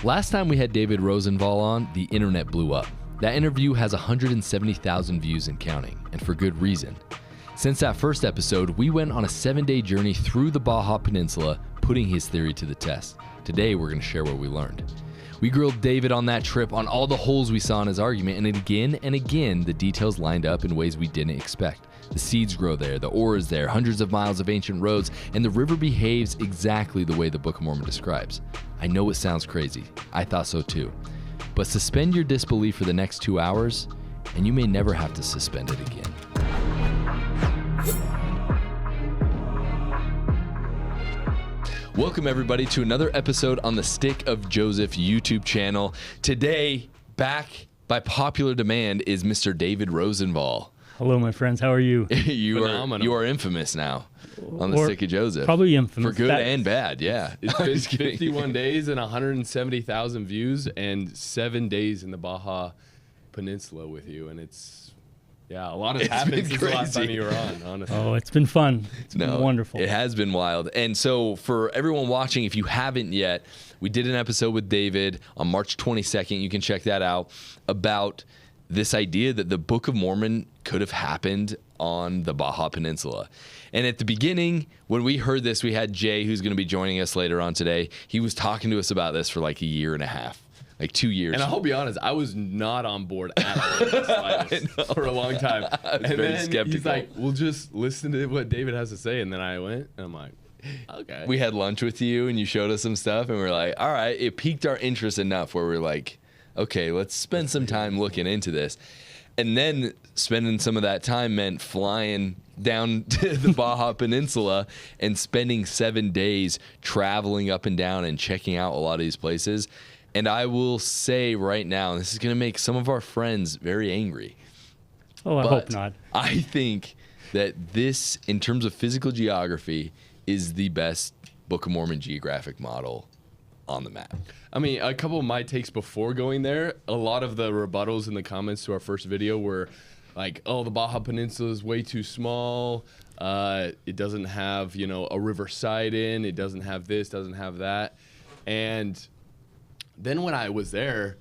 Last time we had David Rosenvall on, the internet blew up. That interview has 170,000 views and counting, and for good reason. Since that first episode, we went on a 7-day journey through the Baja Peninsula, putting his theory to the test. Today, we're going to share what we learned. We grilled David on that trip on all the holes we saw in his argument, and again, the details lined up in ways we didn't expect. The seeds grow there, the ore is there, hundreds of miles of ancient roads, and the river behaves exactly the way the Book of Mormon describes. I know it sounds crazy. I thought so too. But suspend your disbelief for the next 2 hours, and you may never have to suspend it again. Welcome everybody to another episode on the Stick of Joseph YouTube channel. Today, back by popular demand, is Mr. David Rosenvall. Hello, my friends. How are you? You are infamous now on the Stick of Joseph. Probably infamous. For good and bad, yeah. It's been 51 days and 170,000 views and 7 days in the Baja Peninsula with you. And a lot has happened since the last time you were on, honestly. Oh, it's been fun. It's been wonderful. It has been wild. And so for everyone watching, if you haven't yet, we did an episode with David on March 22nd. You can check that out, about this idea that the Book of Mormon could have happened on the Baja Peninsula. And at the beginning, when we heard this, we had Jay, who's going to be joining us later on today. He was talking to us about this for like a year and a half. Like 2 years. And I'll be honest, I was not on board at all for a long time. And then skeptical. He's like, we'll just listen to what David has to say. And then I went, and I'm like, okay. We had lunch with you, and you showed us some stuff, and we're like, all right. It piqued our interest enough where we're like, okay, let's spend some time looking into this. And then spending some of that time meant flying down to the Baja Peninsula and spending 7 days traveling up and down and checking out a lot of these places. And I will say right now, this is going to make some of our friends very angry. Oh, I hope not. I think that this, in terms of physical geography, is the best Book of Mormon geographic model on the map. I mean, a couple of my takes before going there, a lot of the rebuttals in the comments to our first video were like, oh, the Baja Peninsula is way too small. It doesn't have, a river side in. It doesn't have this, doesn't have that. And then when I was there,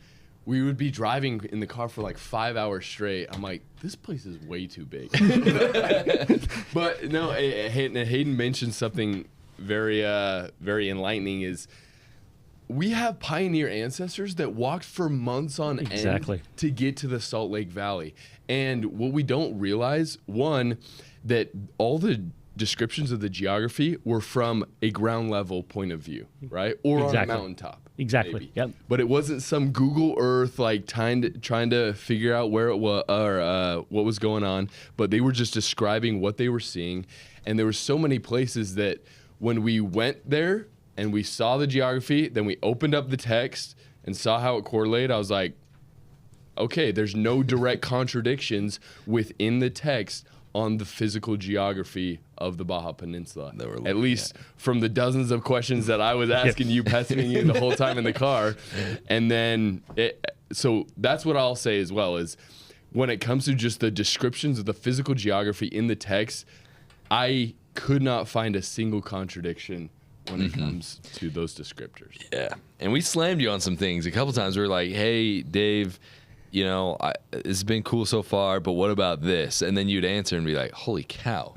we would be driving in the car for like 5 hours straight. I'm like, this place is way too big. But no, Hayden mentioned something very enlightening is we have pioneer ancestors that walked for months on end to get to the Salt Lake Valley. And what we don't realize, one, that all the descriptions of the geography were from a ground level point of view, right? Or on a mountaintop. Exactly. Maybe. Yep. But it wasn't some Google Earth like trying to figure out where it was or what was going on. But they were just describing what they were seeing, and there were so many places that when we went there and we saw the geography, then we opened up the text and saw how it correlated. I was like, okay, there's no direct contradictions within the text on the physical geography of the Baja Peninsula. At least from the dozens of questions that I was asking you, pestering you the whole time in the car. And then, so that's what I'll say as well, is when it comes to just the descriptions of the physical geography in the text, I could not find a single contradiction when it comes to those descriptors. Yeah. And we slammed you on some things. A couple times we were like, hey, Dave, it's been cool so far, but what about this? And then you'd answer and be like, holy cow,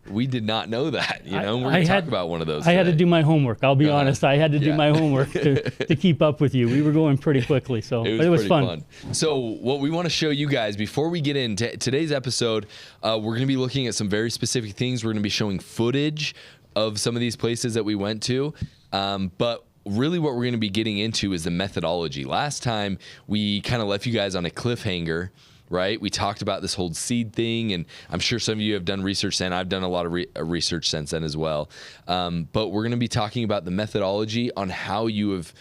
we did not know that. We're going to talk about one of those I had today. to do my homework. I'll be honest. I had to do my homework to keep up with you. We were going pretty quickly, it was fun. So what we want to show you guys before we get into today's episode, we're going to be looking at some very specific things. We're going to be showing footage of some of these places that we went to, but really what we're going to be getting into is the methodology. Last time we kind of left you guys on a cliffhanger, right? We talked about this whole seed thing, and I'm sure some of you have done research since. I've done a lot of research since then as well. But we're going to be talking about the methodology on how you have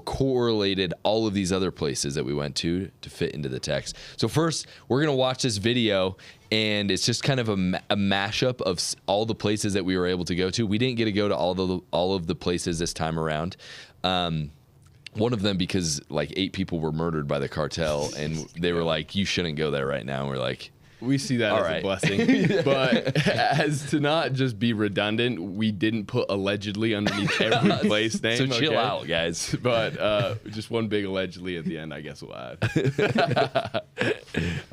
correlated all of these other places that we went to fit into the text. So first, we're going to watch this video, and it's just kind of a mashup of all the places that we were able to go to. We didn't get to go to all of the places this time around. One of them because like 8 people were murdered by the cartel, and they were like, you shouldn't go there right now. And we're like, We see that All as right. a blessing. But as to not just be redundant, we didn't put allegedly underneath every place name. So chill okay? out, guys. But just one big allegedly at the end, I guess we'll add.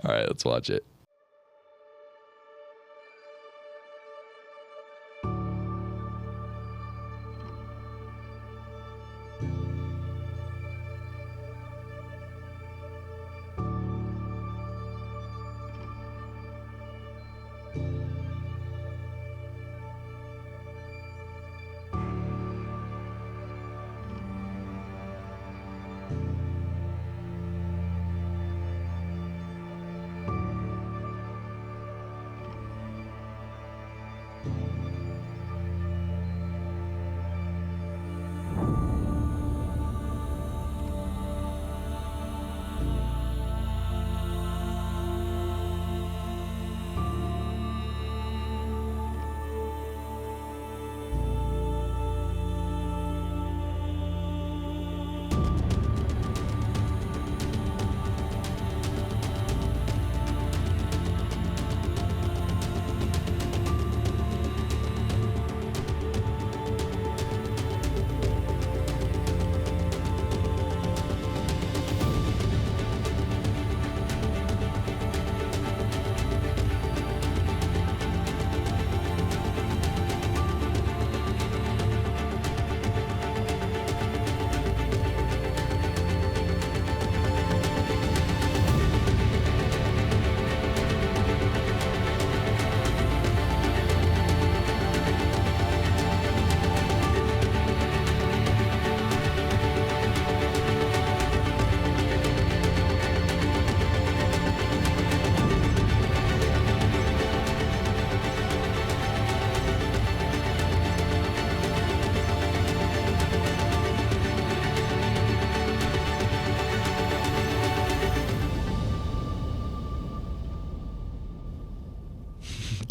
All right, let's watch it.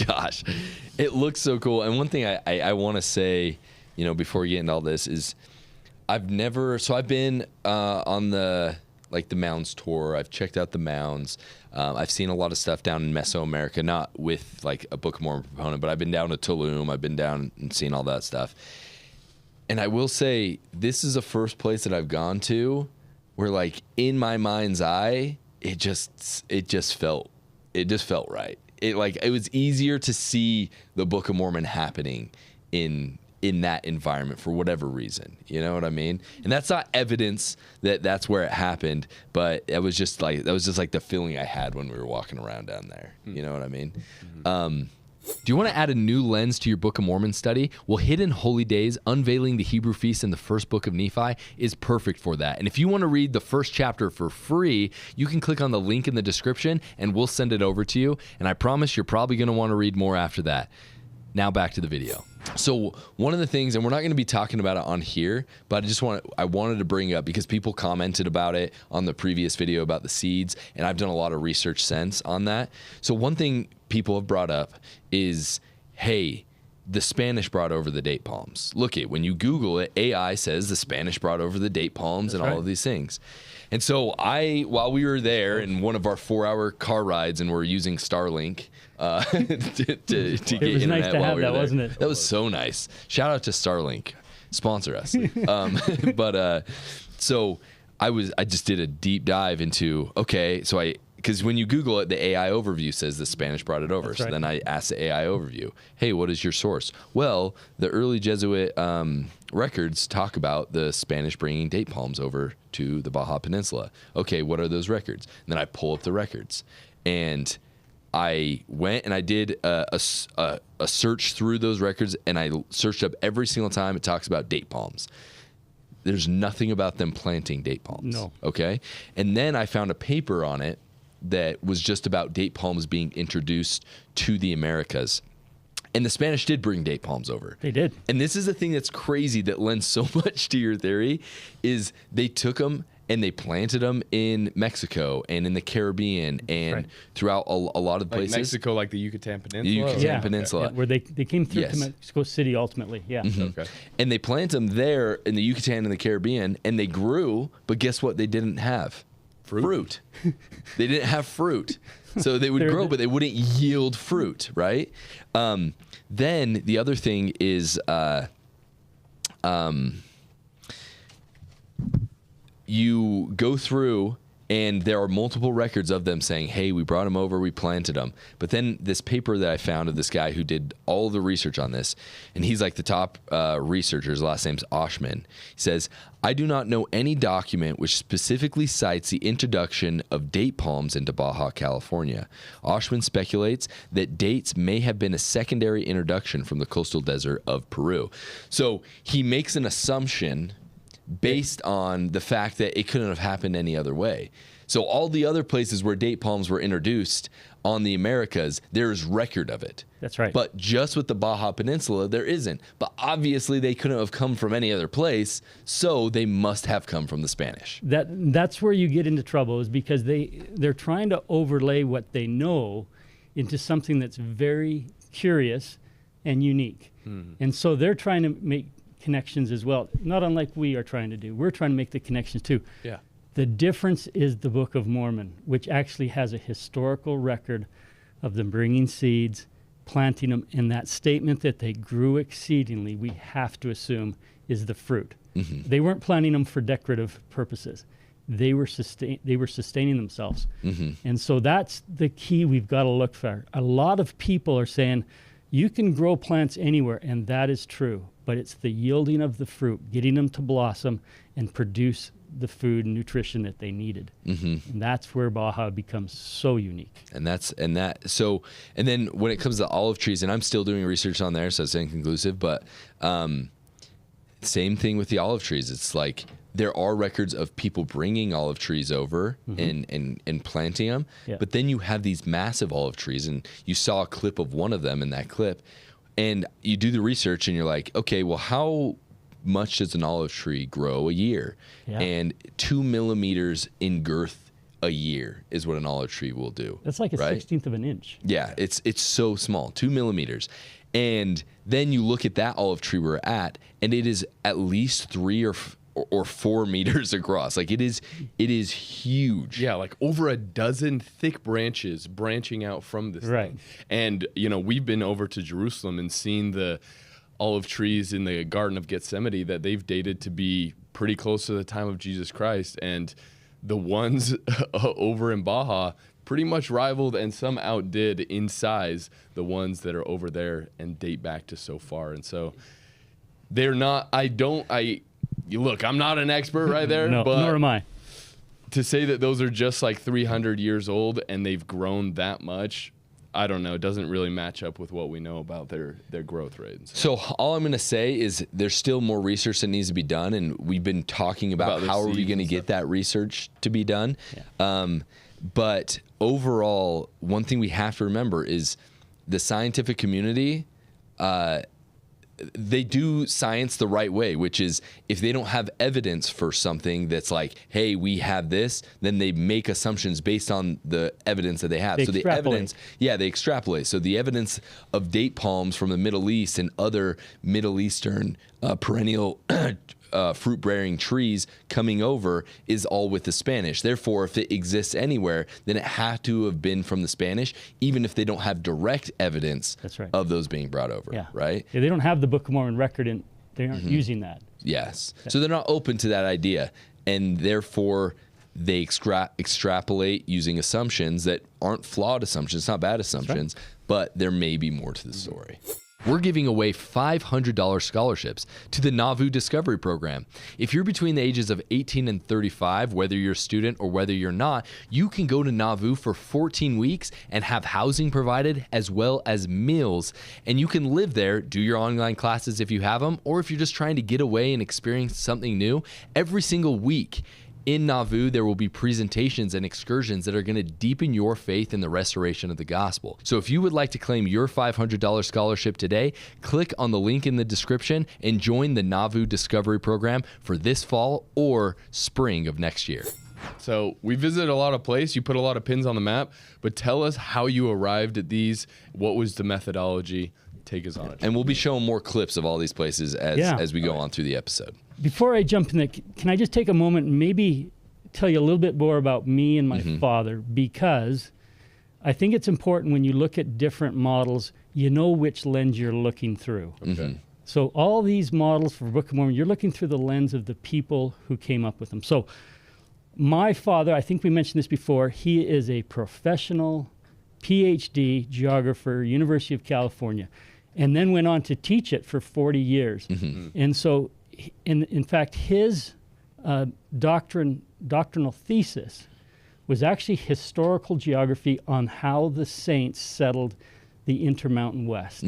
Gosh, it looks so cool. And one thing I want to say, you know, before we get into all this is I've been on the mounds tour. I've checked out the mounds. I've seen a lot of stuff down in Mesoamerica, not with like a Book of Mormon proponent, but I've been down to Tulum. I've been down and seen all that stuff. And I will say, this is the first place that I've gone to where, like, in my mind's eye, it just felt right. It was easier to see the Book of Mormon happening in that environment for whatever reason. You know what I mean? And that's not evidence that that's where it happened, but that was just like the feeling I had when we were walking around down there. You know what I mean? Mm-hmm. Do you want to add a new lens to your Book of Mormon study? Well, Hidden Holy Days, Unveiling the Hebrew Feast in the First Book of Nephi is perfect for that. And if you want to read the first chapter for free, you can click on the link in the description and we'll send it over to you. And I promise you're probably going to want to read more after that. Now back to the video. So one of the things, and we're not going to be talking about it on here, but I wanted to bring it up because people commented about it on the previous video about the seeds, and I've done a lot of research since on that. So one thing people have brought up is, hey, the Spanish brought over the date palms. Look it, when you Google it, AI says the Spanish brought over the date palms. That's and all of these things. And so while we were there in one of our 4-hour car rides and we're using Starlink to get it was internet nice to while have we were that, there. wasn't it? That was so nice. Shout out to Starlink. Sponsor us. So I just did a deep dive into, because when you Google it, the AI overview says the Spanish brought it over. That's so right. then I asked the AI overview, hey, what is your source? Well, the early Jesuit records talk about the Spanish bringing date palms over to the Baja Peninsula. Okay, what are those records? And then I pull up the records. And I went and I did a search through those records, and I searched up every single time it talks about date palms. There's nothing about them planting date palms. No. Okay? And then I found a paper on it that was just about date palms being introduced to the Americas. And the Spanish did bring date palms over. They did. And this is the thing that's crazy that lends so much to your theory, is they took them and they planted them in Mexico and in the Caribbean and throughout a lot of places. Mexico, like the Yucatan Peninsula? The Yucatan Peninsula. Yeah, where they came through to Mexico City ultimately, yeah. Mm-hmm. Okay. And they planted them there in the Yucatan and the Caribbean, and they grew, but guess what they didn't have? fruit. They didn't have fruit. So they would grow, but they wouldn't yield fruit, right? Then the other thing is you go through and there are multiple records of them saying, hey, we brought them over, we planted them. But then this paper that I found of this guy who did all the research on this, and he's like the top researcher, his last name's Oshman. He says, I do not know any document which specifically cites the introduction of date palms into Baja, California. Oshman speculates that dates may have been a secondary introduction from the coastal desert of Peru. So he makes an assumption based on the fact that it couldn't have happened any other way. So all the other places where date palms were introduced on the Americas, there is record of it. That's right. But just with the Baja Peninsula, there isn't. But obviously they couldn't have come from any other place, so they must have come from the Spanish. That's where you get into trouble, is because they're trying to overlay what they know into something that's very curious and unique. And so they're trying to make connections as well, not unlike we are trying to do. We're trying to make the connections too. Yeah. The difference is the Book of Mormon, which actually has a historical record of them bringing seeds, planting them, and that statement that they grew exceedingly, we have to assume, is the fruit. They weren't planting them for decorative purposes. They were sustaining themselves. And so that's the key we've got to look for. A lot of people are saying, you can grow plants anywhere, and that is true, but it's the yielding of the fruit, getting them to blossom and produce the food and nutrition that they needed. And that's where Baja becomes so unique. And then when it comes to olive trees, and I'm still doing research on there, so it's inconclusive, but same thing with the olive trees. It's like there are records of people bringing olive trees over and planting them, but then you have these massive olive trees, and you saw a clip of one of them in that clip, and you do the research and you're like, okay, well, how much does an olive tree grow a year? And 2 millimeters in girth a year is what an olive tree will do. That's like a 16th of an inch. Yeah, it's so small, 2 millimeters. And then you look at that olive tree we're at, and it is at least 3 or 4 meters across. Like it is huge. Yeah, like over a dozen thick branches branching out from this thing. And we've been over to Jerusalem and seen the olive trees in the Garden of Gethsemane that they've dated to be pretty close to the time of Jesus Christ, and the ones over in Baja pretty much rivaled and some outdid in size the ones that are over there and date back to so far. And so they're not, look, I'm not an expert right there, no, but nor am I. To say that those are just like 300 years old and they've grown that much, I don't know. It doesn't really match up with what we know about their growth rates. So all I'm going to say is there's still more research that needs to be done, and we've been talking about how are we going to get that research to be done. But overall, one thing we have to remember is the scientific community, they do science the right way, which is if they don't have evidence for something that's like, hey, we have this, then they make assumptions based on the evidence that they have. They extrapolate. They extrapolate. So the evidence of date palms from the Middle East and other Middle Eastern perennial fruit-bearing trees coming over is all with the Spanish. Therefore, if it exists anywhere, then it had to have been from the Spanish, even if they don't have direct evidence of those being brought over, right? Yeah, they don't have the Book of Mormon record, and they aren't using that. Yes. So they're not open to that idea, and therefore they extrapolate using assumptions that aren't flawed assumptions, not bad assumptions, but there may be more to the story. We're giving away $500 scholarships to the Nauvoo Discovery Program. If you're between the ages of 18 and 35, whether you're a student or whether you're not, you can go to Nauvoo for 14 weeks and have housing provided as well as meals. And you can live there, do your online classes if you have them, or if you're just trying to get away and experience something new. Every single week in Nauvoo, there will be presentations and excursions that are going to deepen your faith in the restoration of the gospel. So if you would like to claim your $500 scholarship today, click on the link in the description and join the Nauvoo Discovery Program for this fall or spring of next year. So we visited a lot of places. You put a lot of pins on the map, but tell us how you arrived at these. What was the methodology? Take us on it. And we'll be showing more clips of all these places as we go on through the episode. Before I jump in, can I just take a moment and maybe tell you a little bit more about me and my father, because I think it's important when you look at different models, you know which lens you're looking through. Okay. So all these models for Book of Mormon, you're looking through the lens of the people who came up with them. So my father, I think we mentioned this before, he is a professional PhD geographer, University of California, and then went on to teach it for 40 years. And so, in fact, his doctrinal thesis was actually historical geography on how the saints settled the Intermountain West.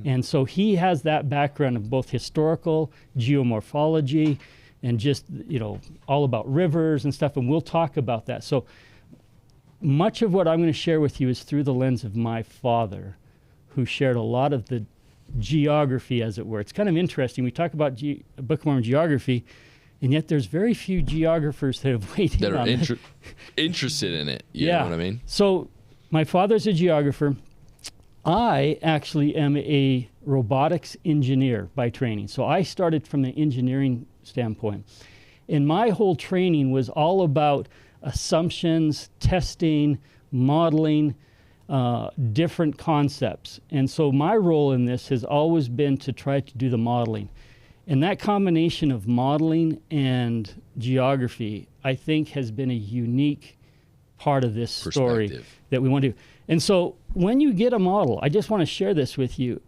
And so he has that background of both historical, geomorphology, and just, all about rivers and stuff, and we'll talk about that. So much of what I'm going to share with you is through the lens of my father, who shared a lot of the geography, as it were. It's kind of interesting. We talk about Book of Mormon geography, and yet there's very few geographers that have weighed in on it. Interested in it. You know what I mean? So my father's a geographer. I actually am a robotics engineer by training. So I started from the engineering standpoint. And my whole training was all about assumptions, testing, modeling, different concepts. And so my role in this has always been to try to do the modeling. And that combination of modeling and geography, I think, has been a unique part of this story that we want to do. And so when you get a model, I just want to share this with you.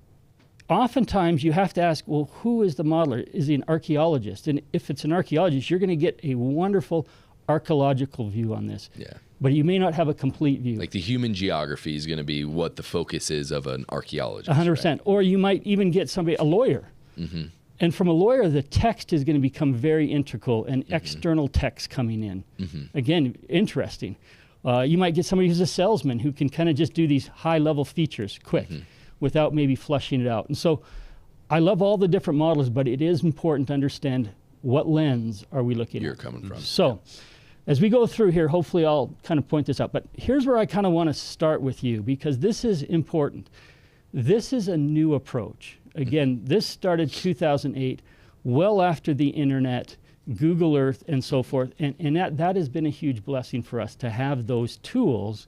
Oftentimes you have to ask, well, who is the modeler? Is he an archaeologist? And if it's an archaeologist, you're going to get a wonderful archaeological view on this. Yeah. But you may not have a complete view. Like the human geography is going to be what the focus is of an archaeologist. 100%. Right? Or you might even get somebody, a lawyer. And from a lawyer, the text is going to become very integral and external text coming in. Again, interesting. You might get somebody who's a salesman who can kind of just do these high-level features quick without maybe flushing it out. And so I love all the different models, but it is important to understand what lens are we looking at. You're coming from. So as we go through here, hopefully I'll kind of point this out. But here's where I kind of want to start with you, because this is important. This is a new approach. Again, this started 2008, well after the internet, Google Earth, and so forth. And that has been a huge blessing for us to have those tools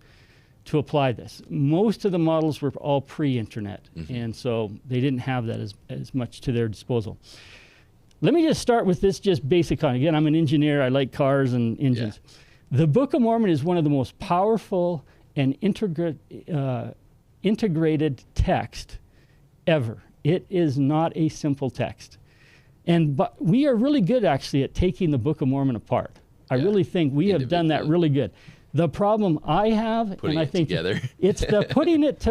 to apply this. Most of the models were all pre-internet, and so they didn't have that as much to their disposal. Let me just start with this just basic on. Again, I'm an engineer. I like cars and engines. Yeah. The Book of Mormon is one of the most powerful and integrated text ever. It is not a simple text. But we are really good, actually, at taking the Book of Mormon apart. I really think we have done that really good. The problem I have, putting and I think together. It's the putting it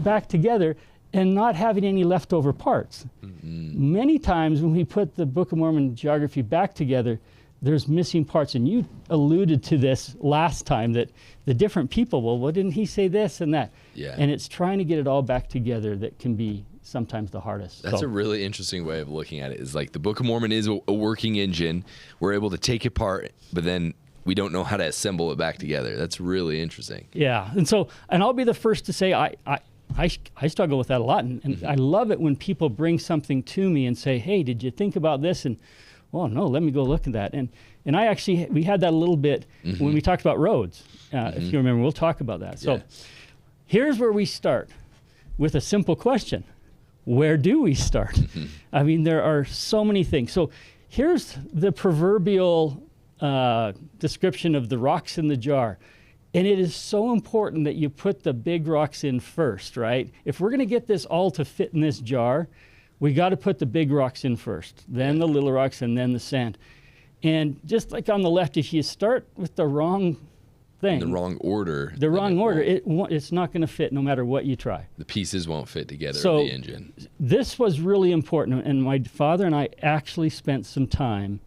back together and not having any leftover parts. Many times when we put the Book of Mormon geography back together, there's missing parts. And you alluded to this last time, that the different people, well, what didn't he say this and that? Yeah. And it's trying to get it all back together that can be sometimes the hardest. That's a really interesting way of looking at it. Is like the Book of Mormon is a working engine. We're able to take it apart, but then we don't know how to assemble it back together. That's really interesting. Yeah. And I'll be the first to say I struggle with that a lot. And I love it when people bring something to me and say, hey, did you think about this? And, well, no, let me go look at that. And we had that a little bit when we talked about roads. If you remember, we'll talk about that. So here's where we start with a simple question. Where do we start? I mean, there are so many things. So here's the proverbial description of the rocks in the jar. And it is so important that you put the big rocks in first, right? If we're going to get this all to fit in this jar, we got to put the big rocks in first, then the little rocks, and then the sand. And just like on the left, if you start with the wrong thing, the wrong order, it's not going to fit no matter what you try. The pieces won't fit together so in the engine. This was really important, and my father and I actually spent some time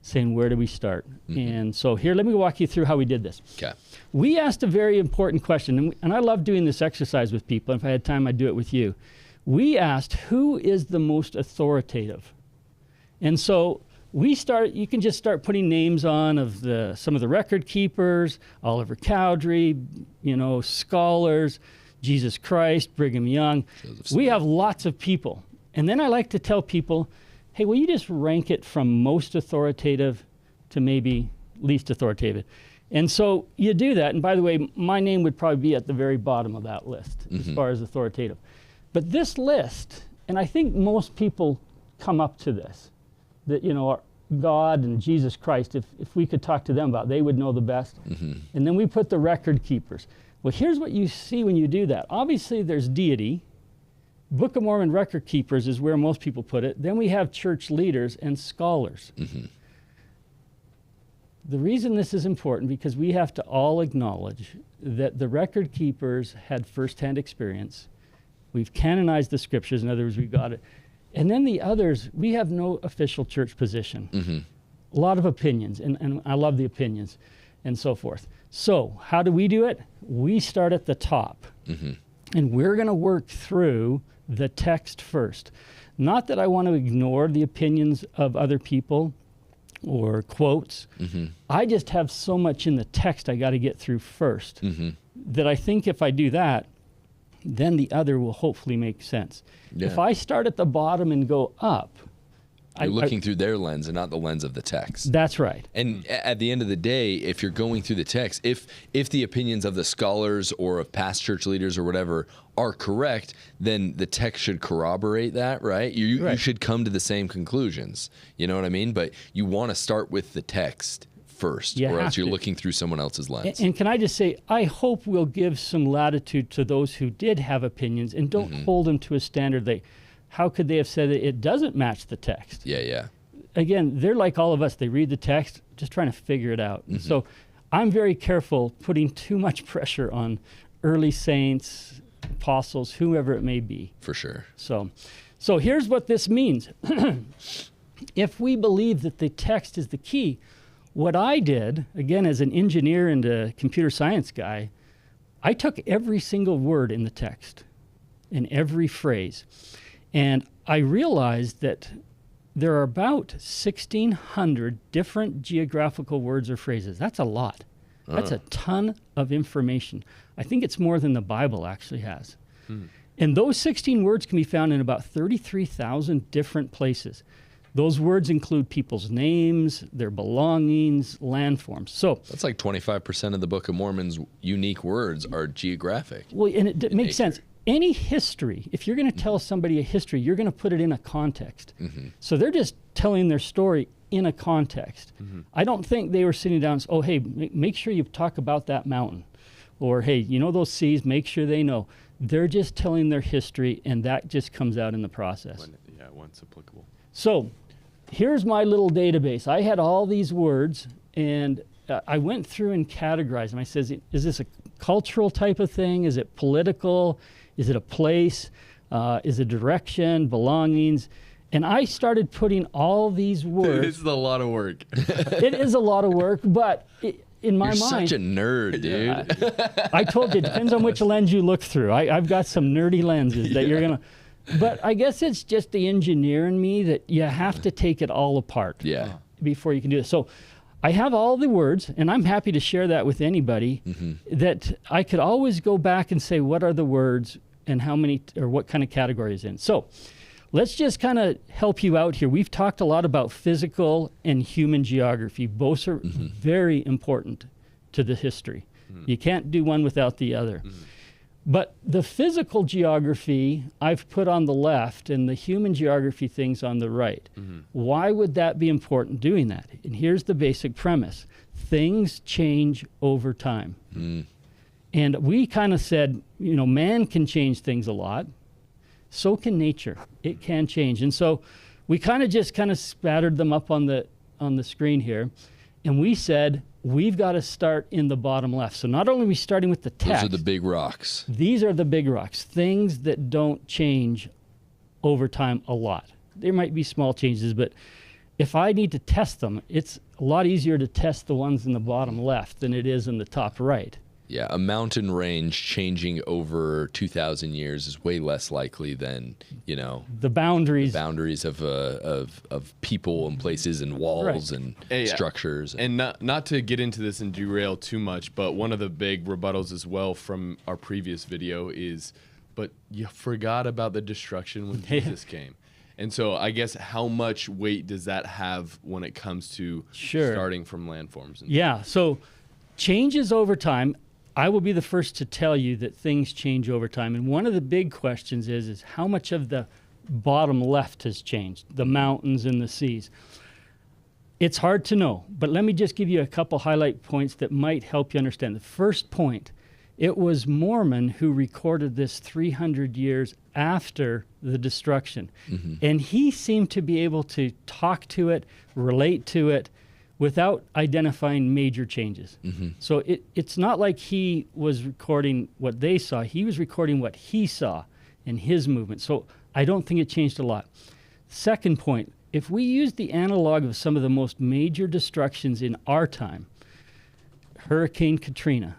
saying, where do we start? And so here, let me walk you through how we did this. Okay. We asked a very important question, and I love doing this exercise with people. If I had time, I'd do it with you. We asked, who is the most authoritative? And so you can just start putting names on of some of the record keepers, Oliver Cowdery, scholars, Jesus Christ, Brigham Young. We have lots of people. And then I like to tell people, hey, will you just rank it from most authoritative to maybe least authoritative. And so you do that. And by the way, my name would probably be at the very bottom of that list as far as authoritative. But this list, and I think most people come up to this, that, you know, God and Jesus Christ, if we could talk to them about it, they would know the best. And then we put the record keepers. Well, here's what you see when you do that. Obviously, there's deity. Book of Mormon record keepers is where most people put it. Then we have church leaders and scholars. The reason this is important, because we have to all acknowledge that the record keepers had firsthand experience. We've canonized the scriptures. In other words, we got it. And then the others, we have no official church position. A lot of opinions, and I love the opinions and so forth. So how do we do it? We start at the top. And we're going to work through the text first. Not that I want to ignore the opinions of other people or quotes. I just have so much in the text I got to get through first that I think if I do that, then the other will hopefully make sense. If I start at the bottom and go up, you're looking through their lens and not the lens of the text. That's right. And at the end of the day, if you're going through the text, if the opinions of the scholars or of past church leaders or whatever are correct, then the text should corroborate that, right? You should come to the same conclusions. You know what I mean? But you want to start with the text first, or else you're looking through someone else's lens. And can I just say, I hope we'll give some latitude to those who did have opinions and don't hold them to a standard how could they have said that it doesn't match the text? Again, they're like all of us. They read the text, just trying to figure it out. So I'm very careful putting too much pressure on early saints, apostles, whoever it may be. For sure. So here's what this means. If we believe that the text is the key, what I did, again, as an engineer and a computer science guy, I took every single word in the text and every phrase. And I realized that there are about 1,600 different geographical words or phrases. That's a lot. That's a ton of information. I think it's more than the Bible actually has. And those 16 words can be found in about 33,000 different places. Those words include people's names, their belongings, landforms. So that's like 25% of the Book of Mormon's unique words are geographic. Well, and it makes sense. Any history, if you're going to tell somebody a history, you're going to put it in a context. So they're just telling their story in a context. I don't think they were sitting down and saying, oh, hey, make sure you talk about that mountain. Or, hey, you know those seas, make sure they know. They're just telling their history, and that just comes out in the process. Once applicable. So here's my little database. I had all these words, and I went through and categorized them. I said, is this a cultural type of thing? Is it political? Is it a place? Is it direction, belongings? And I started putting all these words. This is a lot of work. It is a lot of work, but in my mind. You're such a nerd, dude. I told you, it depends on which lens you look through. I've got some nerdy lenses that you're going to. But I guess it's just the engineer in me that you have to take it all apart before you can do it. So I have all the words, and I'm happy to share that with anybody, that I could always go back and say, what are the words and how many or what kind of category is in. So let's just kind of help you out here. We've talked a lot about physical and human geography. Both are very important to the history. You can't do one without the other. But the physical geography I've put on the left and the human geography things on the right. Why would that be important doing that? And here's the basic premise. Things change over time. And we kind of said, you know, man can change things a lot. So can nature. It can change. And so we kind of spattered them up on the screen here. And we said, we've got to start in the bottom left. So not only are we starting with the text. Those are the big rocks. These are the big rocks, things that don't change over time a lot. There might be small changes, but if I need to test them, it's a lot easier to test the ones in the bottom left than it is in the top right. Yeah, a mountain range changing over 2,000 years is way less likely than, you know, the boundaries of people and places and walls and structures. And not to get into this and derail too much, but one of the big rebuttals as well from our previous video is, but you forgot about the destruction when Jesus came. And so I guess how much weight does that have when it comes to starting from landforms? Yeah, so changes over time. I will be the first to tell you that things change over time. And one of the big questions is how much of the bottom left has changed, the mountains and the seas. It's hard to know, but let me just give you a couple highlight points that might help you understand. The first point, it was Mormon who recorded this 300 years after the destruction. And he seemed to be able to talk to it, relate to it, without identifying major changes. So it's not like he was recording what they saw. He was recording what he saw in his movement. So I don't think it changed a lot. Second point, if we use the analog of some of the most major destructions in our time, Hurricane Katrina,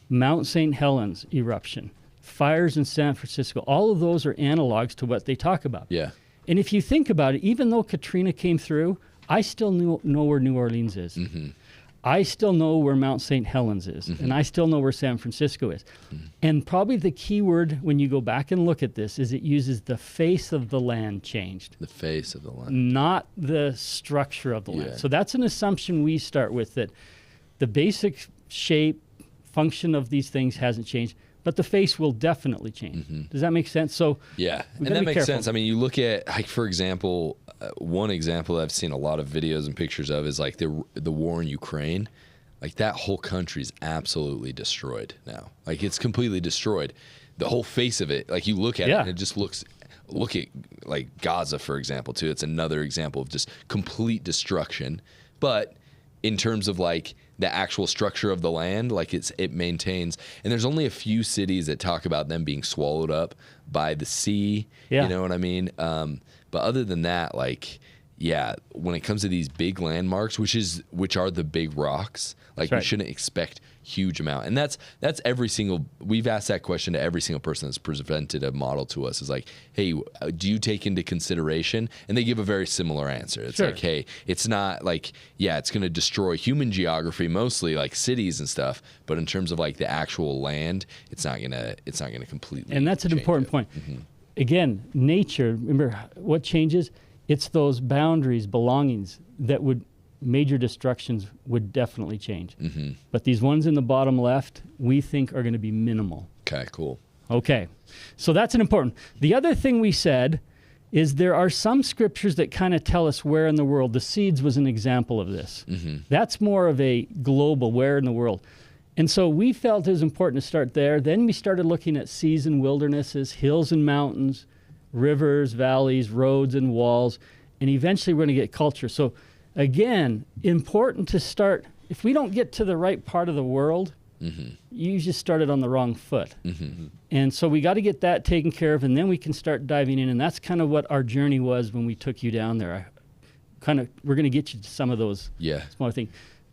Mount St. Helens eruption, fires in San Francisco, all of those are analogs to what they talk about. Yeah. And if you think about it, even though Katrina came through, I still know where New Orleans is. I still know where Mount St. Helens is. And I still know where San Francisco is. And probably the key word when you go back and look at this is it uses the face of the land changed. The face of the land. Not the structure of the land. Yeah. So that's an assumption we start with, that the basic shape, function of these things hasn't changed, but the face will definitely change. Does that make sense? So yeah, and that makes sense. I mean, you look at, like, for example, one example I've seen a lot of videos and pictures of is like the war in Ukraine. Like, that whole country's absolutely destroyed now. Like, it's completely destroyed. The whole face of it, like, you look at it and it just look at like Gaza, for example, too. It's another example of just complete destruction. But in terms of like the actual structure of the land, like it maintains, and there's only a few cities that talk about them being swallowed up by the sea. You know what I mean? But other than that, like, yeah, when it comes to these big landmarks, which are the big rocks, like, we shouldn't expect huge amount. And that's every single, we've asked that question to every single person that's presented a model to us, is like, hey, do you take into consideration? And they give a very similar answer. It's like, hey, it's not like, yeah, it's going to destroy human geography, mostly like cities and stuff, but in terms of like the actual land, it's not going to completely. And that's an important point. Again, nature, remember what changes? It's those boundaries, belongings that major destructions would definitely change. But these ones in the bottom left, we think are going to be minimal. Okay, cool. Okay, so that's an important. The other thing we said is there are some scriptures that kind of tell us where in the world. The seeds was an example of this. That's more of a global, where in the world. And so we felt it was important to start there. Then we started looking at seas and wildernesses, hills and mountains, rivers, valleys, roads and walls, and eventually we're going to get culture. So again, important to start, if we don't get to the right part of the world, you just started on the wrong foot. And so we got to get that taken care of, and then we can start diving in. And that's kind of what our journey was when we took you down there. We're going to get you to some of those smaller things.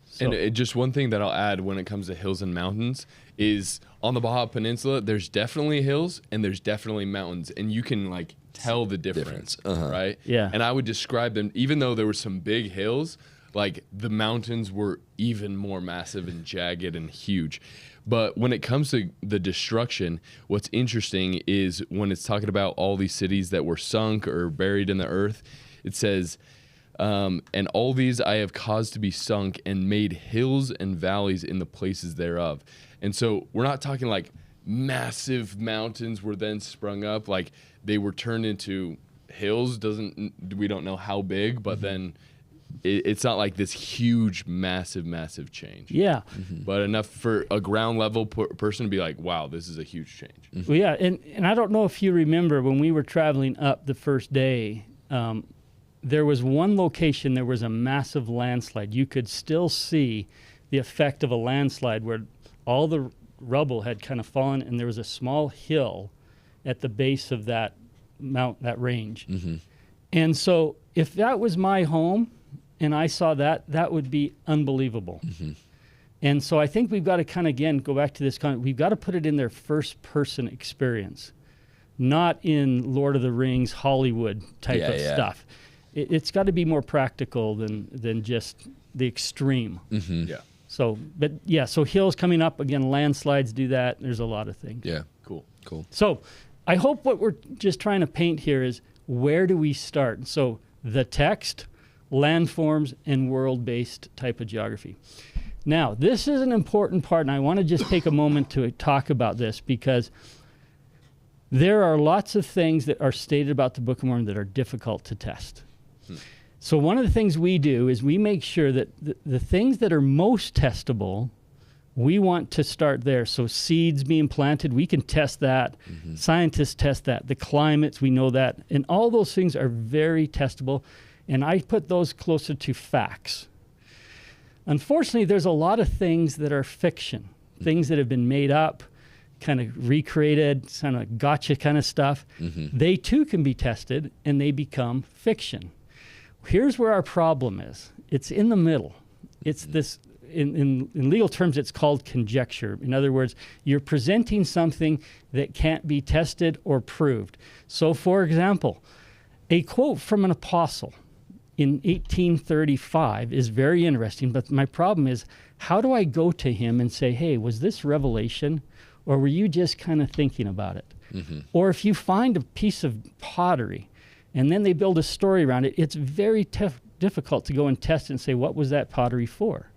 So. And just one thing that I'll add when it comes to hills and mountains is on the Baja Peninsula, there's definitely hills and there's definitely mountains, and you can like tell the difference. Right? Yeah. And I would describe them, even though there were some big hills, like the mountains were even more massive and jagged and huge. But when it comes to the destruction, what's interesting is when it's talking about all these cities that were sunk or buried in the earth, it says, and all these I have caused to be sunk and made hills and valleys in the places thereof. And so we're not talking like massive mountains were then sprung up, like they were turned into hills. We don't know how big, but then it's not like this huge, massive change. Yeah. But enough for a ground level person to be like, wow, this is a huge change. Well, yeah, and I don't know if you remember when we were traveling up the first day, there was one location, there was a massive landslide. You could still see the effect of a landslide where all the rubble had kind of fallen, and there was a small hill at the base of that range. And so if that was my home and I saw that, that would be unbelievable. And so I think we've got to kind of, again, go back to this we've got to put it in their first-person experience, not in Lord of the Rings, Hollywood type of stuff. It's got to be more practical than just the extreme. Yeah. So, but yeah, so hills coming up, again, landslides do that. There's a lot of things. Yeah. Cool. So I hope what we're just trying to paint here is where do we start? So the text, landforms, and world-based type of geography. Now, this is an important part, and I want to just take a moment to talk about this, because there are lots of things that are stated about the Book of Mormon that are difficult to test. So one of the things we do is we make sure that the things that are most testable, we want to start there. So seeds being planted, we can test that. Scientists test that. The climates, we know that. And all those things are very testable. And I put those closer to facts. Unfortunately, there's a lot of things that are fiction, things that have been made up, kind of recreated, kind of gotcha kind of stuff. They too can be tested, and they become fiction. Here's where our problem is. It's in the middle. It's this, in legal terms, it's called conjecture. In other words, you're presenting something that can't be tested or proved. So, for example, a quote from an apostle in 1835 is very interesting, but my problem is, how do I go to him and say, hey, was this revelation, or were you just kind of thinking about it? Or if you find a piece of pottery and then they build a story around it, it's very difficult to go and test it and say, what was that pottery for?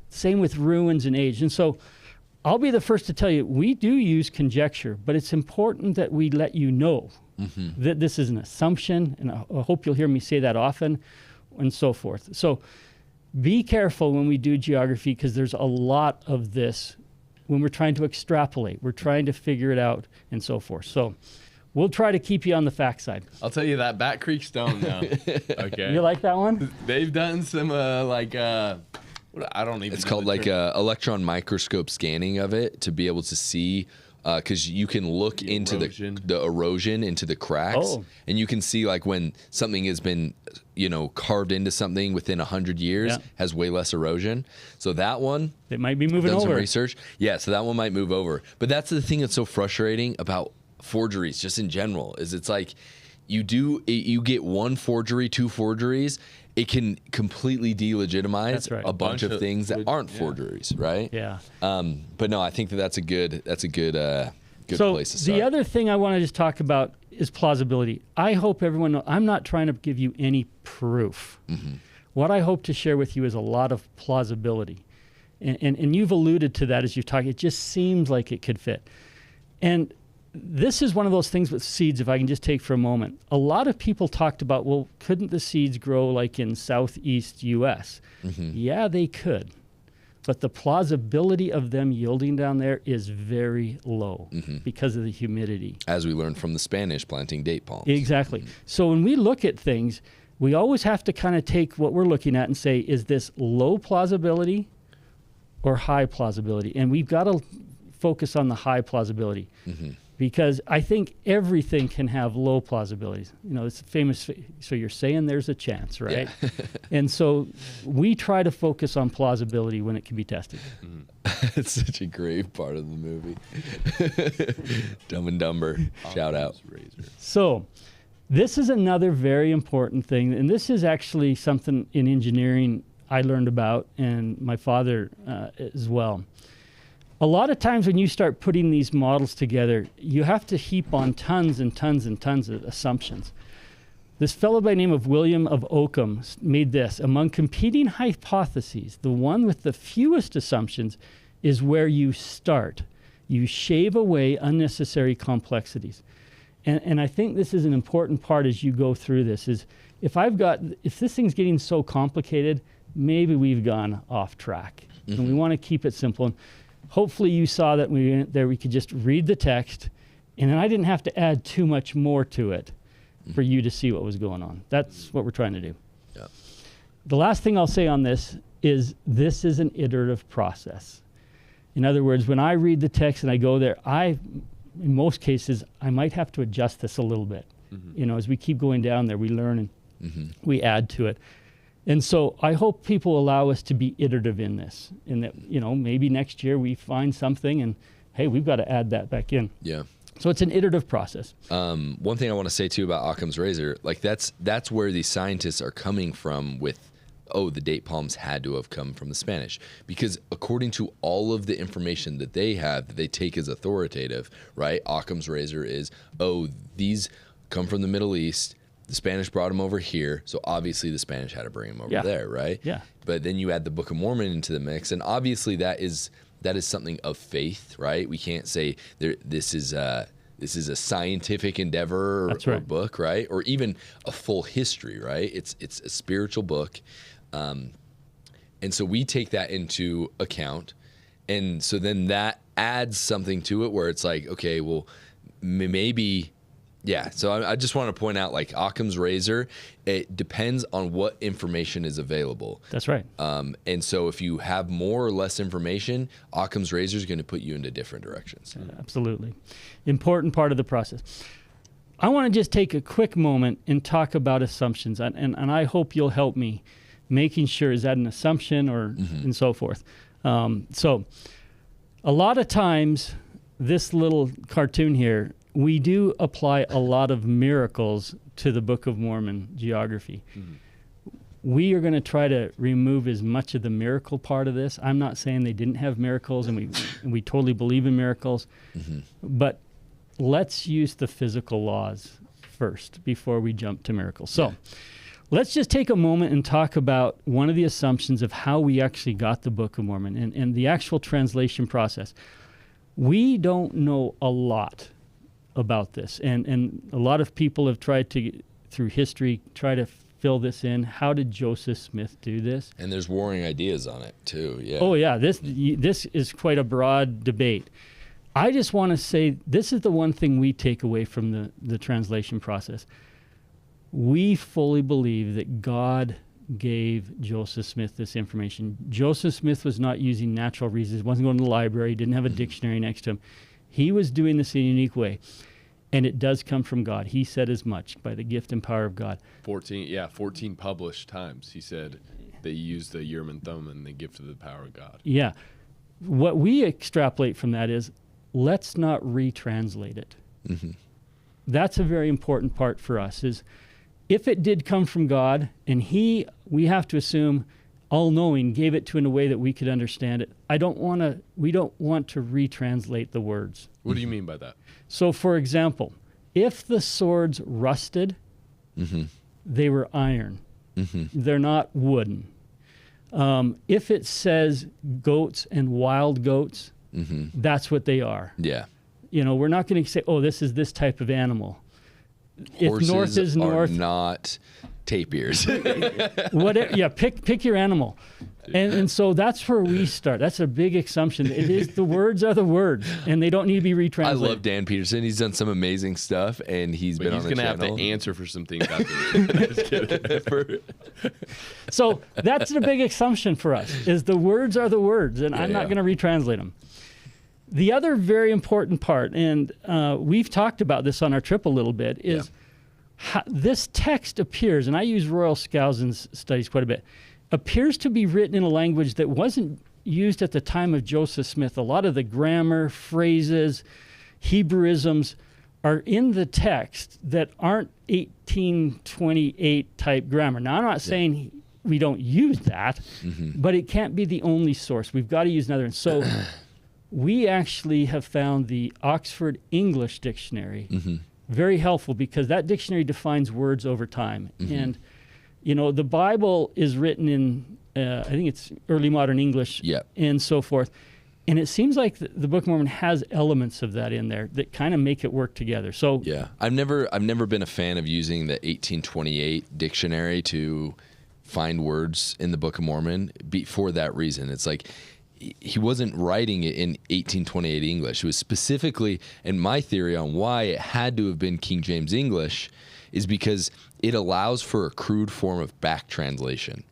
Same with ruins and age. And so I'll be the first to tell you, we do use conjecture, but it's important that we let you know that this is an assumption, and I hope you'll hear me say that often, and so forth. So be careful when we do geography, because there's a lot of this when we're trying to extrapolate. We're trying to figure it out, and so forth. So we'll try to keep you on the fact side. I'll tell you that Bat Creek Stone now. Okay. You like that one? They've done some I don't even. It's know called the like term. electron microscope scanning of it to be able to see, because you can look into the erosion into the cracks, and you can see like when something has been, carved into something within 100 years has way less erosion. So that one, it might be moving done over. Some research, yeah. So that one might move over. But that's the thing that's so frustrating about forgeries, just in general, is it's like you get one forgery, two forgeries. It can completely delegitimize a bunch of things that aren't forgeries, right? Yeah. But no, I think that's a good place to start. So the other thing I want to just talk about is plausibility. I hope everyone knows, I'm not trying to give you any proof. What I hope to share with you is a lot of plausibility. And you've alluded to that as you've talked. It just seems like it could fit. And this is one of those things with seeds, if I can just take for a moment. A lot of people talked about, well, couldn't the seeds grow like in southeast U.S.? Yeah, they could. But the plausibility of them yielding down there is very low because of the humidity. As we learned from the Spanish planting date palms. Exactly. So when we look at things, we always have to kind of take what we're looking at and say, is this low plausibility or high plausibility? And we've got to focus on the high plausibility. Because I think everything can have low plausibilities. It's famous, so you're saying there's a chance, right? Yeah. And so we try to focus on plausibility when it can be tested. It's such a great part of the movie. Dumb and Dumber, shout out. So this is another very important thing, and this is actually something in engineering I learned about, and my father as well. A lot of times when you start putting these models together, you have to heap on tons and tons and tons of assumptions. This fellow by the name of William of Ockham made this: among competing hypotheses, the one with the fewest assumptions is where you start. You shave away unnecessary complexities. And I think this is an important part as you go through this, is if this thing's getting so complicated, maybe we've gone off track. And we want to keep it simple. And hopefully you saw that when we went there, we could just read the text, and then I didn't have to add too much more to it for you to see what was going on. That's what we're trying to do. Yeah. The last thing I'll say on this is an iterative process. In other words, when I read the text and I go there, in most cases, I might have to adjust this a little bit. As we keep going down there, we learn and we add to it. And so I hope people allow us to be iterative in this, in that, maybe next year we find something and, hey, we've got to add that back in. Yeah. So it's an iterative process. One thing I want to say too about Occam's razor, like that's where these scientists are coming from with, the date palms had to have come from the Spanish, because according to all of the information that they have, that they take as authoritative, right? Occam's razor is, these come from the Middle East. The Spanish brought them over here, so obviously the Spanish had to bring them over there, right? Yeah. But then you add the Book of Mormon into the mix, and obviously that is something of faith, right? We can't say this is a scientific endeavor or book, right? Or even a full history, right? It's a spiritual book, and so we take that into account, and so then that adds something to it where it's like, okay, well, maybe. Yeah, so I just want to point out, like Occam's razor, it depends on what information is available. That's right. And so if you have more or less information, Occam's razor is going to put you into different directions. Absolutely. Important part of the process. I want to just take a quick moment and talk about assumptions, and I hope you'll help me making sure, is that an assumption or and so forth. So a lot of times, this little cartoon here, we do apply a lot of miracles to the Book of Mormon geography. We are going to try to remove as much of the miracle part of this. I'm not saying they didn't have miracles, and we totally believe in miracles, but let's use the physical laws first before we jump to miracles. So let's just take a moment and talk about one of the assumptions of how we actually got the Book of Mormon and the actual translation process. We don't know a lot about this, and a lot of people have tried to, through history, try to fill this in. How did Joseph Smith do this? And there's warring ideas on it too. Yeah. Oh yeah, this is quite a broad debate. I just want to say this is the one thing we take away from the translation process. We fully believe that God gave Joseph Smith this information. Joseph Smith was not using natural reasons, wasn't going to the library, didn't have a dictionary next to him. He was doing this in a unique way, and it does come from God. He said as much, by the gift and power of God. 14 published times he said they used the Urim and Thummim and the gift of the power of God. Yeah. What we extrapolate from that is, let's not retranslate it. That's a very important part for us, is if it did come from God, and we have to assume, all-knowing, gave it to in a way that we could understand it. We don't want to retranslate the words. What do you mean by that? So, for example, if the swords rusted, they were iron. They're not wooden. If it says goats and wild goats, that's what they are. Yeah. We're not going to say, oh, this is this type of animal. Horses if north is north, are not tapirs. Pick your animal. And so that's where we start. That's a big assumption. It is, the words are the words, and they don't need to be retranslated. I love Dan Peterson. He's done some amazing stuff, and he's been on the channel. He's going to have to answer for some things after this. So that's the big assumption for us, is the words are the words, and I'm not going to retranslate them. The other very important part, and we've talked about this on our trip a little bit, is how this text appears, and I use Royal Skousen's studies quite a bit, appears to be written in a language that wasn't used at the time of Joseph Smith. A lot of the grammar, phrases, Hebrewisms are in the text that aren't 1828 type grammar. Now, I'm not saying we don't use that, but it can't be the only source. We've got to use another one. So we actually have found the Oxford English Dictionary very helpful, because that dictionary defines words over time. And, the Bible is written in, I think it's early modern English and so forth. And it seems like the Book of Mormon has elements of that in there that kind of make it work together. So I've never been a fan of using the 1828 dictionary to find words in the Book of Mormon for that reason. It's like, he wasn't writing it in 1828 English. It was specifically, and my theory on why it had to have been King James English is because it allows for a crude form of back translation.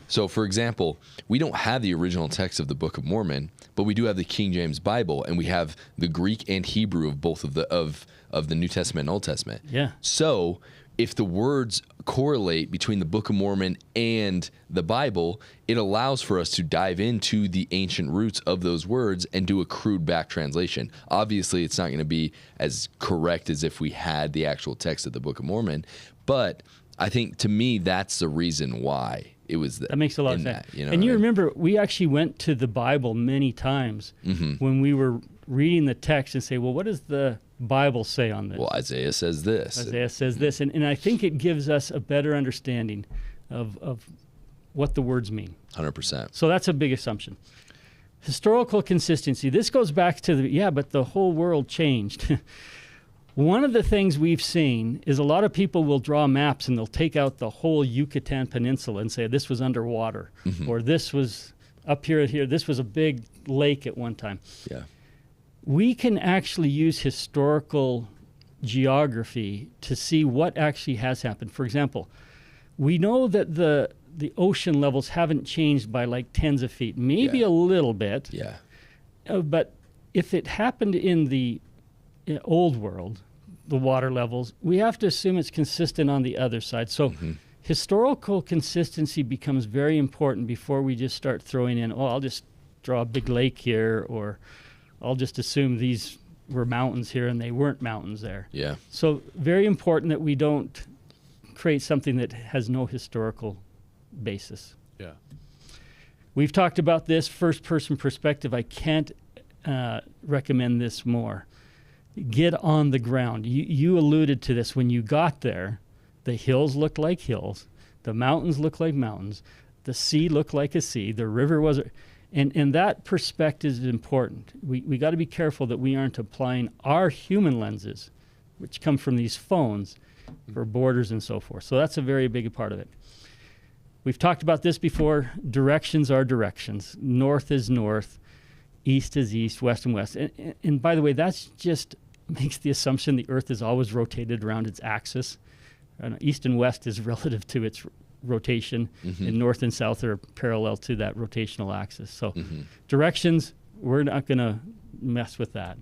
So, for example, we don't have the original text of the Book of Mormon, but we do have the King James Bible, and we have the Greek and Hebrew of both of the New Testament and Old Testament. So, if the words correlate between the Book of Mormon and the Bible, it allows for us to dive into the ancient roots of those words and do a crude back translation. Obviously, it's not going to be as correct as if we had the actual text of the Book of Mormon, but I think, to me, that's the reason why it was that makes a lot of sense. And you remember, we actually went to the Bible many times when we were reading the text and say, well, what does the Bible say on this? Well, Isaiah says this. Isaiah says this, and I think it gives us a better understanding of what the words mean. 100%. So that's a big assumption. Historical consistency. This goes back to but the whole world changed. One of the things we've seen is a lot of people will draw maps and they'll take out the whole Yucatan Peninsula and say this was underwater, or this was up here, this was a big lake at one time. Yeah. We can actually use historical geography to see what actually has happened. For example, we know that the ocean levels haven't changed by like tens of feet, maybe a little bit. Yeah. But if it happened in the old world, the water levels, we have to assume it's consistent on the other side. So historical consistency becomes very important before we just start throwing in, I'll just draw a big lake here, or I'll just assume these were mountains here and they weren't mountains there. Yeah. So very important that we don't create something that has no historical basis. Yeah. We've talked about this first-person perspective. I can't recommend this more. Get on the ground. You alluded to this. When you got there, the hills looked like hills. The mountains looked like mountains. The sea looked like a sea. The river was... And that perspective is important. We got to be careful that we aren't applying our human lenses, which come from these phones, for borders and so forth. So that's a very big part of it. We've talked about this before. Directions are directions. North is north. East is east. West and west. And by the way, that's just makes the assumption the Earth is always rotated around its axis. East and west is relative to its rotation, and north and south are parallel to that rotational axis. So directions, we're not going to mess with that.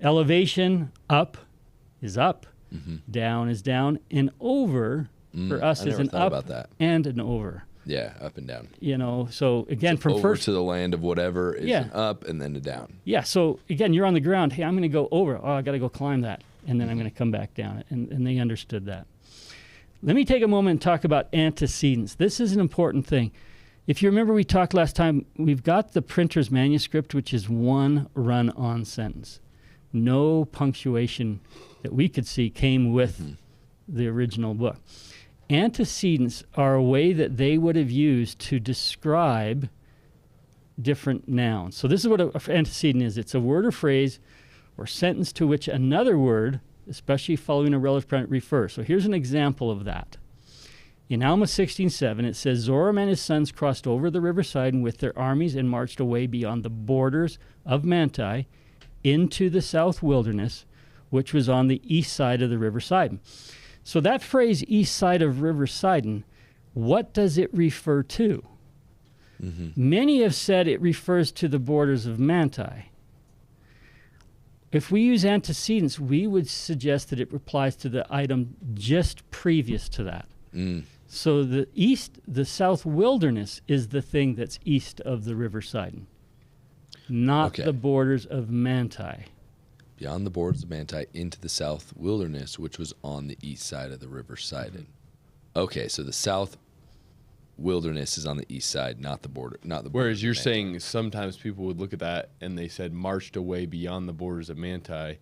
Elevation, up is up, down is down, and over for us is an up and an over. Yeah, up and down. You know, so again, so from over first to the land of whatever is an up and then a down. Yeah, so again, you're on the ground. Hey, I'm going to go over. Oh, I got to go climb that, and then I'm going to come back down. And they understood that. Let me take a moment and talk about antecedents. This is an important thing. If you remember, we talked last time, we've got the printer's manuscript, which is one run-on sentence. No punctuation that we could see came with the original book. Antecedents are a way that they would have used to describe different nouns. So this is what an antecedent is. It's a word or phrase or sentence to which another word, especially following a relative predicate, refers. So here's an example of that. In Alma 16:7, it says, Zoram and his sons crossed over the river Sidon with their armies and marched away beyond the borders of Manti into the south wilderness, which was on the east side of the river Sidon. So that phrase, east side of river Sidon, what does it refer to? Many have said it refers to the borders of Manti. If we use antecedents, we would suggest that it applies to the item just previous to that. So the south wilderness is the thing that's east of the river Sidon, not the borders of Manti. Beyond the borders of Manti into the south wilderness, which was on the east side of the river Sidon. Okay, so the south wilderness is on the east side, not the border. Whereas you're saying sometimes people would look at that and they said marched away beyond the borders of Manti,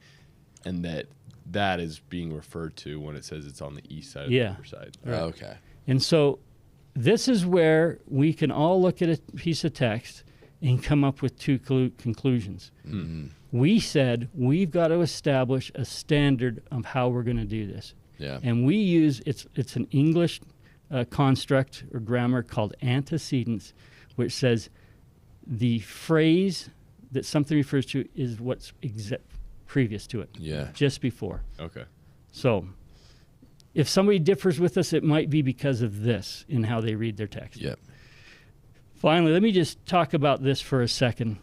and that is being referred to when it says it's on the east side of the river side. Right. Okay. And so this is where we can all look at a piece of text and come up with two conclusions. We said we've got to establish a standard of how we're going to do this. Yeah. And we use, it's an English construct or grammar called antecedents, which says the phrase that something refers to is what's previous to it. Yeah. Just before. Okay. So if somebody differs with us, it might be because of this in how they read their text. Yep. Finally, let me just talk about this for a second.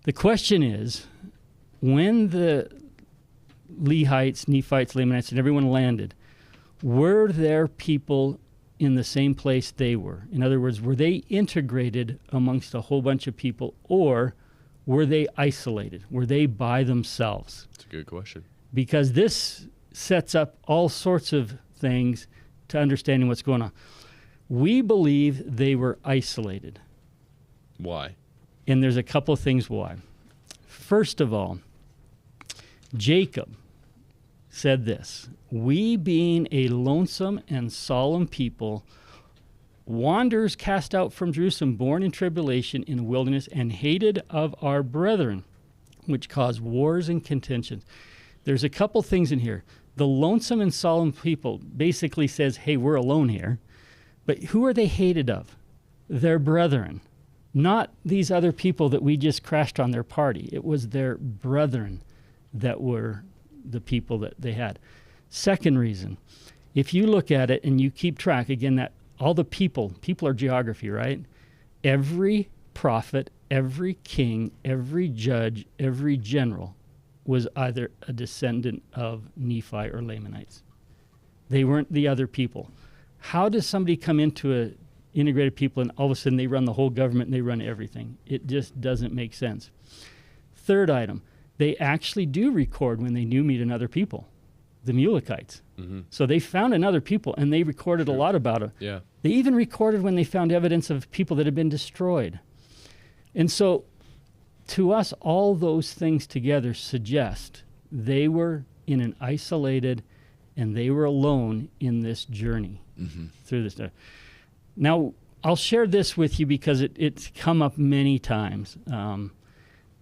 The question is, when the Lehites, Nephites, Lamanites, and everyone landed, were there people in the same place they were? In other words, were they integrated amongst a whole bunch of people, or were they isolated? Were they by themselves? That's a good question. Because this sets up all sorts of things to understanding what's going on. We believe they were isolated. Why? And there's a couple of things why. First of all, Jacob said this, "We being a lonesome and solemn people, wanderers cast out from Jerusalem, born in tribulation in the wilderness, and hated of our brethren, which cause wars and contentions." There's a couple things in here. The lonesome and solemn people basically says, hey, we're alone here. But who are they hated of? Their brethren, not these other people that we just crashed on their party. It was their brethren that were the people that they had. Second reason, if you look at it and you keep track, again, that all the people are geography, right? Every prophet, every king, every judge, every general was either a descendant of Nephi or Lamanites. They weren't the other people. How does somebody come into a integrated people and all of a sudden they run the whole government and they run everything? It just doesn't make sense. Third item, they actually do record when they meet another people, the Mulekites. Mm-hmm. So they found another people and they recorded a lot about them. Yeah. They even recorded when they found evidence of people that had been destroyed. And so to us, all those things together suggest they were in an isolated and they were alone in this journey through this. Now, I'll share this with you because it's come up many times.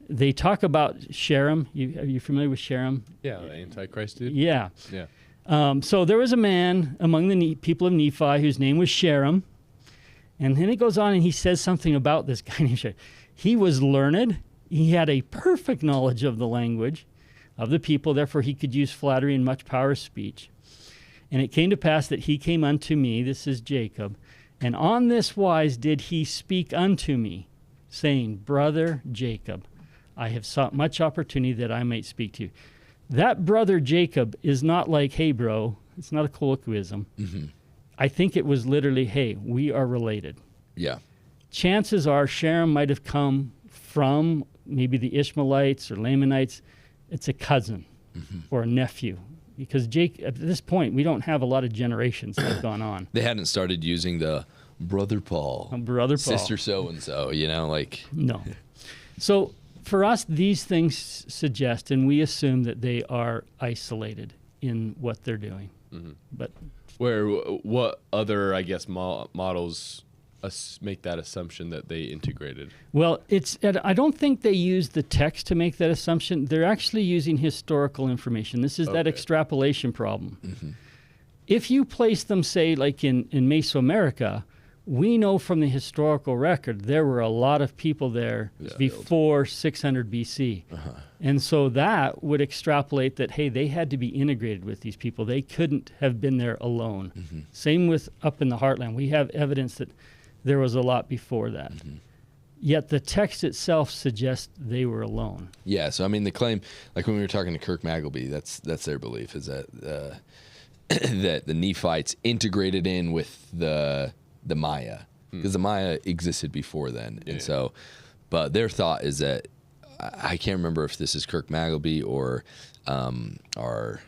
They talk about Sherem. Are you familiar with Sherem? Yeah, the Antichrist dude. Yeah. Yeah. So there was a man among the people of Nephi whose name was Sherem. And then he goes on and he says something about this guy named Sherem. He was learned. He had a perfect knowledge of the language of the people. Therefore, he could use flattery and much power of speech. And it came to pass that he came unto me, this is Jacob, and on this wise did he speak unto me, saying, Brother Jacob, I have sought much opportunity that I might speak to you. That brother Jacob is not like, hey, bro. It's not a colloquialism. Mm-hmm. I think it was literally, hey, we are related. Yeah. Chances are Sherem might have come from maybe the Ishmaelites or Lamanites. It's a cousin or a nephew. Because at this point, we don't have a lot of generations that have gone on. They hadn't started using the brother Paul, sister so-and-so, No. So for us, these things suggest, and we assume that they are isolated in what they're doing. Mm-hmm. But what other, I guess, models make that assumption that they integrated? Well, I don't think they use the text to make that assumption. They're actually using historical information. This is that extrapolation problem. Mm-hmm. If you place them, say, like in Mesoamerica, we know from the historical record there were a lot of people there before 600 BC. Uh-huh. And so that would extrapolate that, hey, they had to be integrated with these people. They couldn't have been there alone. Mm-hmm. Same with up in the heartland. We have evidence that there was a lot before that. Mm-hmm. Yet the text itself suggests they were alone. Yeah, so I mean the claim, like when we were talking to Kirk Magleby, that's their belief, is that that the Nephites integrated in with the Maya, because the Maya existed before then. And so, but their thought is that, I can't remember if this is Kirk Magleby or our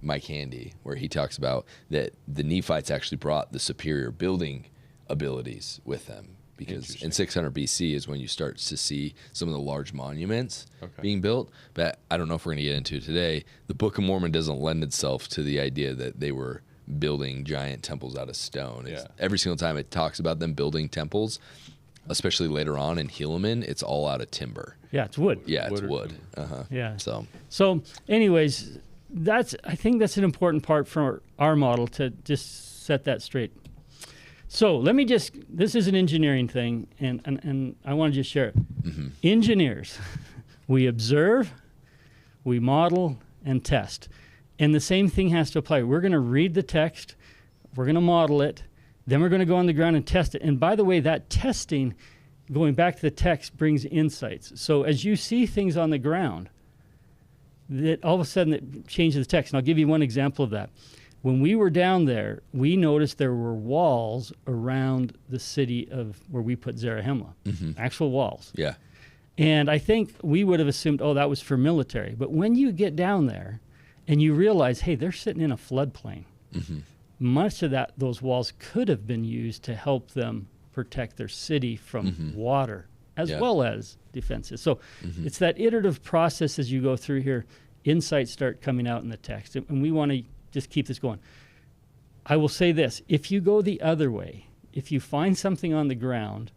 Mike Handy, where he talks about that the Nephites actually brought the superior building abilities with them, because in 600 BC is when you start to see some of the large monuments being built. But I don't know if we're going to get into it today. The Book of Mormon doesn't lend itself to the idea that they were building giant temples out of stone. Every single time it talks about them building temples, especially later on in Helaman, it's all out of timber. Yeah, it's wood. Yeah, it's wood. Yeah. So anyways, I think that's an important part for our model to just set that straight. So this is an engineering thing, and I want to just share it. Mm-hmm. Engineers, we observe, we model, and test. And the same thing has to apply. We're going to read the text, we're going to model it, then we're going to go on the ground and test it. And by the way, that testing, going back to the text, brings insights. So as you see things on the ground, that all of a sudden it changes the text. And I'll give you one example of that. When we were down there, we noticed there were walls around the city of where we put Zarahemla, actual walls. Yeah. And I think we would have assumed, that was for military. But when you get down there and you realize, hey, they're sitting in a floodplain, much of those walls could have been used to help them protect their city from water as well as defenses. So it's that iterative process as you go through here. insights start coming out in the text. And we want to just keep this going. I will say this. If you go the other way, if you find something on the ground,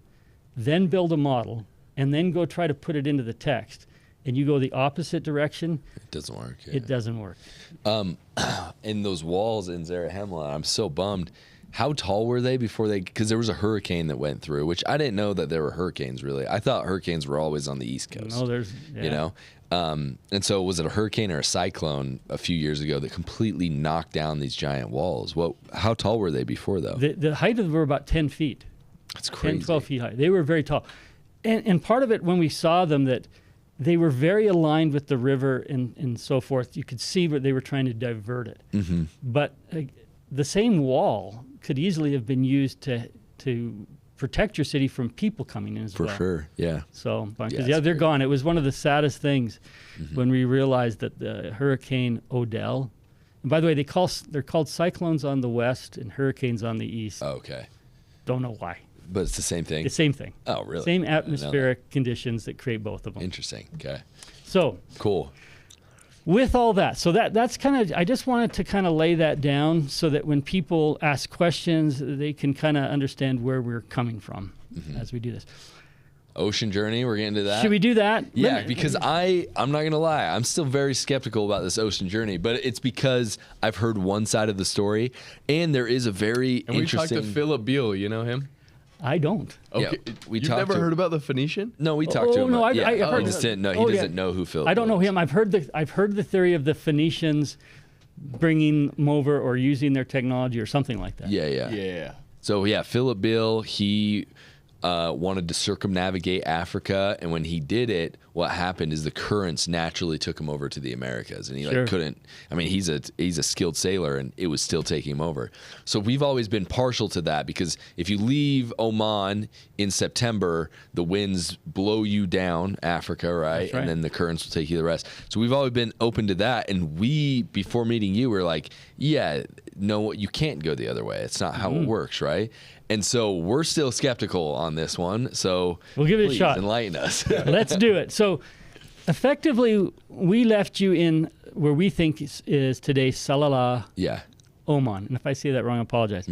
then build a model, and then go try to put it into the text, and you go the opposite direction, It doesn't work. Yeah. it doesn't work. And those walls in Zarahemla, I'm so bummed. How tall were they before they? Because there was a hurricane that went through, which I didn't know that there were hurricanes. Really, I thought hurricanes were always on the East Coast. No, there's You know, and so was it a hurricane or a cyclone a few years ago that completely knocked down these giant walls? How tall were they before though? The height of them were about 10 feet. That's crazy. 10, 12 feet high. They were very tall. And part of it, when we saw them, that they were very aligned with the river and so forth. You could see where they were trying to divert it. Mm-hmm. But the same wall could easily have been used to protect your city from people coming in as well. For sure, yeah. So, because Yeah, it's they're great. gone. It was one of the saddest things when we realized that the Hurricane Odell, and by the way, they're called cyclones on the west and hurricanes on the east. Oh, okay. Don't know why. But it's the same thing. The same thing. Oh, really? Same I didn't know that. atmospheric conditions that create both of them. Interesting. Okay. So, Cool. with all that, so that's kind of, I just wanted to kind of lay that down so that when people ask questions, they can kind of understand where we're coming from as we do this. Ocean journey. We're getting to that. Should we do that? Yeah, because I'm not gonna lie, I'm still very skeptical about this ocean journey, but it's because I've heard one side of the story, and there is a very And we talked interesting. to Philip Beale. You know him? I don't. Yeah, Okay. we You've talked never to- heard about the Phoenician? No, we talked to him. no, I yeah, heard he just didn't know. He oh, yeah. doesn't know who Philip. I don't know was. him. I've heard the theory of the Phoenicians bringing them over or using their technology or something like that. Yeah, yeah. Yeah. So yeah, Philip Beale, he wanted to circumnavigate Africa, and when he did it, what happened is the currents naturally took him over to the Americas, and he Sure. like couldn't. I mean, he's a skilled sailor, and it was still taking him over. So we've always been partial to that, because if you leave Oman in September, the winds blow you down Africa, right? That's right. And then the currents will take you the rest. So we've always been open to that, and we, before meeting you, were like, yeah, no, you can't go the other way. It's not how it works, right? And so we're still skeptical on this one. So We'll give it a please shot. enlighten us. Let's do it. So, effectively, we left you in where we think is today Salalah, Yeah. Oman. And if I say that wrong, I apologize.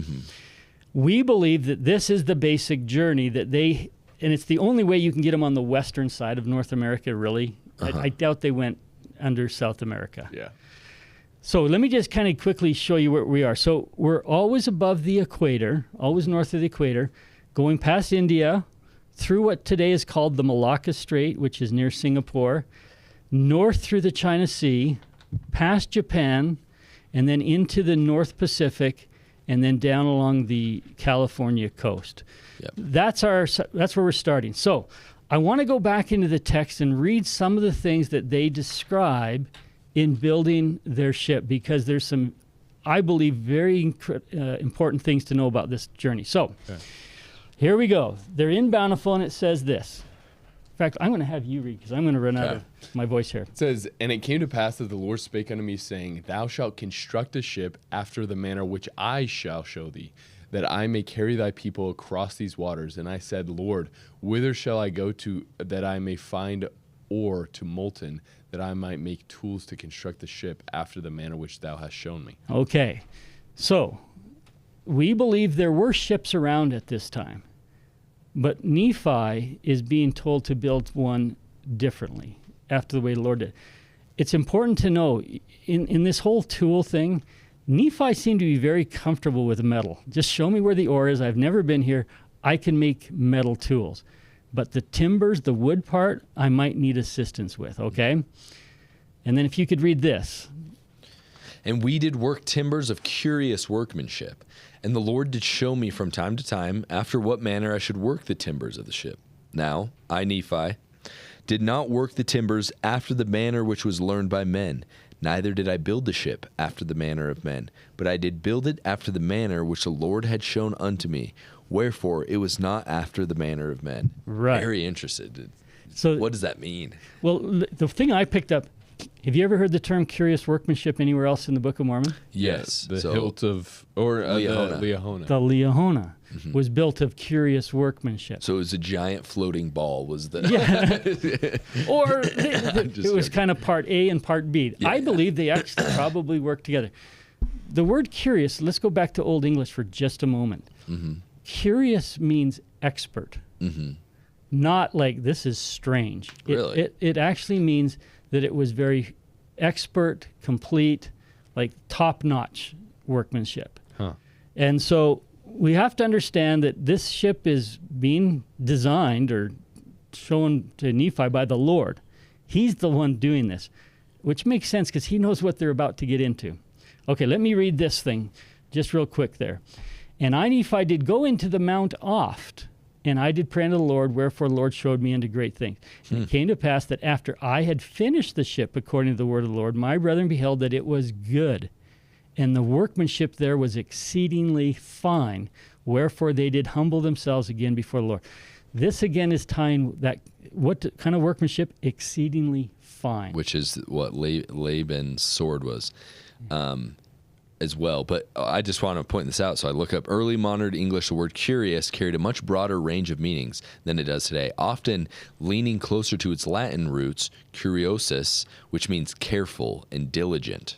We believe that this is the basic journey that they, and it's the only way you can get them on the western side of North America, really. I doubt they went under South America. Yeah. So let me just kind of quickly show you where we are. So we're always above the equator, always north of the equator, going past India, through what today is called the Malacca Strait, which is near Singapore, north through the China Sea, past Japan, and then into the North Pacific, and then down along the California coast. Yep. That's where we're starting. So I want to go back into the text and read some of the things that they describe in building their ship, because there's some, I believe, very important things to know about this journey. So here we go. They're in Bountiful, and it says this. In fact, I'm going to have you read, because I'm going to run out of my voice here. It says, "And it came to pass that the Lord spake unto me, saying, Thou shalt construct a ship after the manner which I shall show thee, that I may carry thy people across these waters. And I said, Lord, whither shall I go to, that I may find ore to molten, that I might make tools to construct the ship after the manner which thou hast shown me." Okay. So we believe there were ships around at this time, but Nephi is being told to build one differently after the way the Lord did. It's important to know, in this whole tool thing, Nephi seemed to be very comfortable with metal. Just show me where the ore is. I've never been here. I can make metal tools. But the timbers, the wood part, I might need assistance with, okay? And then if you could read this. And we did work timbers of curious workmanship. And the Lord did show me from time to time after what manner I should work the timbers of the ship. Now, I, Nephi, did not work the timbers after the manner which was learned by men, neither did I build the ship after the manner of men, but I did build it after the manner which the Lord had shown unto me. Wherefore, it was not after the manner of men. Right. Very interested. So, What does that mean? well, the thing I picked up, Have you ever heard the term curious workmanship anywhere else in the Book of Mormon? Yes. The hilt of, or Liahona. the Liahona. The Liahona was built of curious workmanship. So it was a giant floating ball was the... Yeah. Or it was kind of part A and part B. I believe they actually probably work together. The word curious, let's go back to Old English for just a moment. Curious means expert. Not like this is strange. Really? It actually means that it was very expert, complete, like top-notch workmanship. And so we have to understand that this ship is being designed or shown to Nephi by the Lord. He's the one doing this, which makes sense because he knows what they're about to get into. Okay, let me read this thing just real quick there. And I, Nephi, did go into the mount oft, and I did pray unto the Lord, wherefore the Lord showed me unto great things. And it came to pass that after I had finished the ship according to the word of the Lord, my brethren beheld that it was good, and the workmanship there was exceedingly fine, wherefore they did humble themselves again before the Lord. This again is tying that, what kind of workmanship? Exceedingly fine. Which is what Laban's sword was. As well, but I just want to point this out. So I look up early modern English. The word curious carried a much broader range of meanings than it does today, often leaning closer to its Latin roots, curiosus, which means careful and diligent,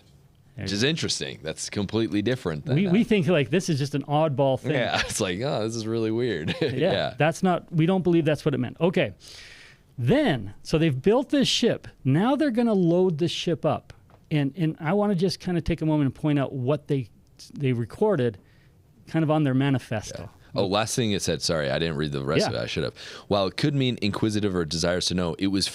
which is interesting. That's completely different than we think like this is just an oddball thing. Yeah, it's like, oh, this is really weird. Yeah, that's not, we don't believe that's what it meant. Okay, then, so they've built this ship. Now they're going to load the ship up. And I want to just kind of take a moment and point out what they recorded kind of on their manifesto. Yeah. Oh, last thing it said, sorry, I didn't read the rest of it. I should have. While it could mean inquisitive or desirous to know, it was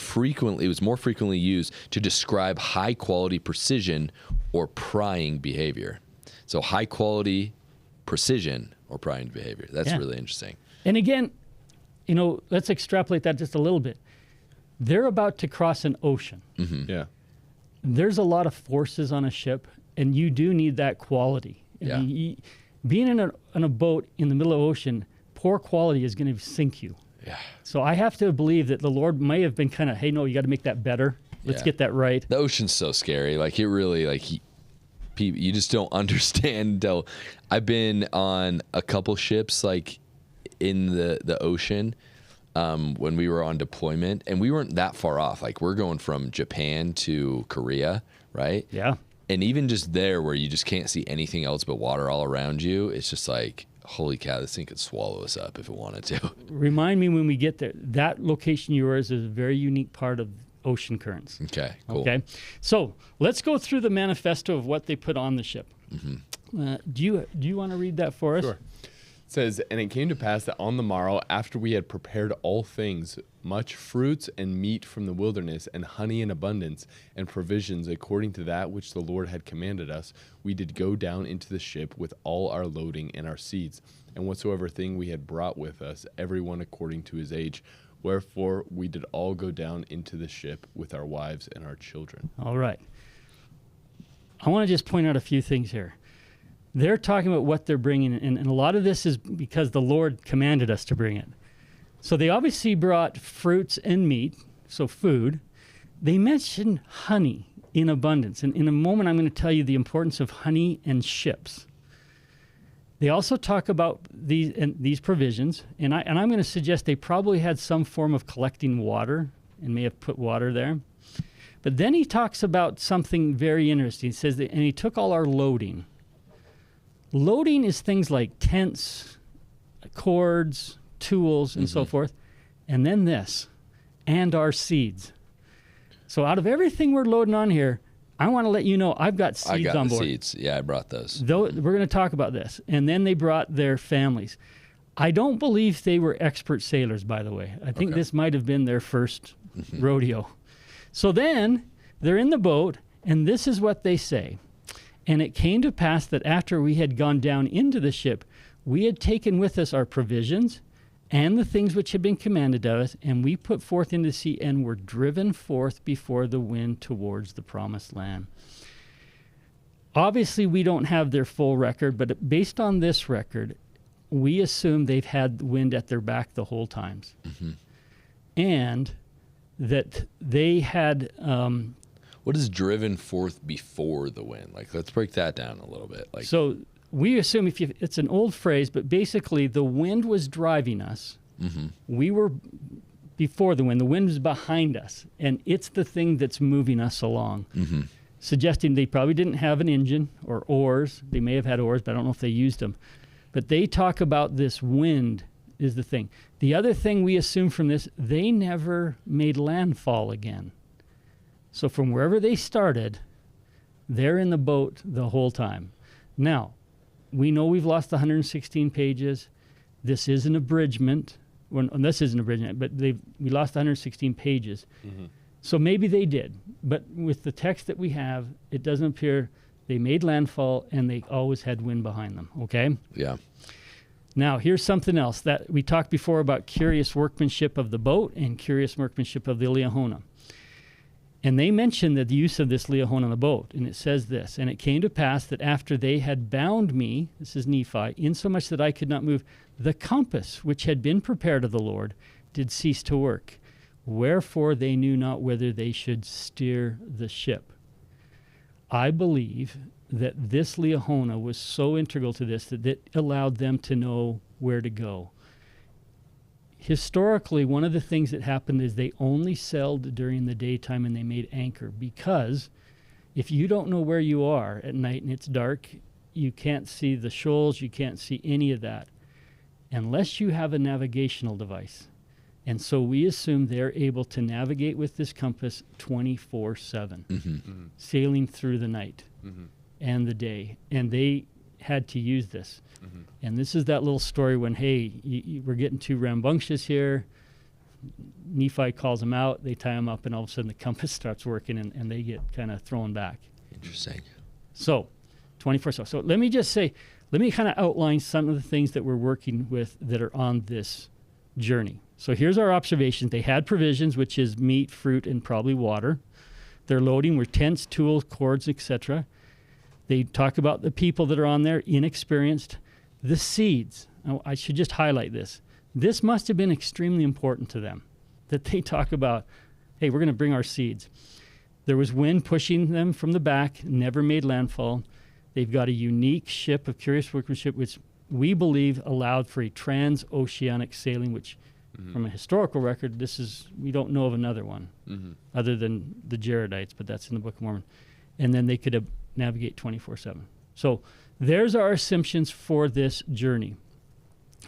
more frequently used to describe high quality precision or prying behavior. So high quality precision or prying behavior. That's really interesting. And again, let's extrapolate that just a little bit. They're about to cross an ocean. Yeah. There's a lot of forces on a ship, and you do need that quality. Yeah. Being in a boat in the middle of the ocean, poor quality is going to sink you. Yeah. So I have to believe that the Lord may have been kind of, hey, no, you got to make that better. Let's get that right. The ocean's so scary. Like it really, you just don't understand until I've been on a couple ships like in the ocean. When we were on deployment, and we weren't that far off. Like we're going from Japan to Korea, right? Yeah. And even just there where you just can't see anything else but water all around you, it's just like, holy cow, this thing could swallow us up if it wanted to. Remind me when we get there, that location yours is a very unique part of ocean currents. Okay, cool. Okay. So let's go through the manifesto of what they put on the ship. Do you want to read that for us? Sure. It says, and it came to pass that on the morrow, after we had prepared all things, much fruits and meat from the wilderness, and honey in abundance, and provisions according to that which the Lord had commanded us, we did go down into the ship with all our loading and our seeds, and whatsoever thing we had brought with us, every one according to his age. Wherefore we did all go down into the ship with our wives and our children. All right. I want to just point out a few things here. They're talking about what they're bringing, and a lot of this is because the Lord commanded us to bring it. So they obviously brought fruits and meat, so food. They mentioned honey in abundance, and in a moment I'm going to tell you the importance of honey and ships. They also talk about these provisions, and I'm going to suggest they probably had some form of collecting water and may have put water there. But then he talks about something very interesting. He says that, and he took all our loading. Loading is things like tents, cords, tools, and so forth. And then this, and our seeds. So out of everything we're loading on here, I want to let you know I've got seeds on board. Seeds. Yeah, I brought those. We're going to talk about this. And then they brought their families. I don't believe they were expert sailors, by the way. I think this might have been their first rodeo. So then they're in the boat, and this is what they say. And it came to pass that after we had gone down into the ship, we had taken with us our provisions and the things which had been commanded of us, and we put forth into the sea and were driven forth before the wind towards the promised land. Obviously, we don't have their full record, but based on this record, we assume they've had the wind at their back the whole times. And that they had... what is driven forth before the wind? Like, let's break that down a little bit. Like, so we assume it's an old phrase, but basically the wind was driving us. We were before the wind. The wind was behind us, and it's the thing that's moving us along. Suggesting they probably didn't have an engine or oars. They may have had oars, but I don't know if they used them. But they talk about this wind is the thing. The other thing we assume from this, they never made landfall again. So from wherever they started, they're in the boat the whole time. Now, we know we've lost 116 pages. This is an abridgment. Well, this isn't an abridgment, but we lost 116 pages. So maybe they did. But with the text that we have, it doesn't appear they made landfall and they always had wind behind them, okay? yeah. Now, here's something else that we talked before about curious workmanship of the boat and curious workmanship of the Liahona. And they mention the use of this Liahona on the boat. And it says this, and it came to pass that after they had bound me, this is Nephi, insomuch that I could not move, the compass which had been prepared of the Lord did cease to work. Wherefore they knew not whether they should steer the ship. I believe that this Liahona was so integral to this that it allowed them to know where to go. Historically, one of the things that happened is they only sailed during the daytime and they made anchor, because if you don't know where you are at night and it's dark, you can't see the shoals, you can't see any of that unless you have a navigational device. And so we assume they're able to navigate with this compass 24/7, sailing through the night and the day. And they had to use this. And this is that little story when, hey, we're getting too rambunctious here. Nephi calls them out. They tie them up, and all of a sudden the compass starts working, and they get kind of thrown back. Interesting. So 24/7. So let me just say, let me kind of outline some of the things that we're working with that are on this journey. So here's our observations. They had provisions, which is meat, fruit, and probably water. Their loading were tents, tools, cords, etc. They talk about the people that are on there, inexperienced. The seeds. Now, I should just highlight this. This must have been extremely important to them, that they talk about, hey, we're going to bring our seeds. There was wind pushing them from the back, never made landfall. They've got a unique ship of curious workmanship, which we believe allowed for a transoceanic sailing, which from a historical record, we don't know of another one other than the Jaredites, but that's in the Book of Mormon. And then they could navigate 24/7. So there's our assumptions for this journey.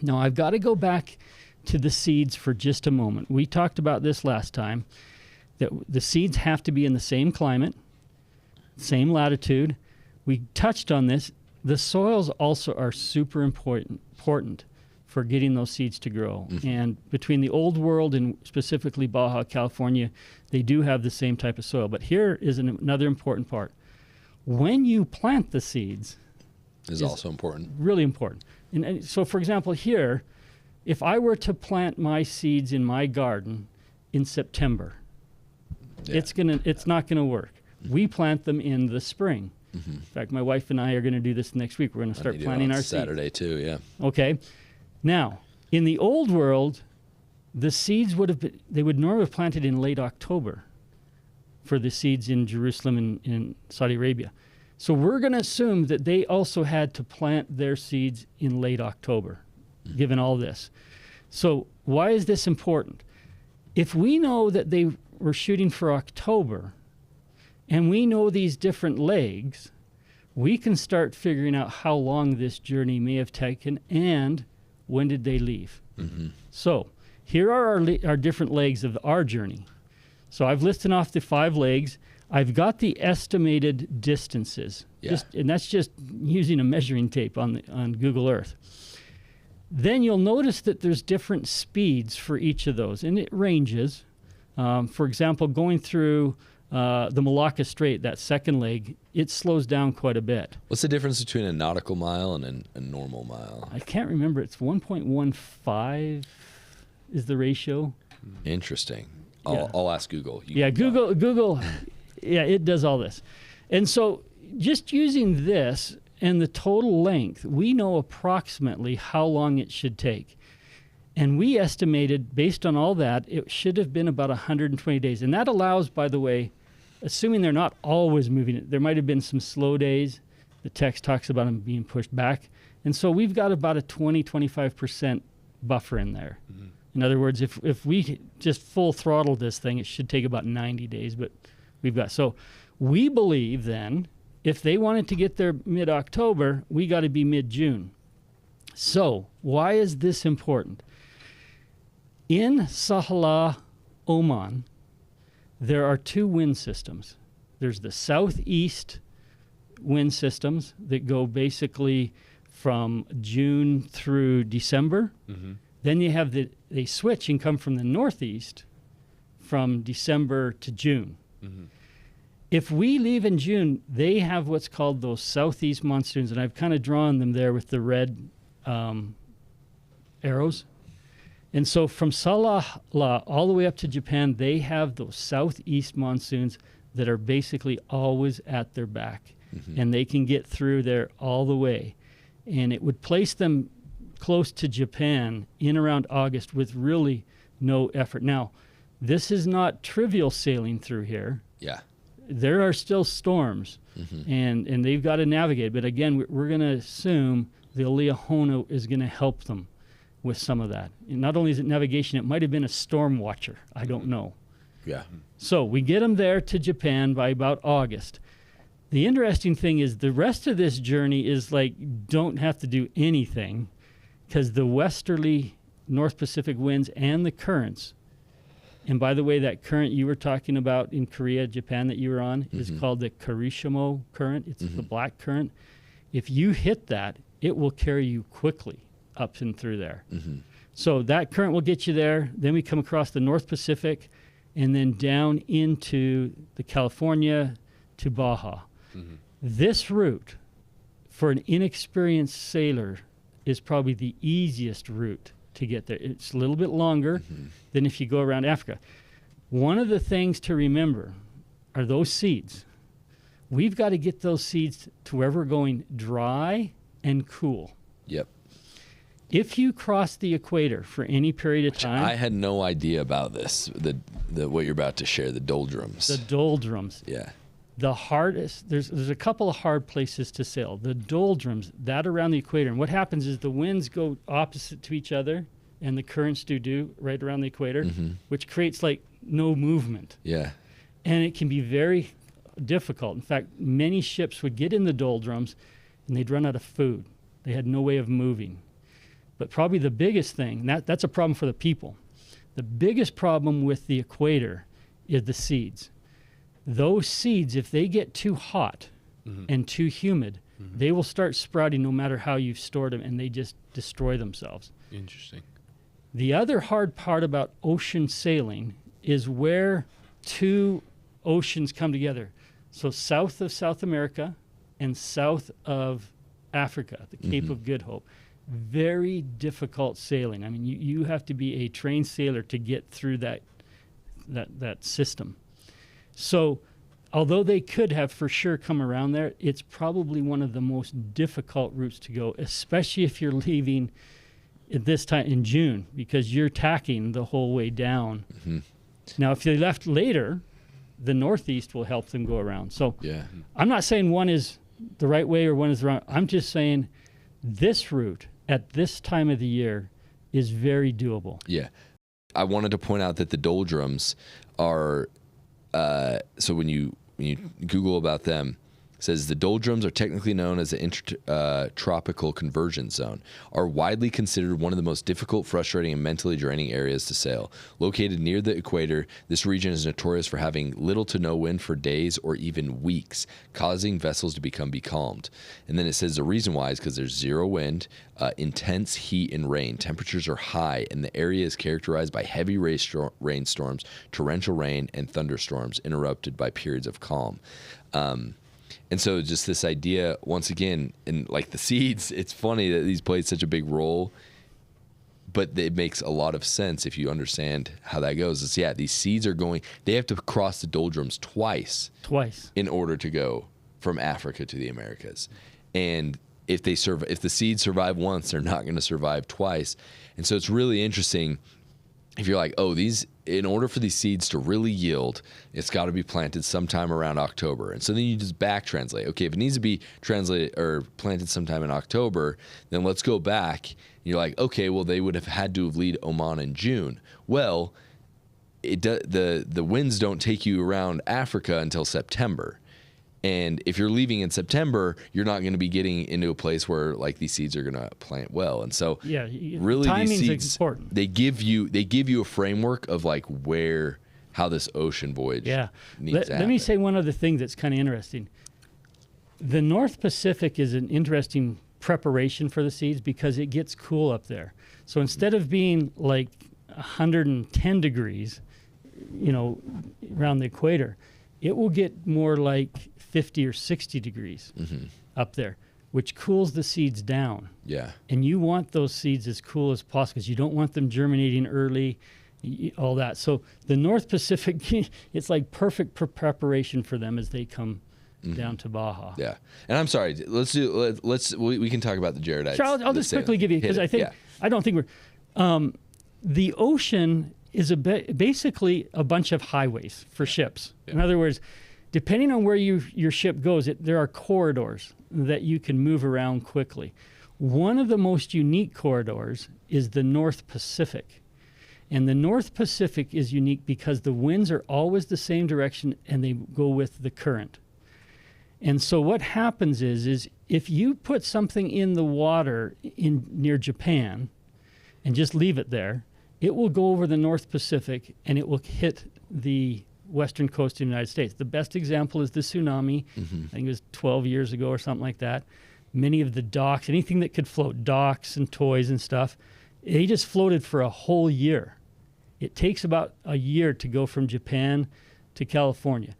Now, I've got to go back to the seeds for just a moment. We talked about this last time, that the seeds have to be in the same climate, same latitude. We touched on this. The soils also are super important for getting those seeds to grow. And between the Old World and specifically Baja, California, they do have the same type of soil. But here is another important part. When you plant the seeds, is also important. Really important. And so, for example, here, if I were to plant my seeds in my garden in September, it's not gonna work. We plant them in the spring. In fact, my wife and I are going to do this next week. We're going to start planting our seeds. Saturday too, yeah. Okay. Now, in the Old World, the seeds would normally have planted in late October for the seeds in Jerusalem and in Saudi Arabia. So we're going to assume that they also had to plant their seeds in late October, given all this. So why is this important? If we know that they were shooting for October, and we know these different legs, we can start figuring out how long this journey may have taken and when did they leave. So here are our different legs of our journey. So I've listed off the 5 legs. I've got the estimated distances, and that's just using a measuring tape on Google Earth. Then you'll notice that there's different speeds for each of those, and it ranges. For example, going through the Malacca Strait, that second leg, it slows down quite a bit. What's the difference between a nautical mile and a normal mile? I can't remember. It's 1.15 is the ratio. Interesting. I'll ask Google. Google, it does all this. And so just using this and the total length, we know approximately how long it should take. And we estimated, based on all that, it should have been about 120 days. And that allows, by the way, assuming they're not always moving, there might have been some slow days. The text talks about them being pushed back. And so we've got about a 20-25% buffer in there. Mm-hmm. In other words, if we just full throttle this thing, it should take about 90 days, but we've got, so we believe then, if they wanted to get there mid-October, we got to be mid-June. So why is this important? In Sahala, Oman, there are two wind systems. There's the southeast wind systems that go basically from June through December. Mm-hmm. Then you have they switch and come from the northeast from December to June. Mm-hmm. If we leave in June, they have what's called those southeast monsoons, and I've kind of drawn them there with the red arrows. And so from Salalah all the way up to Japan, they have those southeast monsoons that are basically always at their back. Mm-hmm. And they can get through there all the way. And it would place them close to Japan in around August with really no effort. Now, this is not trivial sailing through here. Yeah. There are still storms, mm-hmm. and they've got to navigate. But again, we're going to assume the Liahona is going to help them with some of that. And not only is it navigation, it might have been a storm watcher. I don't know. Yeah. So we get them there to Japan by about August. The interesting thing is the rest of this journey is like, don't have to do anything, because the westerly North Pacific winds and the currents, and by the way, that current you were talking about in Korea, Japan, that you were on, mm-hmm. is called the Karishimo current. It's mm-hmm. the black current. If you hit that, it will carry you quickly up and through there. Mm-hmm. So that current will get you there. Then we come across the North Pacific and then down into the California to Baja. Mm-hmm. This route, for an inexperienced sailor, is probably the easiest route to get there. It's a little bit longer mm-hmm. than if you go around Africa. One of the things to remember are those seeds. We've got to get those seeds to wherever we're going dry and cool. Yep. If you cross the equator for any period of time... I had no idea about this, the what you're about to share, the doldrums. The doldrums. Yeah. The hardest, there's a couple of hard places to sail. The doldrums, that around the equator. And what happens is the winds go opposite to each other, and the currents do right around the equator, mm-hmm. which creates like no movement. Yeah. And it can be very difficult. In fact, many ships would get in the doldrums, and they'd run out of food. They had no way of moving. But probably the biggest thing, that's a problem for the people. The biggest problem with the equator is the seeds. Those seeds, if they get too hot mm-hmm. and too humid, mm-hmm. they will start sprouting no matter how you've stored them, and they just destroy themselves. Interesting. The other hard part about ocean sailing is where two oceans come together. So south of South America and south of Africa, the Cape mm-hmm. of Good Hope. Very difficult sailing. I mean, you have to be a trained sailor to get through that system. So, although they could have for sure come around there, it's probably one of the most difficult routes to go, especially if you're leaving at this time in June, because you're tacking the whole way down. Mm-hmm. Now, if they left later, the northeast will help them go around. So, yeah. I'm not saying one is the right way or one is the wrong. I'm just saying this route at this time of the year is very doable. Yeah. I wanted to point out that the doldrums are... so when you Google about them, it says the doldrums are technically known as the intertropical convergence zone, are widely considered one of the most difficult, frustrating, and mentally draining areas to sail. Located near the equator, this region is notorious for having little to no wind for days or even weeks, causing vessels to become becalmed. And then it says the reason why is because there's zero wind, intense heat and rain. Temperatures are high, and the area is characterized by heavy rainstorms, torrential rain, and thunderstorms, interrupted by periods of calm. And so just this idea, once again, in like the seeds, it's funny that these played such a big role, but it makes a lot of sense if you understand how that goes. It's, yeah, these seeds are going, they have to cross the doldrums twice in order to go from Africa to the Americas. And if the seeds survive once, they're not going to survive twice. And so it's really interesting if you're like, oh, these, in order for these seeds to really yield, it's got to be planted sometime around October. And so then you just back translate. Okay, if it needs to be translated or planted sometime in October, then let's go back. You're like, okay, well, they would have had to have lead Oman in June. Well, the winds don't take you around Africa until September. And if you're leaving in September, you're not going to be getting into a place where like these seeds are going to plant well. And so Yeah, really these timing's seeds, important. they give you a framework of like how this ocean voyage needs to happen. Let me say one other thing that's kind of interesting. The North Pacific is an interesting preparation for the seeds because it gets cool up there. So instead of being like 110 degrees, around the equator, it will get more like 50 or 60 degrees up there, which cools the seeds down. Yeah. And you want those seeds as cool as possible because you don't want them germinating early, all that. So the North Pacific, it's like perfect preparation for them as they come down to Baja. Yeah. And I'm sorry, we can talk about the Jaredites. Sure, I'll just quickly give you, because I don't think the ocean is basically a bunch of highways for ships. Yeah. In other words, depending on where your ship goes, there are corridors that you can move around quickly. One of the most unique corridors is the North Pacific. And the North Pacific is unique because the winds are always the same direction and they go with the current. And so what happens is if you put something in the water near Japan and just leave it there, it will go over the North Pacific and it will hit the western coast of the United States. The best example is the tsunami. I think it was 12 years ago or something like that. Many of the docks, anything that could float, docks and toys and stuff, they just floated for a whole year. It takes about a year to go from Japan to California.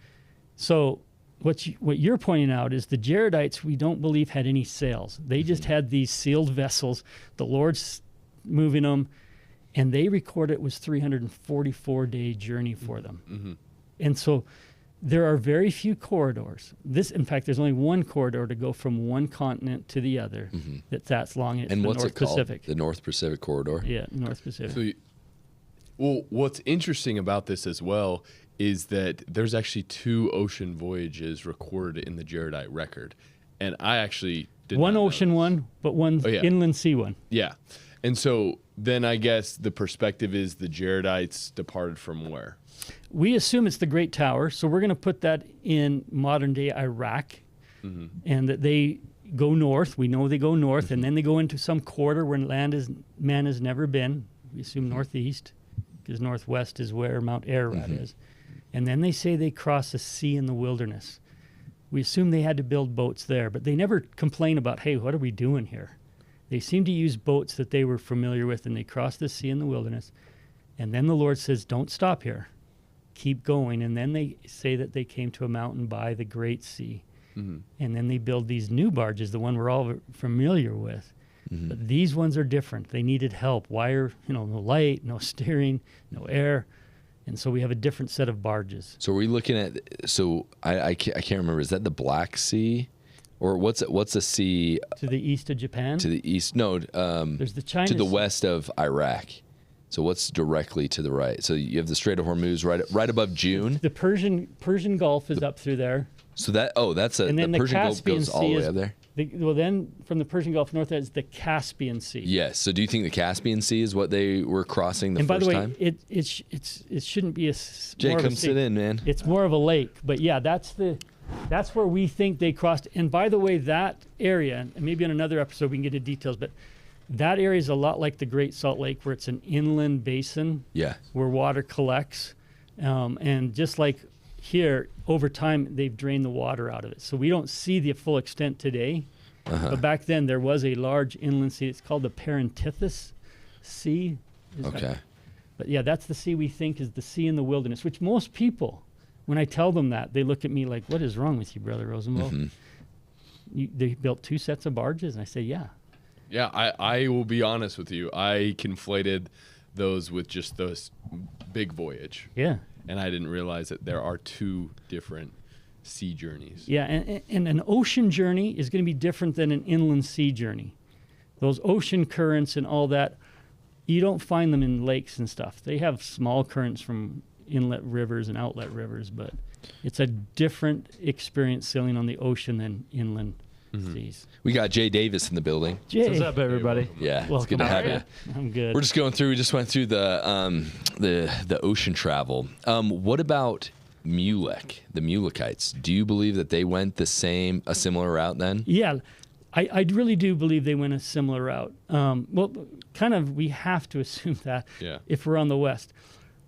So what you're pointing out is the Jaredites, we don't believe, had any sails. They just had these sealed vessels. The Lord's moving them. And they record it was 344-day journey for them. And so there are very few corridors. In fact, there's only one corridor to go from one continent to the other that's long. It's and the what's North it called? Pacific. The North Pacific Corridor? Yeah, North Pacific. Well, what's interesting about this as well is that there's actually 2 ocean voyages recorded in the Jaredite record. And I actually did one not know ocean this. one, but one inland sea one. Yeah. And so then I guess the perspective is the Jaredites departed from where? We assume it's the Great Tower, so we're going to put that in modern-day Iraq, and that they go north. We know they go north, and then they go into some corridor where man has never been. We assume northeast, because northwest is where Mount Ararat is. And then they say they cross a sea in the wilderness. We assume they had to build boats there, but they never complain about, hey, what are we doing here? They seem to use boats that they were familiar with, and they cross the sea in the wilderness. And then the Lord says, don't stop here. Keep going. And then they say that they came to a mountain by the Great Sea. And then they build these new barges, the one we're all familiar with. But these ones are different. They needed help. Wire, no light, no steering, no air. And so we have a different set of barges. So are we looking at, I can't remember, is that the Black Sea? Or what's a sea? To the east of Japan? To the east, no. There's the China to the Sea. west of Iraq. So what's directly to the right? So you have the Strait of Hormuz right above June. The Persian Gulf is up through there. So that's And then the Persian Gulf Caspian goes all Sea the way is up there? Then from the Persian Gulf north is the Caspian Sea. Yes. So do you think the Caspian Sea is what they were crossing the first time? And by the way, it shouldn't be Jay, more of a come sea. sit in, man. It's more of a lake. But yeah, that's where we think they crossed. And by the way, that area, and maybe in another episode we can get into details, but that area is a lot like the Great Salt Lake, where it's an inland basin where water collects. And just like here, over time, they've drained the water out of it. So we don't see the full extent today. But back then, there was a large inland sea. It's called the Parentithus Sea. But yeah, that's the sea we think is the sea in the wilderness, which most people, when I tell them that, they look at me like, what is wrong with you, Brother Rosenvall? They built 2 sets of barges? And I say, yeah. Yeah, I will be honest with you. I conflated those with just those big voyage. Yeah. And I didn't realize that there are 2 different sea journeys. Yeah, and an ocean journey is going to be different than an inland sea journey. Those ocean currents and all that You don't find them in lakes and stuff. They have small currents from inlet rivers and outlet rivers, but it's a different experience sailing on the ocean than inland seas. We got Jay Davis in the building. Jay, What's up, everybody? Yeah, it's welcome. good to have How are you. I'm good. We're just going through. We just went through the ocean travel. What about Mulek, the Mulekites? Do you believe that they went a similar route then? Yeah, I really do believe they went a similar route. Well, kind of, we have to assume that if we're on the west.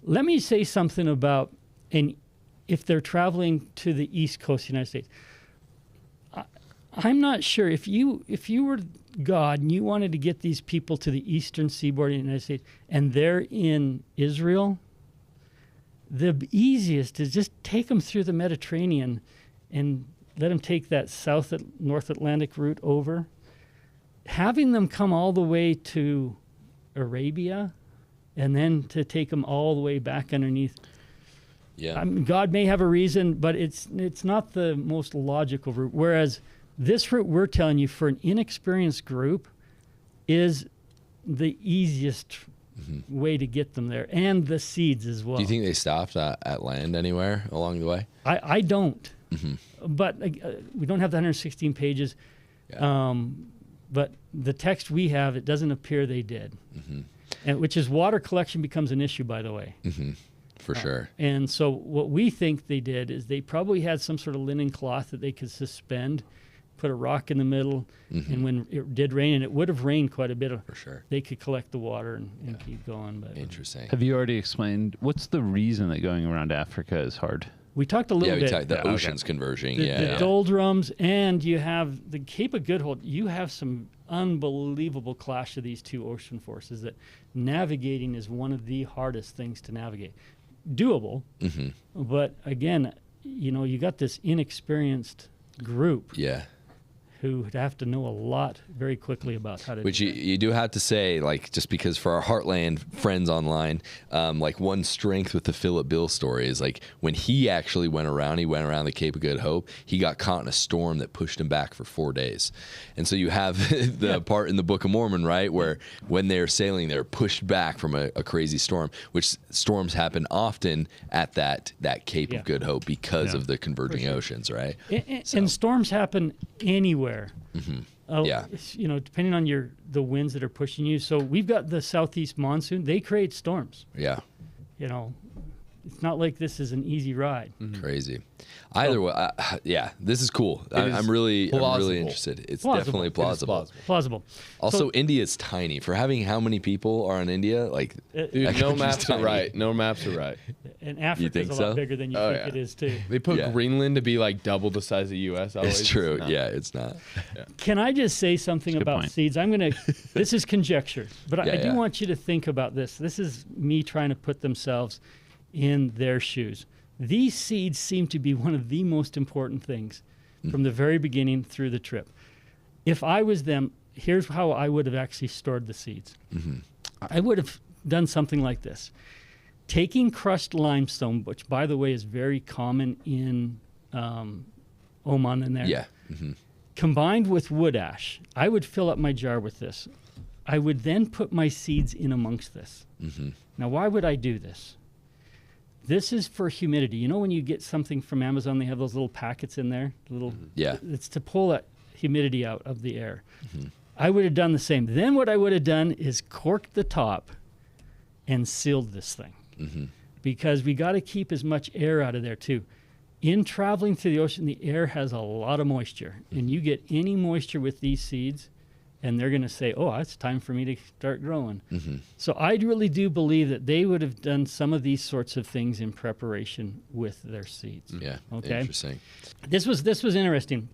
Let me say something about, and if they're traveling to the east coast of the United States, I'm not sure if you were God and you wanted to get these people to the eastern seaboard of the United States and they're in Israel, the easiest is just take them through the Mediterranean and let them take that North Atlantic route over. Having them come all the way to Arabia and then to take them all the way back underneath. Yeah. I mean, God may have a reason, but it's not the most logical route. Whereas this route we're telling you for an inexperienced group is the easiest way to get them there, and the seeds as well. Do you think they stopped at land anywhere along the way? I don't. But we don't have the 116 pages. Yeah. But the text we have, it doesn't appear they did. And which is water collection becomes an issue, by the way. For sure. And so what we think they did is they probably had some sort of linen cloth that they could suspend, put a rock in the middle, and when it did rain, and it would have rained quite a bit, For sure. they could collect the water and keep going. But Interesting. Have you already explained what's the reason that going around Africa is hard? we talked a little Yeah, we bit. talked the Yeah, okay. oceans converging. The doldrums, and you have the Cape of Good Hope. You have some unbelievable clash of these two ocean forces that navigating is one of the hardest things to navigate. Doable, but again, you got this inexperienced group Yeah. who would have to know a lot very quickly about how to Which do you do have to say, like, just because for our Heartland friends online, like one strength with the Philip Bill story is like when he actually went around the Cape of Good Hope, he got caught in a storm that pushed him back for 4 days. And so you have the part in the Book of Mormon, right, where when they're sailing, they're pushed back from a crazy storm, which storms happen often at that Cape of Good Hope because of the converging oceans, right? And storms happen anywhere. Yeah. Depending on the winds that are pushing you. So we've got the southeast monsoon. They create storms. Yeah. It's not like this is an easy ride. Crazy. Either way, this is cool. I'm really interested. It's Plausible. definitely plausible. Plausible. Also, So- India's tiny. For having how many people are in India? Like, Dude, that no country's maps tiny. are right. No maps are right. And Africa's think a lot so? bigger than you Oh, think yeah. it is too. They put Yeah. Greenland to be like double the size of U.S. Always. It's true. not. Yeah, it's not. Can I just say something That's a good about point. seeds? This is conjecture, but I do Yeah. want you to think about this. This is me trying to put themselves in their shoes. These seeds seem to be one of the most important things from the very beginning through the trip. If I was them, here's how I would have actually stored the seeds. I would have done something like this. Taking crushed limestone, which, by the way, is very common in Oman and there. Yeah. Combined with wood ash, I would fill up my jar with this. I would then put my seeds in amongst this. Now, why would I do this? This is for humidity. You know when you get something from Amazon, they have those little packets in there? Yeah. It's to pull that humidity out of the air. I would have done the same. Then what I would have done is corked the top and sealed this thing. Because we got to keep as much air out of there too. In traveling through the ocean, the air has a lot of moisture. And you get any moisture with these seeds, and they're going to say, oh, it's time for me to start growing. So I really do believe that they would have done some of these sorts of things in preparation with their seeds. Yeah. Okay. Interesting. This was interesting.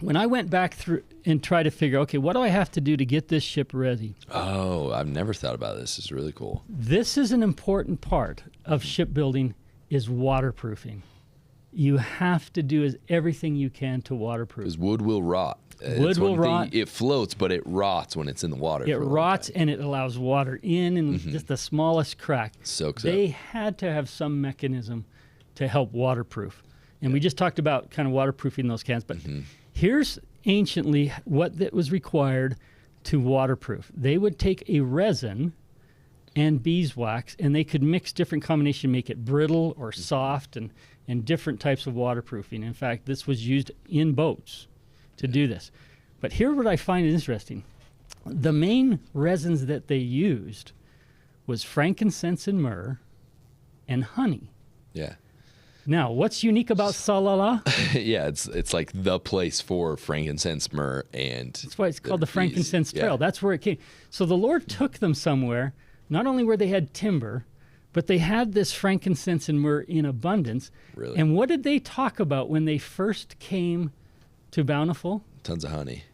When I went back through and tried to figure, okay, what do I have to do to get this ship ready? Oh, I've never thought about this. It's really cool. This is an important part of shipbuilding is waterproofing. You have to do everything you can to waterproof. Because wood will rot. Wood will rot. It floats, but it rots when it's in the water. It for a long rots time. and it allows water in just the smallest crack. Soaks They up. had to have some mechanism to help waterproof. And we just talked about kind of waterproofing those cans. But here's anciently what that was required to waterproof. They would take a resin and beeswax, and they could mix different combinations, make it brittle or soft, and different types of waterproofing. In fact, this was used in boats to do this. But here what I find interesting, the main resins that they used was frankincense and myrrh and honey. Yeah. Now, what's unique about Salalah? Yeah, it's like the place for frankincense, myrrh, and That's why it's called the frankincense Yeah. trail. That's where it came. So the Lord took them somewhere, not only where they had timber, but they had this frankincense and myrrh in abundance. Really? And what did they talk about when they first came to Bountiful? tons of honey.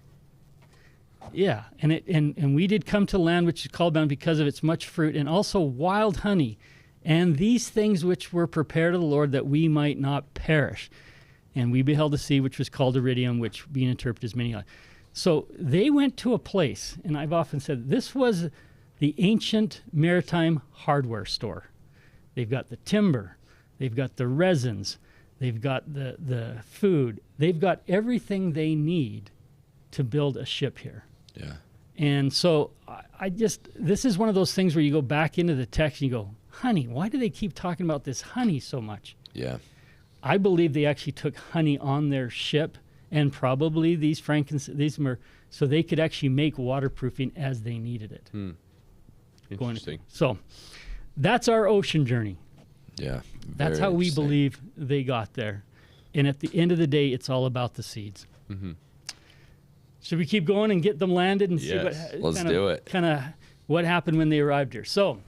Yeah, and we did come to land which is called bound because of its much fruit, and also wild honey, and these things which were prepared of the Lord that we might not perish. And we beheld the sea which was called Iridium, which being interpreted as many. So they went to a place, and I've often said this was the ancient maritime hardware store. They've got the timber, they've got the resins, they've got the food, they've got everything they need to build a ship here. Yeah. And so this is one of those things where you go back into the text and you go, honey, why do they keep talking about this honey so much? Yeah. I believe they actually took honey on their ship, and probably these myrrh, so they could actually make waterproofing as they needed it. Interesting. So that's our ocean journey. Yeah. That's Very how we interesting. believe they got there. And at the end of the day, it's all about the seeds. Mm-hmm. Should we keep going and get them landed and see Yes. what Let's do it. kind of what happened when they arrived here? So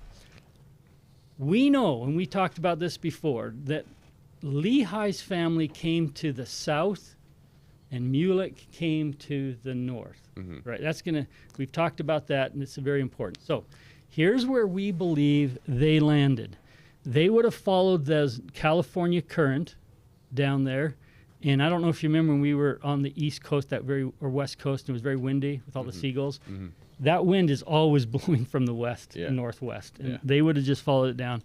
we know, and we talked about this before, that Lehi's family came to the south and Mulek came to the north. Mm-hmm. Right? We've talked about that, and it's very important. So here's where we believe they landed. They would have followed the California current down there. And I don't know if you remember when we were on the east coast, or west coast, and it was very windy with all the seagulls. Mm-hmm. That wind is always blowing from the west and northwest. And they would have just followed it down.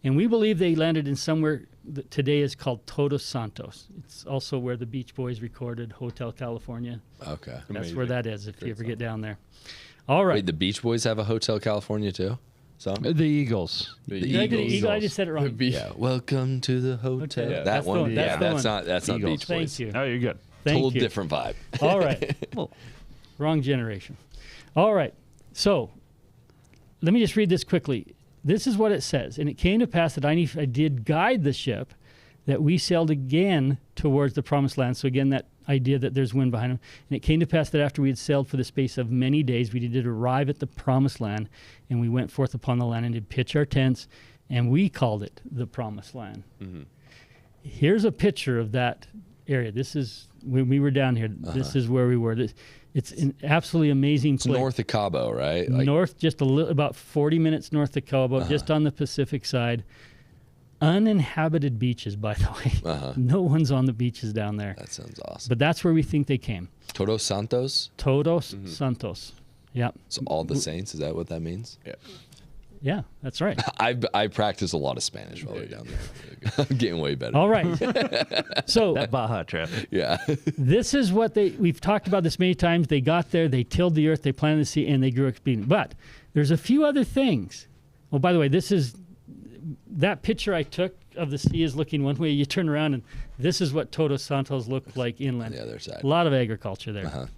And we believe they landed in somewhere that today is called Todos Santos. It's also where the Beach Boys recorded Hotel California. Okay. That's Amazing. where that is if Great you ever song. get down there. All right. Wait, the Beach Boys have a Hotel California too? So The Eagles. The Did I do the Eagles. Eagle? I just said it wrong. yeah. Welcome to the hotel. Yeah, That that's the one. one, that's Yeah, the that's one. not Eagles. Beach Boys. Thank you. Oh, you're good. Thank Total you. different vibe. All right. Wrong generation. All right. So let me just read this quickly. This is what it says. And it came to pass that I did guide the ship, that we sailed again towards the promised land. So again, that idea that there's wind behind them. And it came to pass that after we had sailed for the space of many days, we did arrive at the promised land, and we went forth upon the land and did pitch our tents, and we called it the promised land. Mm-hmm. Here's a picture of that area. This is when we were down here. This is where we were. It's an absolutely amazing It's place. north of Cabo, right? North, just about 40 minutes north of Cabo, just on the Pacific side. Uninhabited beaches, by the way. No one's on the beaches down there. That sounds awesome. But that's where we think they came. Todos Santos? Todos Santos. Yep. So all the saints, is that what that means? Yeah. Yeah, that's right. I practice a lot of Spanish while we're down there. I'm getting way better. All right. So That Baja traffic. Yeah. this is what we've talked about this many times. They got there, they tilled the earth, they planted the sea, and they grew expedient. But there's a few other things. Oh, by the way, that picture I took of the sea is looking one way. You turn around, and this is what Todos Santos looked like inland. On the other side. A lot of agriculture there.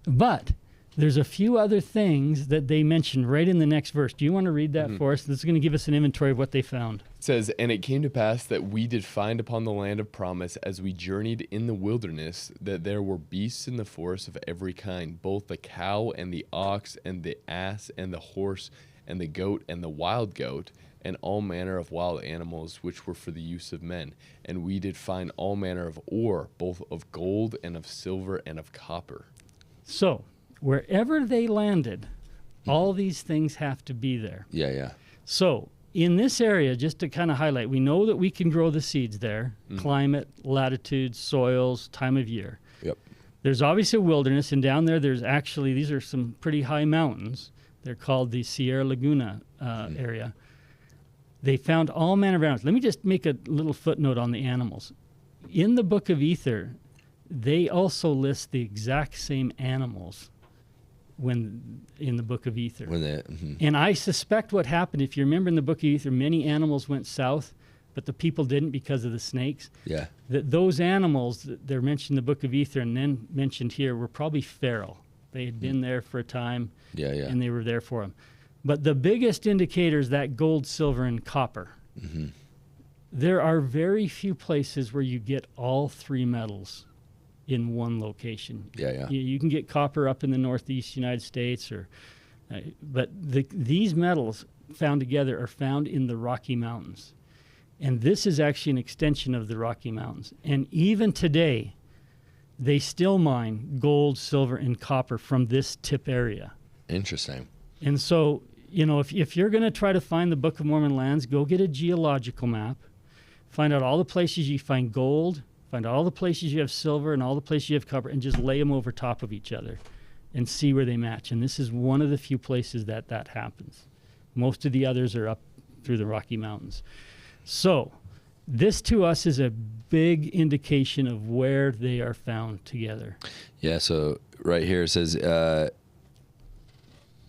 But there's a few other things that they mention right in the next verse. Do you want to read that for us? This is going to give us an inventory of what they found. It says, and it came to pass that we did find upon the land of promise, as we journeyed in the wilderness, that there were beasts in the forest of every kind, both the cow and the ox and the ass and the horse and the goat and the wild goat, and all manner of wild animals, which were for the use of men. And we did find all manner of ore, both of gold and of silver and of copper. So wherever they landed, all these things have to be there. Yeah, yeah. So in this area, just to kind of highlight, we know that we can grow the seeds there, climate, latitude, soils, time of year. Yep. There's obviously a wilderness, and down there, these are some pretty high mountains. They're called the Sierra Laguna area. They found all manner of animals. Let me just make a little footnote on the animals. In the Book of Ether, they also list the exact same animals when in the Book of Ether. When they, And I suspect what happened, if you remember in the Book of Ether, many animals went south, but the people didn't because of the snakes. yeah. That those animals that they're mentioned in the Book of Ether and then mentioned here were probably feral. They had been there for a time, Yeah, yeah. and they were there for them. But the biggest indicator is that gold, silver, and copper. There are very few places where you get all three metals in one location. Yeah, yeah. You can get copper up in the northeast United States, but these metals found together are found in the Rocky Mountains. And this is actually an extension of the Rocky Mountains. And even today, they still mine gold, silver, and copper from this tip area. Interesting. And so, you know, if you're going to try to find the Book of Mormon lands, go get a geological map. Find out all the places you find gold, find out all the places you have silver, and all the places you have copper, and just lay them over top of each other and see where they match. And this is one of the few places that happens. Most of the others are up through the Rocky Mountains. So this to us is a big indication of where they are found together. Yeah, so right here it says,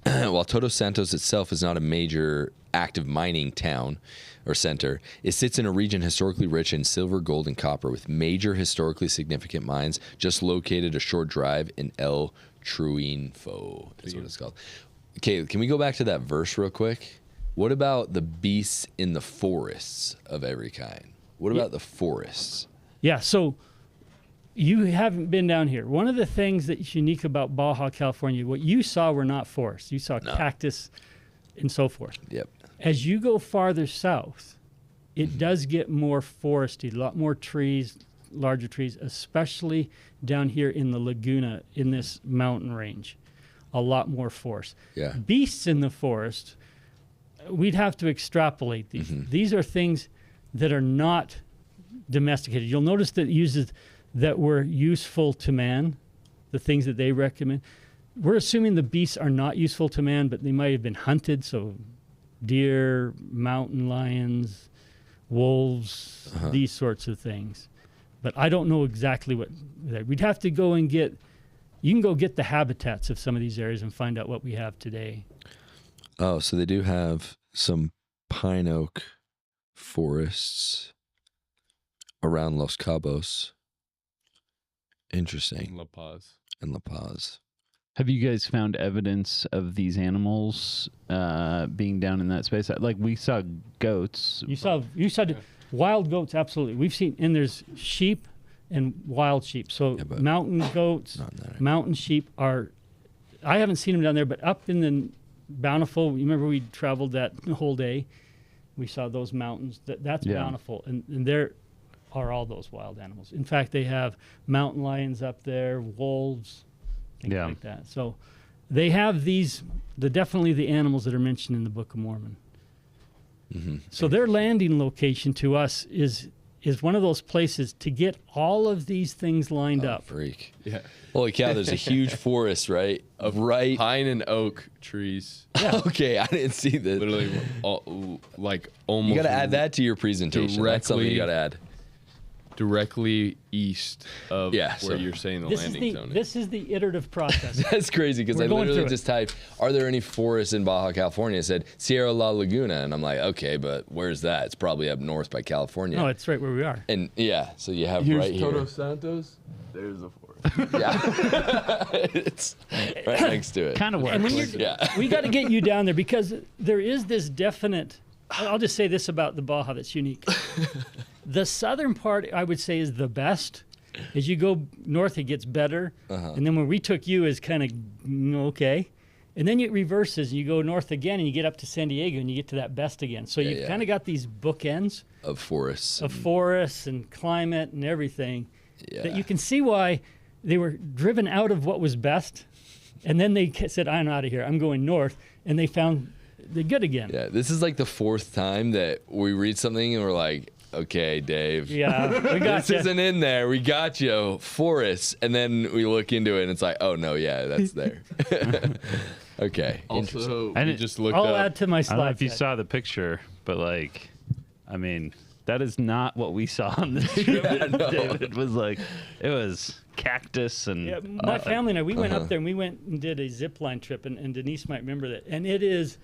while Todos Santos itself is not a major active mining town or center, it sits in a region historically rich in silver, gold, and copper with major historically significant mines just located a short drive in El Truinfo. That's what it's called. Okay, can we go back to that verse real quick? What about the beasts in the forests of every kind? What about the forests? Yeah, so you haven't been down here. One of the things that's unique about Baja, California, what you saw were not forests. You saw cactus and so forth. Yep. As you go farther south, it does get more foresty, a lot more trees, larger trees, especially down here in the Laguna, in this mountain range. A lot more forest. Yeah. Beasts in the forest, we'd have to extrapolate these. These are things that are not domesticated. You'll notice that it uses that were useful to man, the things that they recommend. We're assuming the beasts are not useful to man, but they might have been hunted, so deer, mountain lions, wolves, these sorts of things. But I don't know exactly what. We'd have to go and get, you can go get the habitats of some of these areas and find out what we have today. Oh, so they do have some pine oak forests around Los Cabos. Interesting. La Paz. And La Paz. Have you guys found evidence of these animals being down in that space? Like we saw goats. You saw wild goats, absolutely. We've seen, and there's sheep and wild sheep. So but mountain goats, not in that area. mountain sheep are, I haven't seen them down there, but up in the Bountiful, you remember we traveled that whole day? We saw those mountains. That's Bountiful. And there are all those wild animals. In fact, they have mountain lions up there, wolves, things like that. So they have these, definitely the animals that are mentioned in the Book of Mormon. So their landing location to us is one of those places to get all of these things lined up. Freak. Yeah. Holy cow, there's a huge forest, right? Of right. pine and oak trees. Okay, I didn't see this. Literally, like almost. You got to add that to your presentation. That's something you got to add. Directly east of Yeah, where so you're saying the landing zone is. This is the iterative process. That's crazy because We're I going literally through it. just typed, are there any forests in Baja California? It said Sierra La Laguna. And I'm like, okay, but where's that? It's probably up north by California. No, it's right where we are. And yeah, so you have Here's right here. Todos Santos. There's the forest. Yeah. It's right next to it. Kind of And when works. you're, Yeah. we got to get you down there because there is this definite, I'll just say this about the Baja that's unique. The southern part, I would say, is the best. As you go north, it gets better. And then when we took you is kind of okay. And then it reverses and you go north again and you get up to San Diego and you get to that best again. So you've kind of got these bookends Of forests. of forests and climate and everything Yeah. that you can see why they were driven out of what was best. And then they said, I'm out of here. I'm going north. And they found the good again. Yeah, this is like the fourth time that we read something and we're like, okay, Dave. Yeah, we got This you. isn't in there. We got you. Forests. And then we look into it and it's like, oh, no, yeah, that's there. Okay. Interesting. Also, And we it- just looked I'll up. add to my I don't know slide if you set. saw the picture, but like, I mean, that is not what we saw on this trip. David was like, it was cactus and Yeah, my family and I, we went up there and we went and did a zip line trip, and Denise might remember that. And it is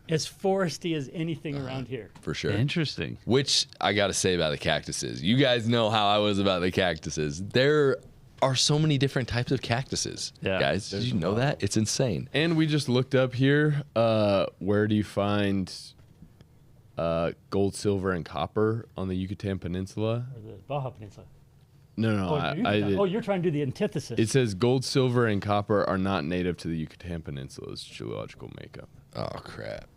as foresty as anything around here. For sure. Interesting. Which I got to say about the cactuses. You guys know how I was about the cactuses. There are so many different types of cactuses. Yeah. Guys, did you know that? It's insane. And we just looked up here. Where do you find gold, silver, and copper on the Yucatan Peninsula? Or the Baja Peninsula. No, I did. Oh, you're trying to do the antithesis. It says gold, silver, and copper are not native to the Yucatan Peninsula's geological makeup. Oh, crap.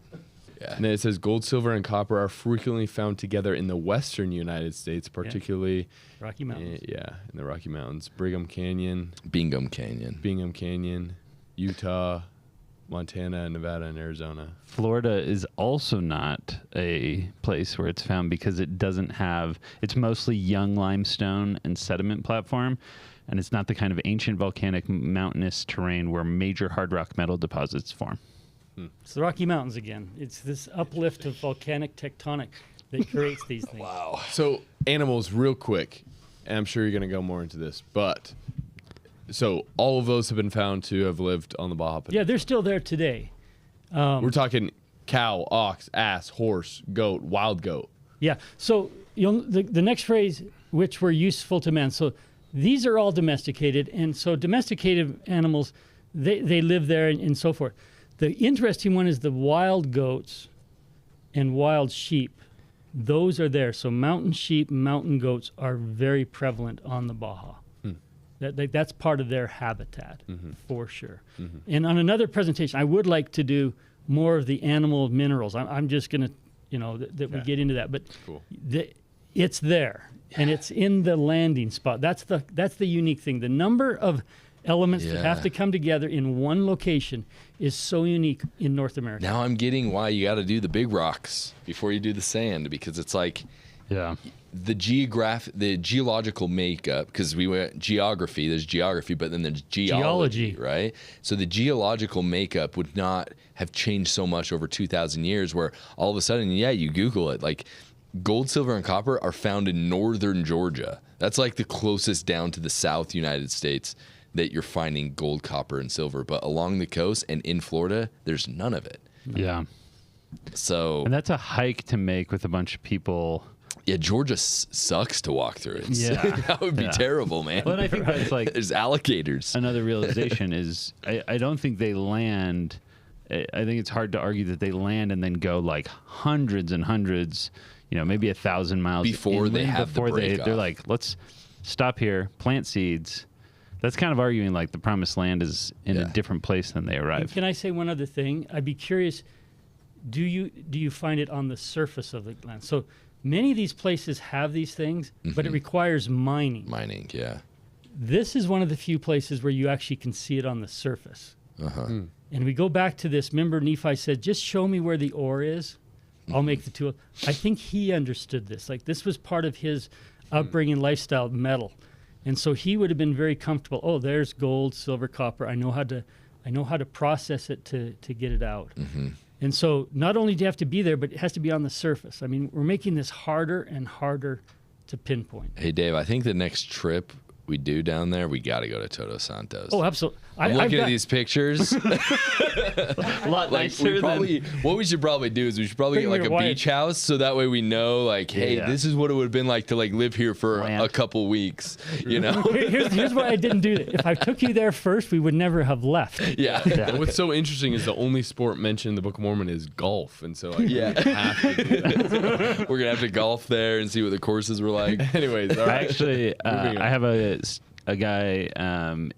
Yeah. And then it says gold, silver, and copper are frequently found together in the western United States, particularly Rocky Mountains. in the Rocky Mountains, Brigham Canyon, Bingham Canyon, Utah, Montana, Nevada, and Arizona. Florida is also not a place where it's found because it doesn't have, it's mostly young limestone and sediment platform, and it's not the kind of ancient volcanic mountainous terrain where major hard rock metal deposits form. It's the Rocky Mountains again. It's this uplift of volcanic tectonic that creates these things. Wow. So animals, real quick, and I'm sure you're going to go more into this, but so all of those have been found to have lived on the Baja Peninsula. Yeah, they're still there today. We're talking cow, ox, ass, horse, goat, wild goat. Yeah. So the next phrase, which were useful to man. So these are all domesticated, and so domesticated animals, they live there and so forth. The interesting one is the wild goats and wild sheep. Those are there. So mountain sheep, mountain goats are very prevalent on the Baja. That's part of their habitat, for sure. And on another presentation, I would like to do more of the animal minerals. I'm just going to, that we get into that. But Cool. It's there, and it's in the landing spot. That's the unique thing. The number of elements that have to come together in one location is so unique in North America. Now I'm getting why you got to do the big rocks before you do the sand, because it's like the geological makeup, because we went geography, there's geography, but then there's geology, right? So the geological makeup would not have changed so much over 2,000 years, where all of a sudden, you Google it, like gold, silver, and copper are found in northern Georgia. That's like the closest down to the South United States that you're finding gold, copper, and silver. But along the coast and in Florida, there's none of it. Yeah. So, and that's a hike to make with a bunch of people. Yeah, Georgia sucks to walk through. That would be terrible, man. Well, and I think that's like there's alligators. Another realization is I don't think they land. I think it's hard to argue that they land and then go like hundreds and hundreds, maybe 1,000 miles before they have the break they're like, let's stop here, plant seeds. That's kind of arguing like the promised land is in a different place than they arrive. And can I say one other thing? I'd be curious, do you find it on the surface of the land? So many of these places have these things, but it requires mining. Mining, yeah. This is one of the few places where you actually can see it on the surface. And we go back to this. Remember, Nephi said, just show me where the ore is. I'll make the tool. I think he understood this. Like, this was part of his upbringing, lifestyle, metal. And so he would have been very comfortable. Oh, there's gold, silver, copper. I know how to process it to get it out. And so not only do you have to be there, but it has to be on the surface. I mean, we're making this harder and harder to pinpoint. Hey, Dave, I think the next trip we do down there, we got to go to Todos Santos. Oh, absolutely. I'm looking at these pictures. A lot nicer than... What we should probably do is we should probably get like a beach house, so that way we know, like, hey, this is what it would have been like to like live here for a couple weeks. Here's why I didn't do it. If I took you there first, we would never have left. What's so interesting is the only sport mentioned in the Book of Mormon is golf, and so like, have to do that. We're gonna have to golf there and see what the courses were like. Anyways, all right. Actually, I have a guy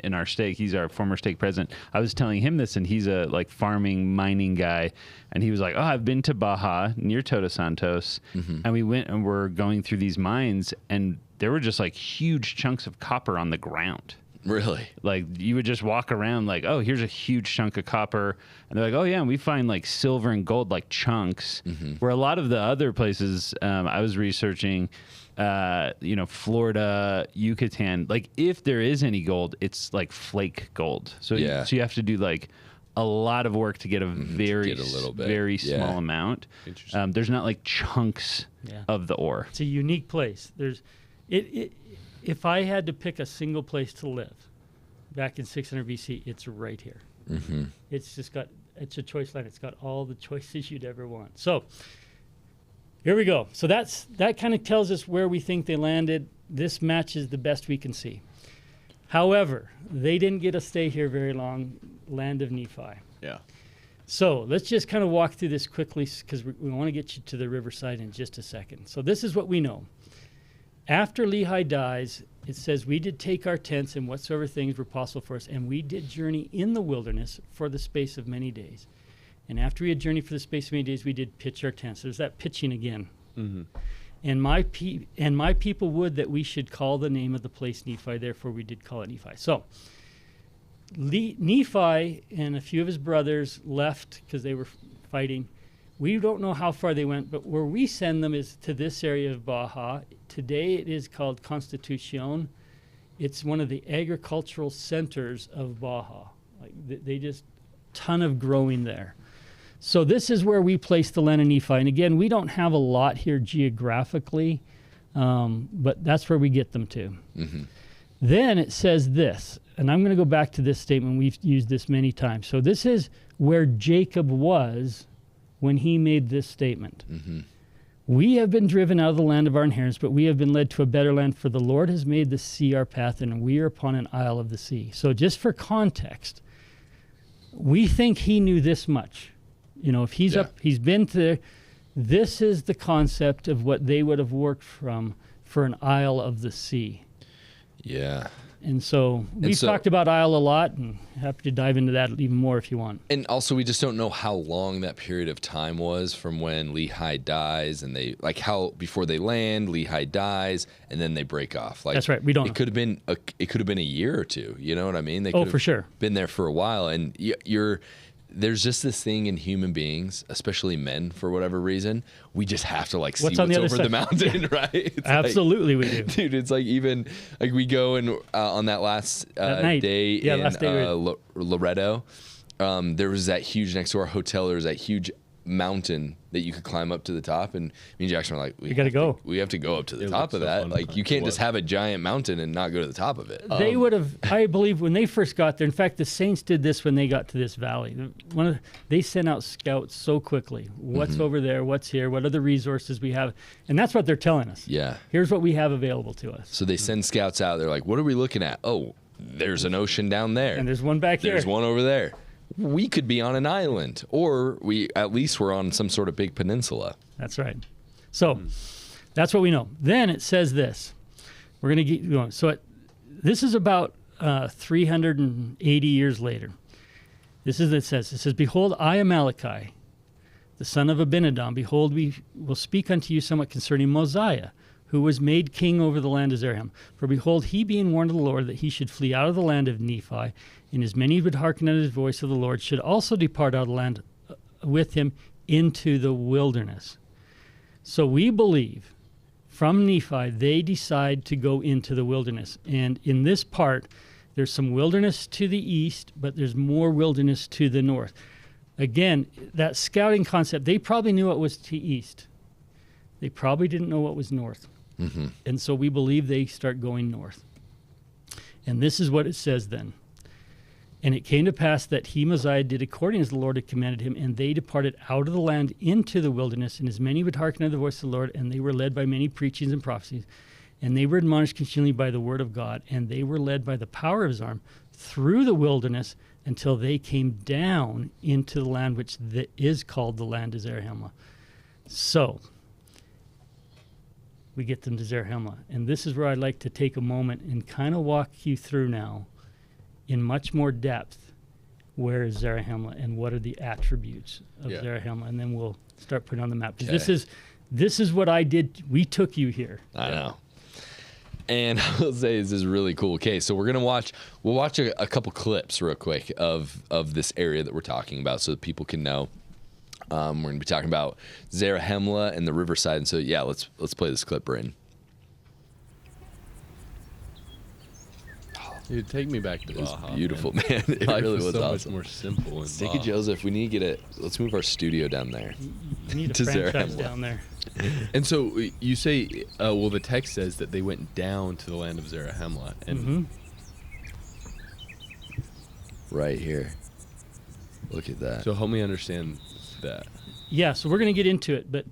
in our stake. He's our former stake president. I was telling him this, and he's a like farming, mining guy, and he was like, "Oh, I've been to Baja near Todos Santos, and we went and we're going through these mines, and there were just like huge chunks of copper on the ground." Really? Like you would just walk around like, oh, here's a huge chunk of copper. And they're like, oh, yeah, and we find like silver and gold like chunks. Where a lot of the other places I was researching, Florida, Yucatan, like if there is any gold, it's like flake gold. So, so you have to do like a lot of work to get a very, get a little bit. very Yeah. small amount. Interesting. There's not like chunks Yeah. of the ore. It's a unique place. If I had to pick a single place to live back in 600 BC, it's right here. Mm-hmm. It's a choice land. It's got all the choices you'd ever want. So here we go. So that kind of tells us where we think they landed. This matches the best we can see. However, they didn't get to stay here very long, land of Nephi. Yeah. So let's just kind of walk through this quickly because we want to get you to the riverside in just a second. So this is what we know. After Lehi dies, it says, we did take our tents and whatsoever things were possible for us, and we did journey in the wilderness for the space of many days. And after we had journeyed for the space of many days, we did pitch our tents. There's that pitching again. Mm-hmm. And my people would that we should call the name of the place Nephi, therefore we did call it Nephi. So Nephi and a few of his brothers left because they were fighting. We don't know how far they went, but where we send them is to this area of Baja. Today it is called Constitucion. It's one of the agricultural centers of Baja. Like they just ton of growing there. So this is where we place the land of Nephi. And again, we don't have a lot here geographically, but that's where we get them to. Mm-hmm. Then it says this, and I'm going to go back to this statement. We've used this many times. So this is where Jacob was when he made this statement. Mm-hmm. We have been driven out of the land of our inheritance, but we have been led to a better land, for the Lord has made the sea our path, and we are upon an isle of the sea. So just for context, we think he knew this much. You know, if he's up, he's been to, this is the concept of what they would have worked from for an isle of the sea. Yeah. And so we've talked about isle a lot, and happy to dive into that even more if you want. And also, we just don't know how long that period of time was from when Lehi dies, and they how before they land, Lehi dies, and then they break off. Like, that's right. We don't. It could have been a year or two. You know what I mean? They for sure. Been there for a while, and there's just this thing in human beings, especially men, for whatever reason. We just have to see what's over the mountain, right? It's absolutely, we do. Dude, it's even we go and on that last day in Loretto, there was that huge, next to our hotel, there was that huge mountain that you could climb up to the top, and me and Jackson were like, we got to go. We have to go up to the top of that. You can't just have a giant mountain and not go to the top of it. They would have, I believe, when they first got there. In fact, the Saints did this when they got to this valley. They sent out scouts so quickly. What's over there? What's here? What are the resources we have? And that's what they're telling us. Yeah. Here's what we have available to us. So they send scouts out. They're like, what are we looking at? Oh, there's an ocean down there. And there's one back here. There's one over there. We could be on an island, or at least we're on some sort of big peninsula. That's right. So that's what we know. Then it says this. We're going to get going. So this is about 380 years later. This is what it says. It says, behold, I am Malachi, the son of Abinadab. Behold, we will speak unto you somewhat concerning Mosiah, who was made king over the land of Zarahemla. For behold, he being warned of the Lord that he should flee out of the land of Nephi, and as many would hearken unto his voice of the Lord, should also depart out of the land with him into the wilderness. So we believe from Nephi, they decide to go into the wilderness. And in this part, there's some wilderness to the east, but there's more wilderness to the north. Again, that scouting concept, they probably knew what was to east. They probably didn't know what was north. Mm-hmm. And so we believe they start going north. And this is what it says then. And it came to pass that he, Mosiah, did according as the Lord had commanded him, and they departed out of the land into the wilderness, and as many would hearken unto the voice of the Lord, and they were led by many preachings and prophecies, and they were admonished continually by the word of God, and they were led by the power of his arm through the wilderness until they came down into the land which is called the land of Zarahemla. So we get them to Zarahemla, and this is where I'd like to take a moment and kind of walk you through now in much more depth, where is Zarahemla and what are the attributes of Zarahemla, and then we'll start putting on the map. Because this is what I did. We took you here. I know. And I'll say this is really cool. Okay, so we'll watch a couple clips real quick of this area that we're talking about, so that people can know. We're going to be talking about Zarahemla and the riverside, and so let's play this clip, Brayden. Dude, take me back to It's Baja. beautiful, man. It Life really was was so much awesome. more simple. Sticky Joseph, we need to get it. Let's move our studio down there. You need a To franchise Zarahemla. down there. And so you say, well, the text says that they went down to the land of Zarahemla, and Mhm. Right here. Look at that. so help me understand that. Yeah, so we're going to get into it, but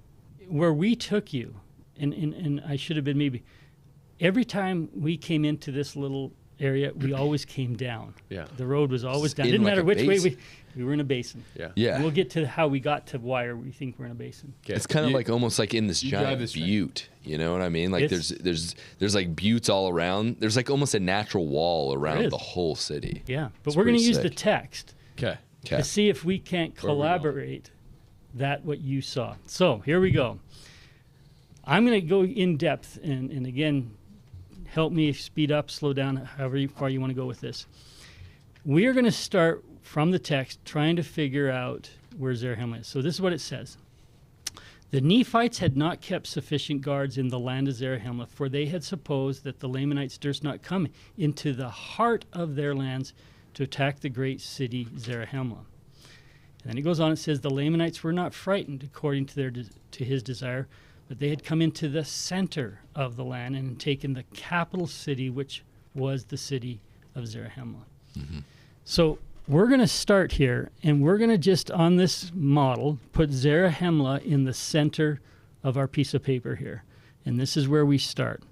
where we took you, and I should have been maybe, every time we came into this little area, we always came down. Yeah. The road was always down. In Didn't like matter a which way basin. we were in a basin. Yeah. Yeah. We'll get to how we got to why we think we're in a basin. Okay. It's kind of like almost like in this you drive giant this train. butte. You know what I mean? Like It's- there's like buttes all around. There's like almost a natural wall around is. the whole city. Yeah, but It's we're going to pretty use the sick. text Okay. Okay. to see if we can't Where are we going? collaborate that what you saw. So here we go. I'm going to go in depth, and again, help me speed up, slow down, however far you want to go with this. We are going to start from the text, trying to figure out where Zarahemla is. So this is what it says. The Nephites had not kept sufficient guards in the land of Zarahemla, for they had supposed that the Lamanites durst not come into the heart of their lands to attack the great city Zarahemla. And then it goes on, it says, the Lamanites were not frightened according to his desire, but they had come into the center of the land and had taken the capital city, which was the city of Zarahemla. So we're going to start here, and we're going to just, on this model, put Zarahemla in the center of our piece of paper here. And this is where we start.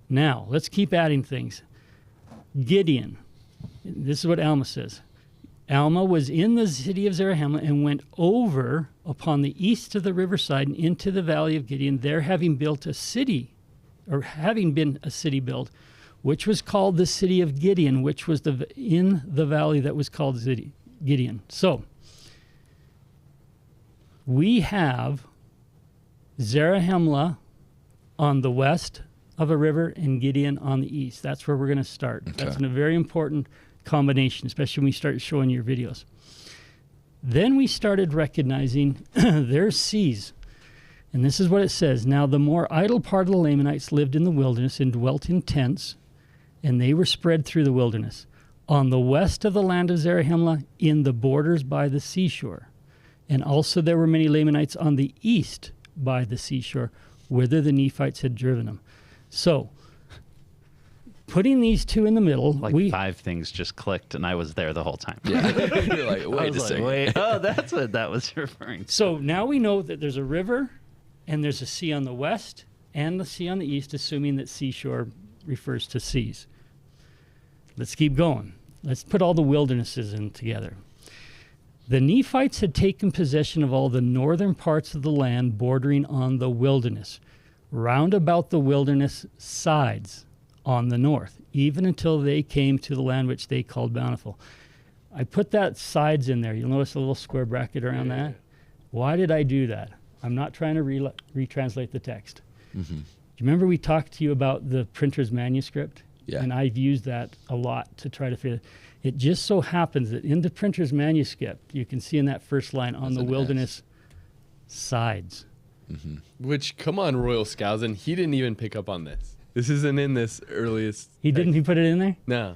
Now, let's keep adding things. Gideon. This is what Alma says. Alma was in the city of Zarahemla and went over upon the east of the riverside and into the valley of Gideon, there having built a city, or having been a city built, which was called the city of Gideon, which was in the valley that was called Gideon. So, we have Zarahemla on the west of a river and Gideon on the east. That's where we're going to start. Okay. That's a very important combination, especially when we start showing your videos. Then we started recognizing there's seas. And this is what it says. Now the more idle part of the Lamanites lived in the wilderness and dwelt in tents, and they were spread through the wilderness. On the west of the land of Zarahemla, in the borders by the seashore. And also there were many Lamanites on the east by the seashore, whither the Nephites had driven them. So, putting these two in the middle, Like 5 things just clicked, and I was there the whole time. Yeah. You're like, I wait a was like, second. wait, oh, that's what that was referring to. So now we know that there's a river and there's a sea on the west and the sea on the east, assuming that seashore refers to seas. Let's keep going. Let's put all the wildernesses in together. The Nephites had taken possession of all the northern parts of the land bordering on the wilderness, round about the wilderness sides on the north, even until they came to the land which they called Bountiful. I put that sides in there. You'll notice a little square bracket around that. Why did I do that? I'm not trying to retranslate the text. Mm-hmm. Do you remember we talked to you about the printer's manuscript? Yeah. And I've used that a lot to try to figure. It just so happens that in the printer's manuscript, you can see in that first line on That's the an wilderness sides. Mm-hmm. Which, come on, Royal Skousen, he didn't even pick up on this. This isn't in this earliest. He didn't. He put it in there. No.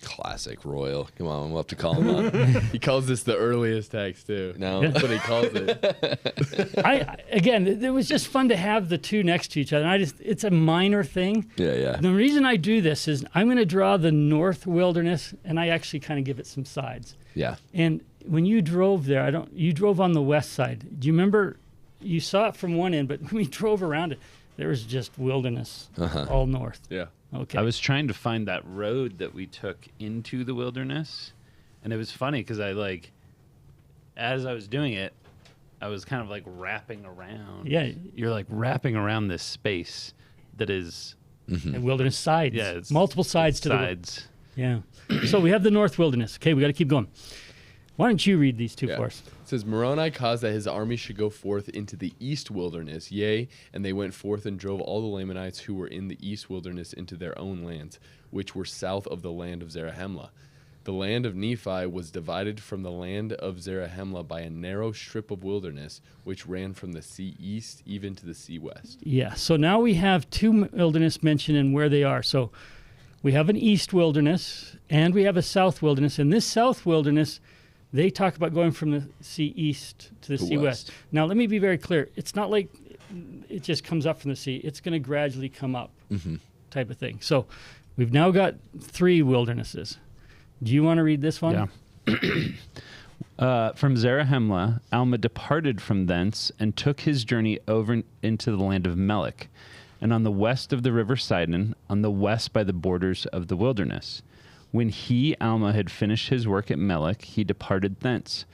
Classic Royal. Come on, we'll have to call him up. He calls this the earliest text, too. No. That's what he calls it. Again, it was just fun to have the two next to each other. And it's a minor thing. Yeah, yeah. The reason I do this is I'm going to draw the north wilderness, and I actually kind of give it some sides. Yeah. And when you drove there, you drove on the west side. Do you remember? You saw it from one end, but when we drove around it, there was just wilderness all north. Yeah. Okay. I was trying to find that road that we took into the wilderness, and it was funny because as I was doing it, I was kind of like wrapping around. Yeah. You're like wrapping around this space that is And wilderness sides. Yeah, it's multiple sides to sides. Yeah. So we have the north wilderness. Okay, we got to keep going. Why don't you read these two Yeah. for us? It says, Moroni caused that his army should go forth into the east wilderness, yea, and they went forth and drove all the Lamanites who were in the east wilderness into their own lands, which were south of the land of Zarahemla. The land of Nephi was divided from the land of Zarahemla by a narrow strip of wilderness, which ran from the sea east even to the sea west. Yeah. So now we have two wilderness mentioned and where they are. So We have an east wilderness, and we have a south wilderness. And this south wilderness, they talk about going from the sea east to the sea west. Now, let me be very clear. It's not like it just comes up from the sea. It's going to gradually come up, type of thing. So we've now got 3 wildernesses. Do you want to read this one? Yeah. From Zarahemla, Alma departed from thence and took his journey over into the land of Melech, and on the west of the river Sidon, on the west by the borders of the wilderness. When he, Alma, had finished his work at Melech, he departed thence,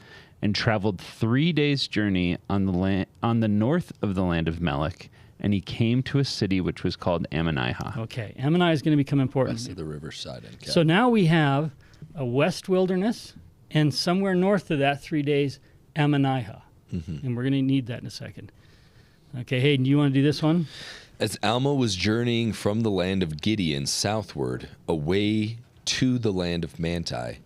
and traveled 3 days' journey on the north of the land of Melech, and he came to a city which was called Ammonihah. Okay, Ammonihah is going to become important. West of the river Sidon. Okay. So now we have a west wilderness, and somewhere north of that 3 days, Ammonihah. And we're going to need that in a second. Okay, Hayden, do you want to do this one? As Alma was journeying from the land of Gideon southward, away to the land of Manti,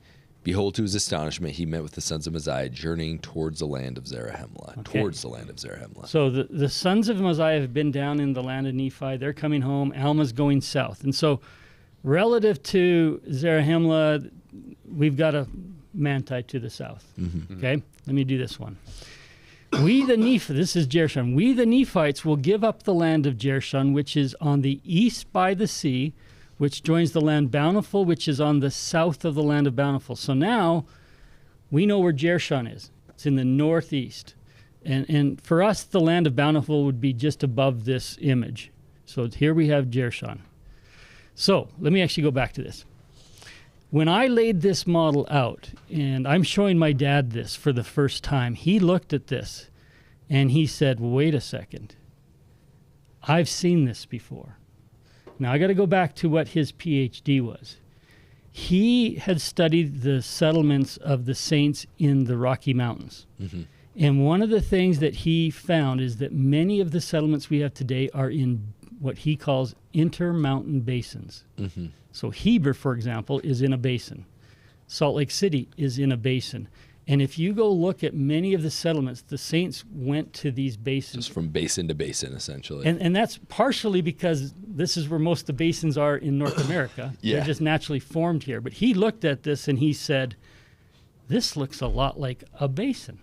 behold, to his astonishment, he met with the sons of Mosiah journeying towards the land of Zarahemla. Okay. Towards the land of Zarahemla. So the sons of Mosiah have been down in the land of Nephi. They're coming home. Alma's going south. And so relative to Zarahemla, we've got a Manti to the south. Okay? Let me do this one. We the Nephites, this is Jershon. We the Nephites will give up the land of Jershon, which is on the east by the sea, which joins the land Bountiful, which is on the south of the land of Bountiful. So now we know where Jershon is. It's in the northeast. And for us, the land of Bountiful would be just above this image. So here we have Jershon. So let me actually go back to this. When I laid this model out, and I'm showing my dad this for the first time, he looked at this and he said, wait a second. I've seen this before. Now, I got to go back to what his PhD was. He had studied the settlements of the saints in the Rocky Mountains. And one of the things that he found is that many of the settlements we have today are in what he calls intermountain basins. So Heber, for example, is in a basin. Salt Lake City is in a basin. And if you go look at many of the settlements, the saints went to these basins. Just from basin to basin, essentially. And that's partially because this is where most of the basins are in North America. They're just naturally formed here. But he looked at this and he said, this looks a lot like a basin.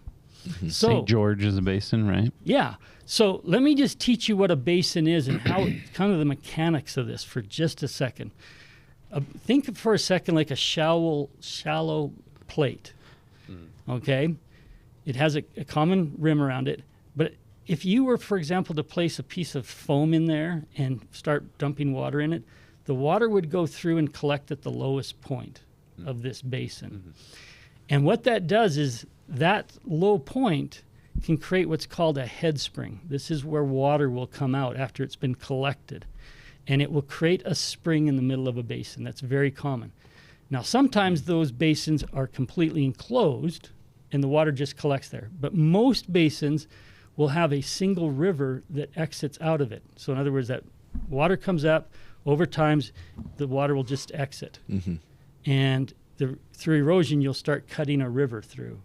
So, St. George is a basin, right? Yeah. So let me just teach you what a basin is and how kind of the mechanics of this for just a second. Think for a second like a shallow plate. Okay? It has a common rim around it. But if you were, for example, to place a piece of foam in there and start dumping water in it, the water would go through and collect at the lowest point of this basin. And what that does is that low point can create what's called a head spring. This is where water will come out after it's been collected. And it will create a spring in the middle of a basin. That's very common. Now, sometimes those basins are completely enclosed and the water just collects there. But most basins will have a single river that exits out of it. So in other words, that water comes up, over time, the water will just exit. And through erosion, you'll start cutting a river through.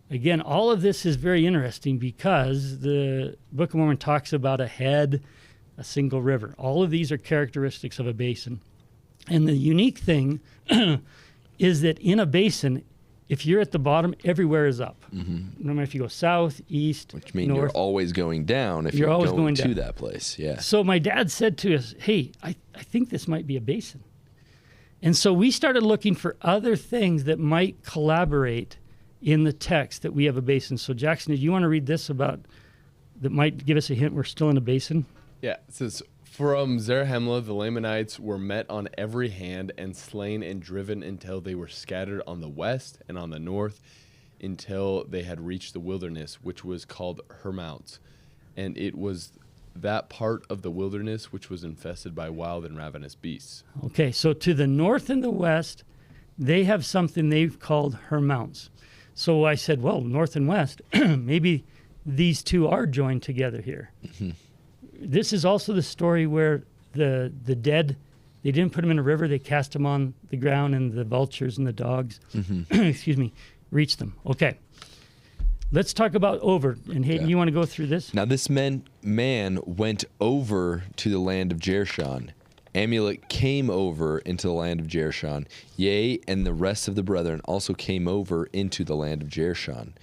Again, all of this is very interesting because the Book of Mormon talks about a head, a single river. All of these are characteristics of a basin. And the unique thing is that in a basin, if you're at the bottom, everywhere is up. No matter if you go south, east, Which means north, you're always going down if you're always going going to down. that place. Yeah. So my dad said to us, hey, I think this might be a basin. And so we started looking for other things that might collaborate in the text that we have a basin. So Jackson, do you want to read this about that might give us a hint we're still in a basin? Yeah, it says, from Zarahemla, the Lamanites were met on every hand and slain and driven until they were scattered on the west and on the north until they had reached the wilderness, which was called Hermounts. And it was that part of the wilderness which was infested by wild and ravenous beasts. Okay, so to the north and the west, they have something they've called Hermounts. So I said, well, north and west, maybe these two are joined together here. This is also the story where the dead, they didn't put them in a river, they cast them on the ground, and the vultures and the dogs, excuse me, reached them. Okay, let's talk about over. And Hayden, you want to go through this? Now this man went over to the land of Jershon Amulek came over into the land of Jershon. Yea, and the rest of the brethren also came over into the land of Jershon.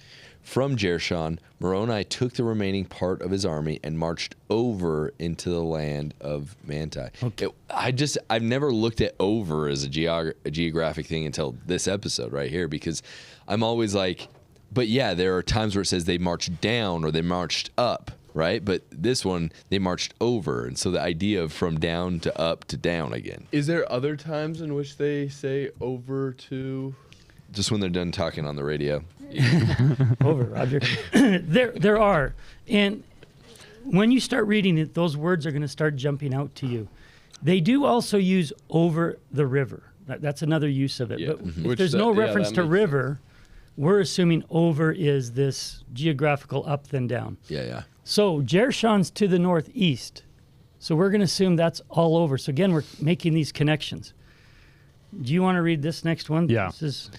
From Jershon, Moroni took the remaining part of his army and marched over into the land of Manti. Okay. I've never looked at over as a geographic thing until this episode right here, because I'm always like, but yeah, there are times where it says they marched down or they marched up, right? But this one, they marched over. And so the idea of from down to up to down again. Is there other times in which they say over to? Just when they're done talking on the radio. Over, Roger. There are. And when you start reading it, those words are going to start jumping out to you. They do also use over the river. That's another use of it. Yeah. But if there's no reference to river, we're assuming over is this geographical up then down. Yeah. So Jershon's to the northeast. So we're going to assume that's all over. So again, we're making these connections. Do you want to read this next one? Yeah. This is...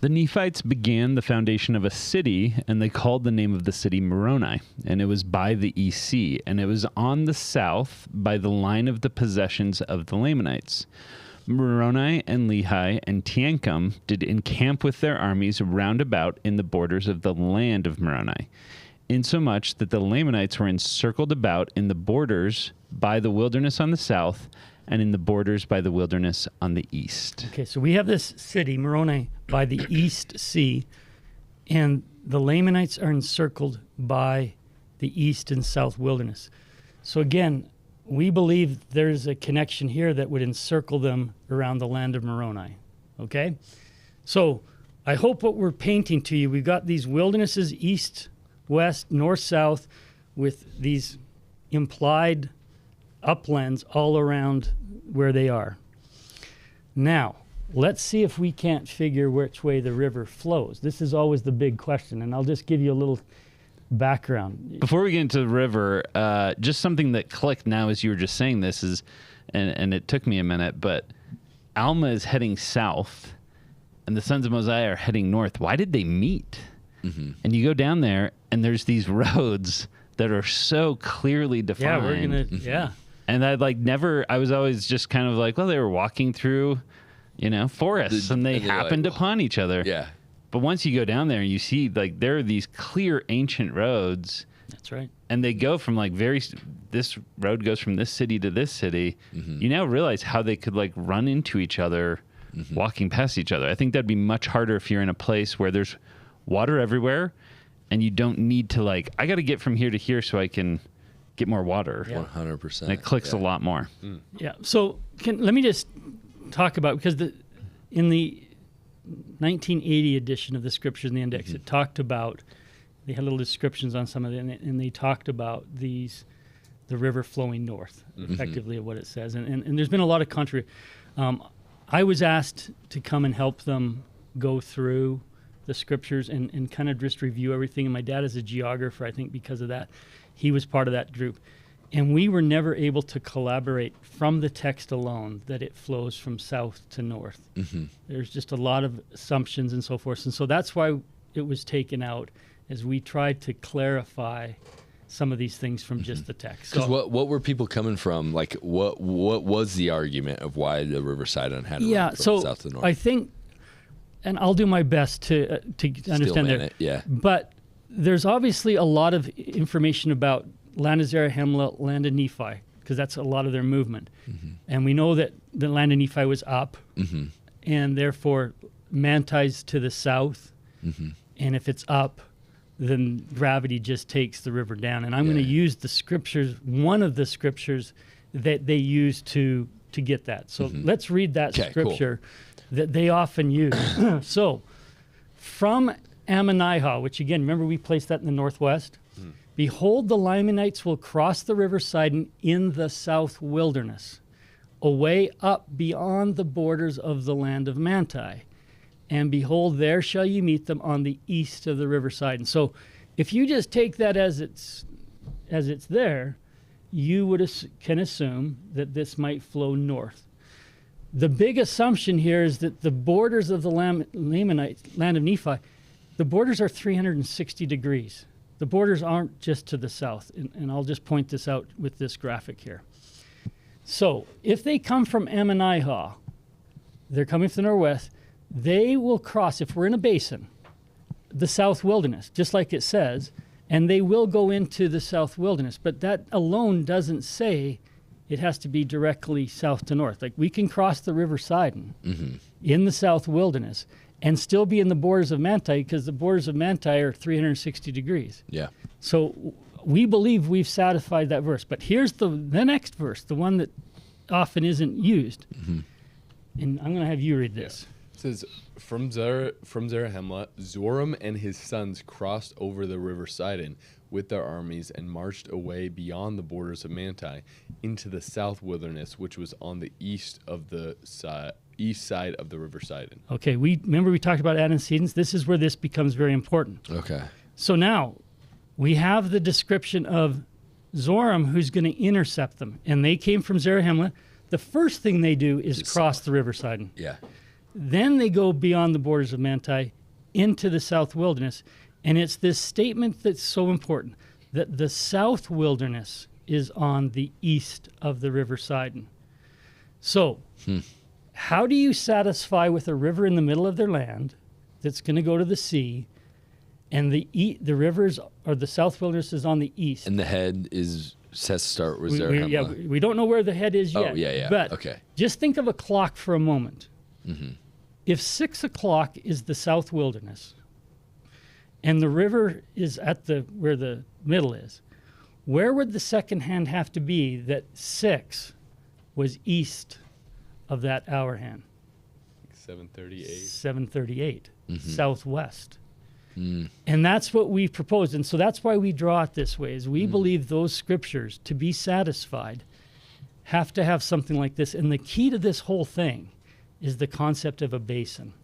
The Nephites began the foundation of a city, and they called the name of the city Moroni, and it was by the East Sea, and it was on the south by the line of the possessions of the Lamanites. Moroni and Lehi and Teancum did encamp with their armies round about in the borders of the land of Moroni, insomuch that the Lamanites were encircled about in the borders by the wilderness on the south, and in the borders by the wilderness on the east. Okay, so we have this city, Moroni, by the East Sea, and the Lamanites are encircled by the east and south wilderness. So again, we believe there's a connection here that would encircle them around the land of Moroni. Okay? So I hope what we're painting to you, we've got these wildernesses, east, west, north, south, with these implied uplands all around where they are. Now, let's see if we can't figure which way the river flows. This is always the big question, and I'll just give you a little background. Before we get into the river, just something that clicked now as you were just saying this is, and it took me a minute, but Alma is heading south, and the sons of Mosiah are heading north. Why did they meet? Mm-hmm. And you go down there, and there's these roads that are so clearly defined. Yeah, we're gonna. Yeah. And I was always just kind of like, well, they were walking through, forests, and they happened upon each other. Yeah. But once you go down there and you see, like, there are these clear ancient roads. That's right. And they go from, like, this road goes from this city to this city. Mm-hmm. You now realize how they could, like, run into each other, walking past each other. I think that'd be much harder if you're in a place where there's water everywhere and you don't need to, like, I got to get from here to here so I can get more water. Yeah. 100%. And it clicks a lot more. Mm. Yeah. So let me just talk about, because in the 1980 edition of the Scriptures in the Index, it talked about, they had little descriptions on some of it, and they talked about the river flowing north, effectively, of what it says. And there's been a lot of controversy. I was asked to come and help them go through the Scriptures and kind of just review everything. And my dad is a geographer, I think because of that. He was part of that group. And we were never able to collaborate from the text alone that it flows from south to north. Mm-hmm. There's just a lot of assumptions and so forth. And so that's why it was taken out, as we tried to clarify some of these things from just the text. Because what were people coming from? Like, what was the argument of why the Riverside had to run from south to north? I think, and I'll do my best to understand there. Yeah. But there's obviously a lot of information about land of Zarahemla, land of Nephi, because that's a lot of their movement. Mm-hmm. And we know that the land of Nephi was up, and therefore Manti's to the south. Mm-hmm. And if it's up, then gravity just takes the river down. And I'm going to use the Scriptures, one of the Scriptures that they use to get that. So let's read that Scripture that they often use. So, from Ammonihah, which again, remember we placed that in the northwest? Behold, the Lamanites will cross the riverside and in the south wilderness, away up beyond the borders of the land of Manti. And behold, there shall you meet them on the east of the riverside. And so if you just take that as it's there, you can assume that this might flow north. The big assumption here is that the borders of the Lamanites, land of Nephi, the borders are 360 degrees. The borders aren't just to the south, and I'll just point this out with this graphic here. So if they come from Ammonihah, they're coming from the northwest, they will cross, if we're in a basin, the South Wilderness, just like it says, and they will go into the South Wilderness. But that alone doesn't say it has to be directly south to north. Like, we can cross the River Sidon in the South Wilderness and still be in the borders of Manti, because the borders of Manti are 360 degrees. Yeah. So we believe we've satisfied that verse. But here's the next verse, the one that often isn't used. And I'm going to have you read this. It says, from Zarahemla, Zoram and his sons crossed over the river Sidon with their armies and marched away beyond the borders of Manti into the south wilderness, which was on the east of the east side of the river Sidon. Okay, we talked about antecedents. This is where this becomes very important. Okay. So now we have the description of Zoram, who's going to intercept them. And they came from Zarahemla. The first thing they do is cross the river Sidon. Yeah. Then they go beyond the borders of Manti into the South Wilderness. And it's this statement that's so important, that the South Wilderness is on the east of the river Sidon. So how do you satisfy with a river in the middle of their land that's going to go to the sea, and the rivers, or the South Wilderness, is on the east? And the head has to start with Zarahemla. We don't know where the head is yet. Oh, yeah. But okay. Just think of a clock for a moment. If 6 o'clock is the South Wilderness, and the river is at where the middle is, where would the second hand have to be that 6 was east of that hour hand? 738. 738, southwest. And that's what we proposed. And so that's why we draw it this way, is we believe those scriptures, to be satisfied, have to have something like this. And the key to this whole thing is the concept of a basin.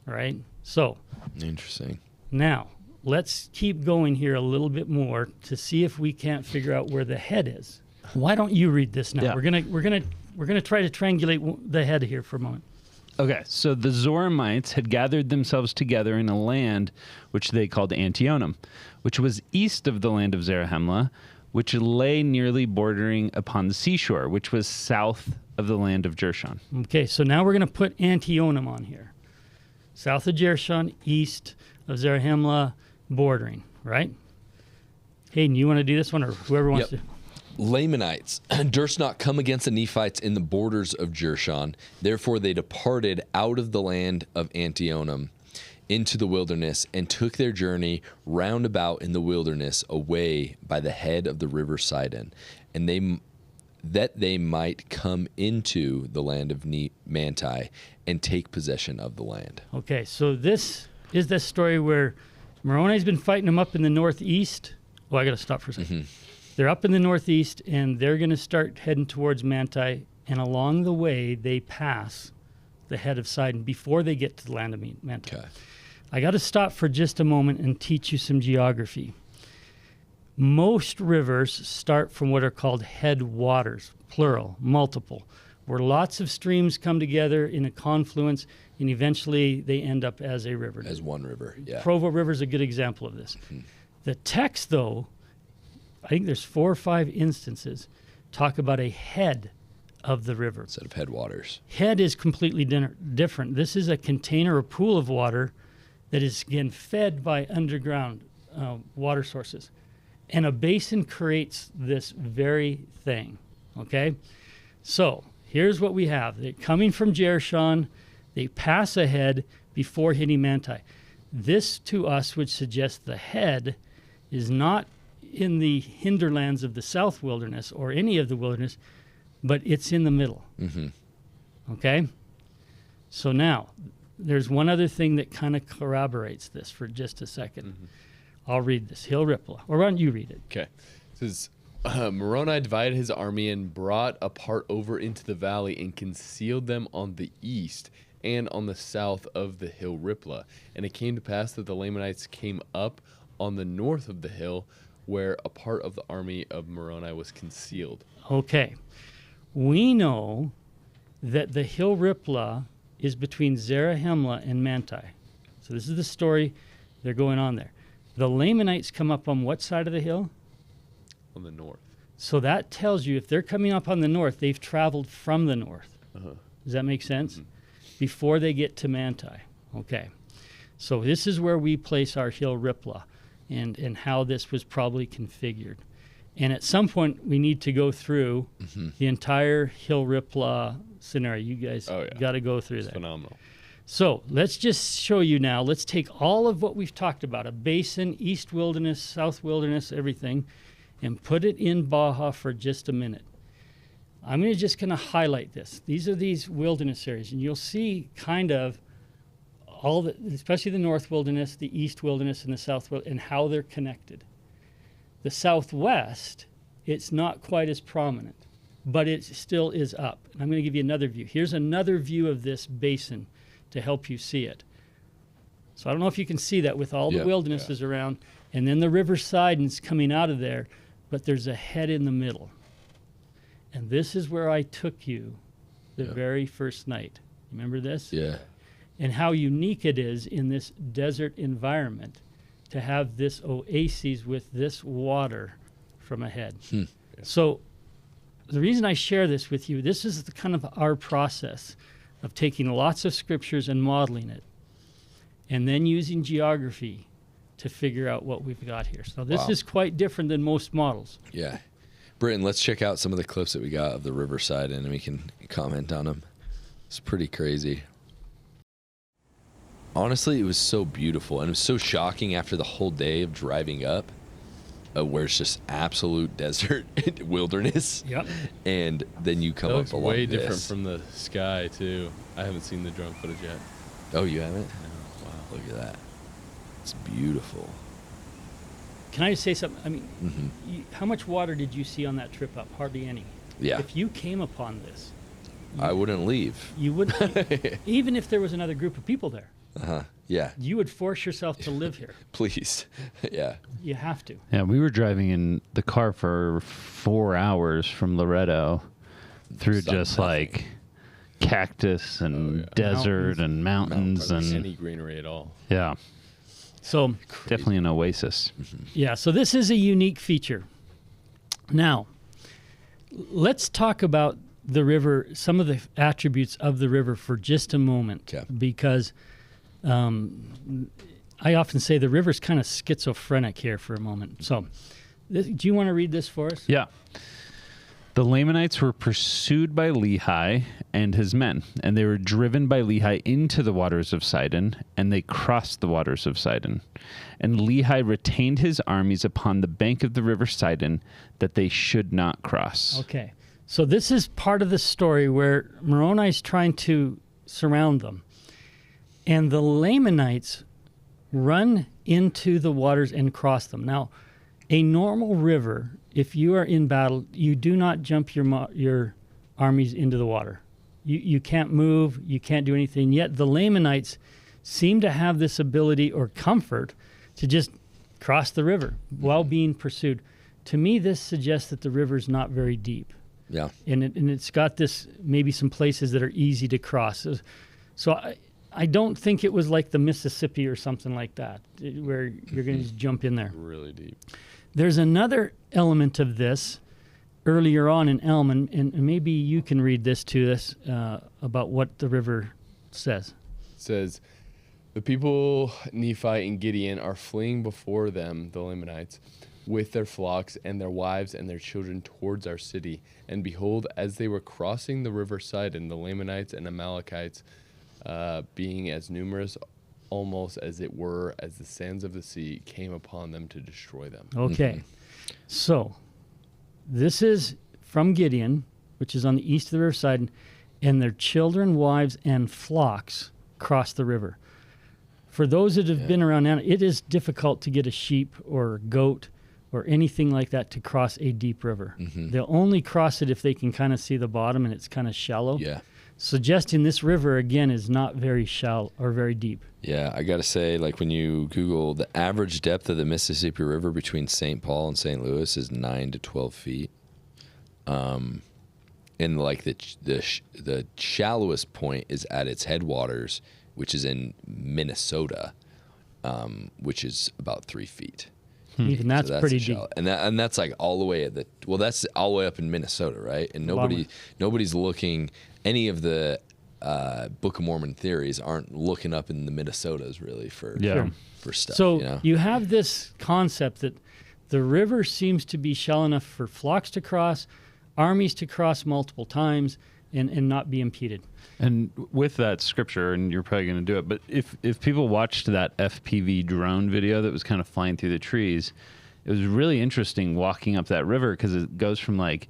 Right? So Interesting. now let's keep going here a little bit more to see if we can't figure out where the head is. Why don't you read this now? Yeah. We're gonna try to triangulate the head here for a moment. Okay, so the Zoramites had gathered themselves together in a land which they called Antionum, which was east of the land of Zarahemla, which lay nearly bordering upon the seashore, which was south of the land of Jershon. Okay, so now we're going to put Antionum on here. South of Jershon, east of Zarahemla, bordering, right? Hayden, you want to do this one, or whoever wants to? Lamanites durst not come against the Nephites in the borders of Jershon. Therefore they departed out of the land of Antionum into the wilderness, and took their journey round about in the wilderness away by the head of the river Sidon, and that they might come into the land of Manti and take possession of the land. Okay, so this is the story where Moroni's been fighting them up in the northeast. Oh, I got to stop for a second. They're up in the northeast, and they're going to start heading towards Manti, and along the way, they pass the head of Sidon before they get to the land of Manti. Okay. I got to stop for just a moment and teach you some geography. Most rivers start from what are called headwaters, plural, multiple, where lots of streams come together in a confluence, and eventually they end up as a river. As one river, yeah. Provo River is a good example of this. The text, though, I think there's 4 or 5 instances, talk about a head of the river. Instead of headwaters. Head is completely different. This is a container or pool of water that is, again, fed by underground water sources. And a basin creates this very thing, okay? So here's what we have. They're coming from Jershon. They pass ahead before hitting Manti. This, to us, would suggest the head is not in the hinterlands of the South Wilderness or any of the wilderness, but it's in the middle. Okay? So now, there's one other thing that kind of corroborates this for just a second. I'll read this. Hill Ripple. Or why don't you read it? Okay. It says, Moroni divided his army and brought a part over into the valley and concealed them on the east and on the south of the hill Ripla. And it came to pass that the Lamanites came up on the north of the hill, where a part of the army of Moroni was concealed. Okay. We know that the hill Ripla is between Zarahemla and Manti. So this is the story they're going on there. The Lamanites come up on what side of the hill? On the north. So that tells you if they're coming up on the north, they've traveled from the north. Does that make sense? Before they get to Manti. Okay. So this is where we place our hill Ripla and how this was probably configured. And at some point, we need to go through the entire hill Ripla scenario. You guys got to go through that. Phenomenal. So let's just show you now. Let's take all of what we've talked about, a basin, east wilderness, south wilderness, everything, and put it in Baja for just a minute. I'm just going to highlight this. These are these wilderness areas, and you'll see kind of all the, especially the north wilderness, the east wilderness, and the south wilderness, and how they're connected. The southwest, it's not quite as prominent, but it still is up. And I'm going to give you another view. Here's another view of this basin to help you see it. So I don't know if you can see that with all the wildernesses around, and then the river Sidon's coming out of there, but there's a head in the middle. And this is where I took you the very first night. Remember this? Yeah. And how unique it is in this desert environment to have this oasis with this water from ahead. So the reason I share this with you, this is the kind of our process of taking lots of scriptures and modeling it, and then using geography to figure out what we've got here. So this is quite different than most models. Yeah. Britton, let's check out some of the clips that we got of the riverside, and we can comment on them. It's pretty crazy. Honestly, it was so beautiful, and it was so shocking after the whole day of driving up, where it's just absolute desert wilderness. Yep. And then you come That up looks along way this. different from the sky too. I haven't seen the drone footage yet. Oh, you haven't? No. Wow. Look at that. It's beautiful. Can I just say something? I mean, how much water did you see on that trip up? Hardly any. Yeah. If you came upon this, I wouldn't leave. you wouldn't, even if there was another group of people there, Yeah. you would force yourself to live here. Please. Yeah. You have to. Yeah, we were driving in the car for 4 hours from Loretto through just like cactus and desert and mountains Hardly and any greenery at all. yeah, So, definitely an oasis. yeah, so this is a unique feature. Now, let's talk about the river, some of the attributes of the river for just a moment, because I often say the river's kind of schizophrenic here for a moment. So, do you want to read this for us? Yeah. The Lamanites were pursued by Lehi and his men, and they were driven by Lehi into the waters of Sidon, and they crossed the waters of Sidon. And Lehi retained his armies upon the bank of the river Sidon, that they should not cross. Okay. So this is part of the story where Moroni is trying to surround them. And the Lamanites run into the waters and cross them. Now, a normal river, if you are in battle, you do not jump your armies into the water. You can't move, you can't do anything. Yet the Lamanites seem to have this ability or comfort to just cross the river while being pursued. To me, this suggests that the river's not very deep. Yeah. And it's got this, maybe some places that are easy to cross. So I don't think it was like the Mississippi or something like that, where you're going to just jump in there. Really deep. There's another element of this earlier on in Elm, and maybe you can read this to us about what the river says. It says, the people, Nephi and Gideon, are fleeing before them, the Lamanites, with their flocks and their wives and their children towards our city. And behold, as they were crossing the river Sidon, the Lamanites and Amalekites, being as numerous almost as it were as the sands of the sea, came upon them to destroy them. Okay. So this is from Gideon, which is on the east of the river Sidon, and their children, wives, and flocks cross the river. For those that have been around now, it is difficult to get a sheep or a goat or anything like that to cross a deep river. They'll only cross it if they can kind of see the bottom and it's kind of shallow. Yeah. Suggesting this river, again, is not very shallow or very deep. Yeah, I got to say, like when you Google the average depth of the Mississippi River between St. Paul and St. Louis is 9 to 12 feet. And like the shallowest point is at its headwaters, which is in Minnesota, which is about 3 feet. Even that's So pretty shallow. deep. And that's like all the way at that's all the way up in Minnesota, right? And nobody's looking. Any of the Book of Mormon theories aren't looking up in the Minnesotas really for stuff. So you have this concept that the river seems to be shallow enough for flocks to cross, armies to cross multiple times, and not be impeded. And with that scripture, and you're probably going to do it, but if people watched that FPV drone video that was kind of flying through the trees, it was really interesting walking up that river because it goes from like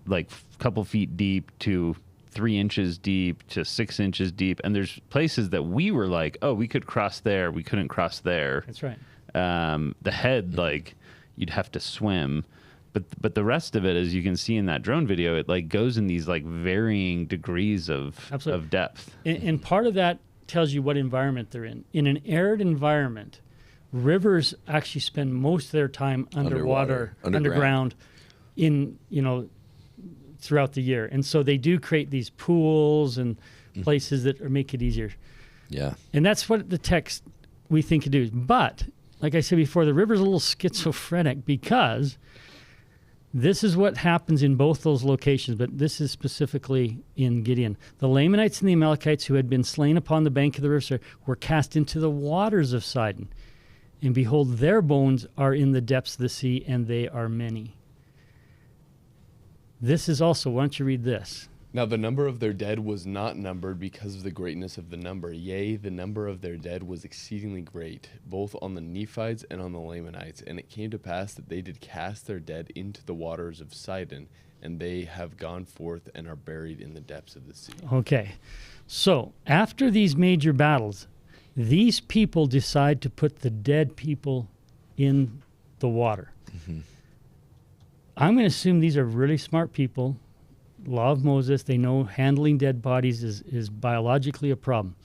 a couple feet deep to 3 inches deep to 6 inches deep. And there's places that we were like, oh, we could cross there. We couldn't cross there. That's right. The head, you'd have to swim. But the rest of it, as you can see in that drone video, it goes in these varying degrees of depth. And part of that tells you what environment they're in. In an arid environment, rivers actually spend most of their time underground, throughout the year. And so they do create these pools and places that make it easier. Yeah. And that's what the text we think could do. But like I said before, the river's a little schizophrenic because this is what happens in both those locations, but this is specifically in Gideon. The Lamanites and the Amalekites who had been slain upon the bank of the river were cast into the waters of Sidon. And behold, their bones are in the depths of the sea, and they are many. This is also, why don't you read this? Now the number of their dead was not numbered because of the greatness of the number. Yea, the number of their dead was exceedingly great, both on the Nephites and on the Lamanites. And it came to pass that they did cast their dead into the waters of Sidon, and they have gone forth and are buried in the depths of the sea. Okay. So after these major battles, these people decide to put the dead people in the water. Mm-hmm. I'm going to assume these are really smart people. Law of Moses, they know handling dead bodies is biologically a problem.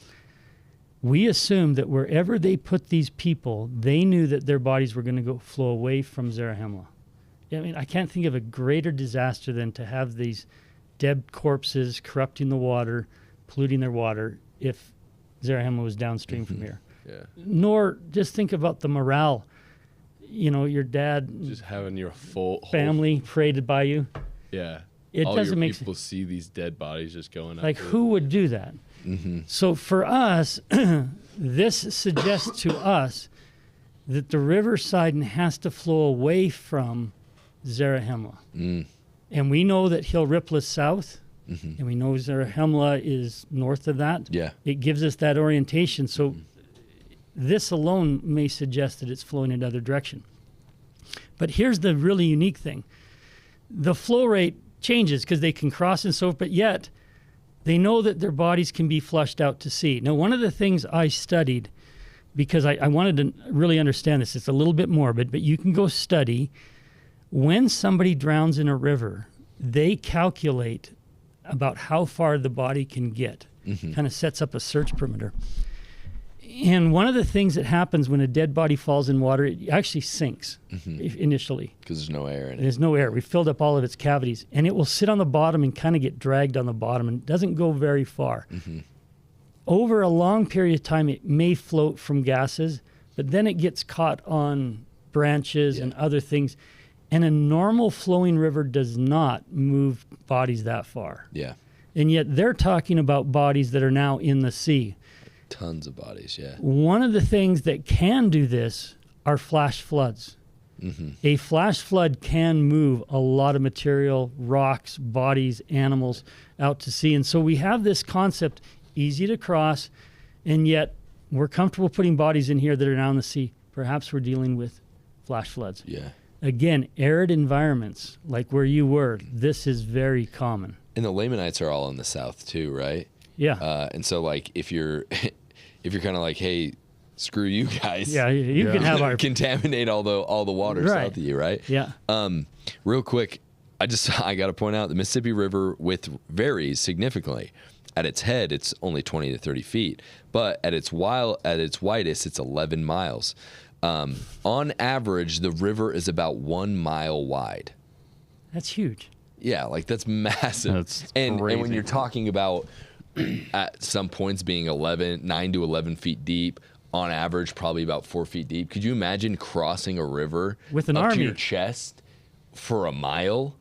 We assume that wherever they put these people, they knew that their bodies were going to flow away from Zarahemla. I mean, I can't think of a greater disaster than to have these dead corpses corrupting the water, polluting their water, if Zarahemla was downstream from here. Yeah. Nor just think about the morale. Your dad, just having your full family paraded by you. Yeah. It all doesn't your make people see these dead bodies just going up. Like, who would do that? Mm-hmm. So for us, this suggests to us that the river Sidon has to flow away from Zarahemla. Mm. And we know that Hill Ripple is south, and we know Zarahemla is north of that. Yeah. It gives us that orientation. So this alone may suggest that it's flowing in another direction. But here's the really unique thing. The flow rate changes because they can cross and so forth, but yet they know that their bodies can be flushed out to sea. Now, one of the things I studied, because I wanted to really understand this, it's a little bit morbid, but you can go study. When somebody drowns in a river, they calculate about how far the body can get. Kind of sets up a search perimeter. And one of the things that happens when a dead body falls in water, it actually sinks initially. Because there's no air in it. There's no air. We filled up all of its cavities. And it will sit on the bottom and kind of get dragged on the bottom and doesn't go very far. Over a long period of time, it may float from gases, but then it gets caught on branches and other things. And a normal flowing river does not move bodies that far. Yeah. And yet they're talking about bodies that are now in the sea. Tons of bodies, yeah. One of the things that can do this are flash floods. A flash flood can move a lot of material, rocks, bodies, animals out to sea. And so we have this concept, easy to cross, and yet we're comfortable putting bodies in here that are now in the sea. Perhaps we're dealing with flash floods. Yeah. Again, arid environments, like where you were, this is very common. And the Lamanites are all in the south too, right? Yeah. And so if you're kind of like, hey, screw you guys. Yeah, you can have our contaminate all the water south of you, right? Yeah. Real quick, I got to point out the Mississippi River width varies significantly. At its head, it's only 20 to 30 feet, but at its widest, it's 11 miles. On average, the river is about 1 mile wide. That's huge. Yeah, that's massive. That's and crazy. when you're talking about at some points being 9 to 11 feet deep, on average probably about 4 feet deep. Could you imagine crossing a river With an up army to your chest for a mile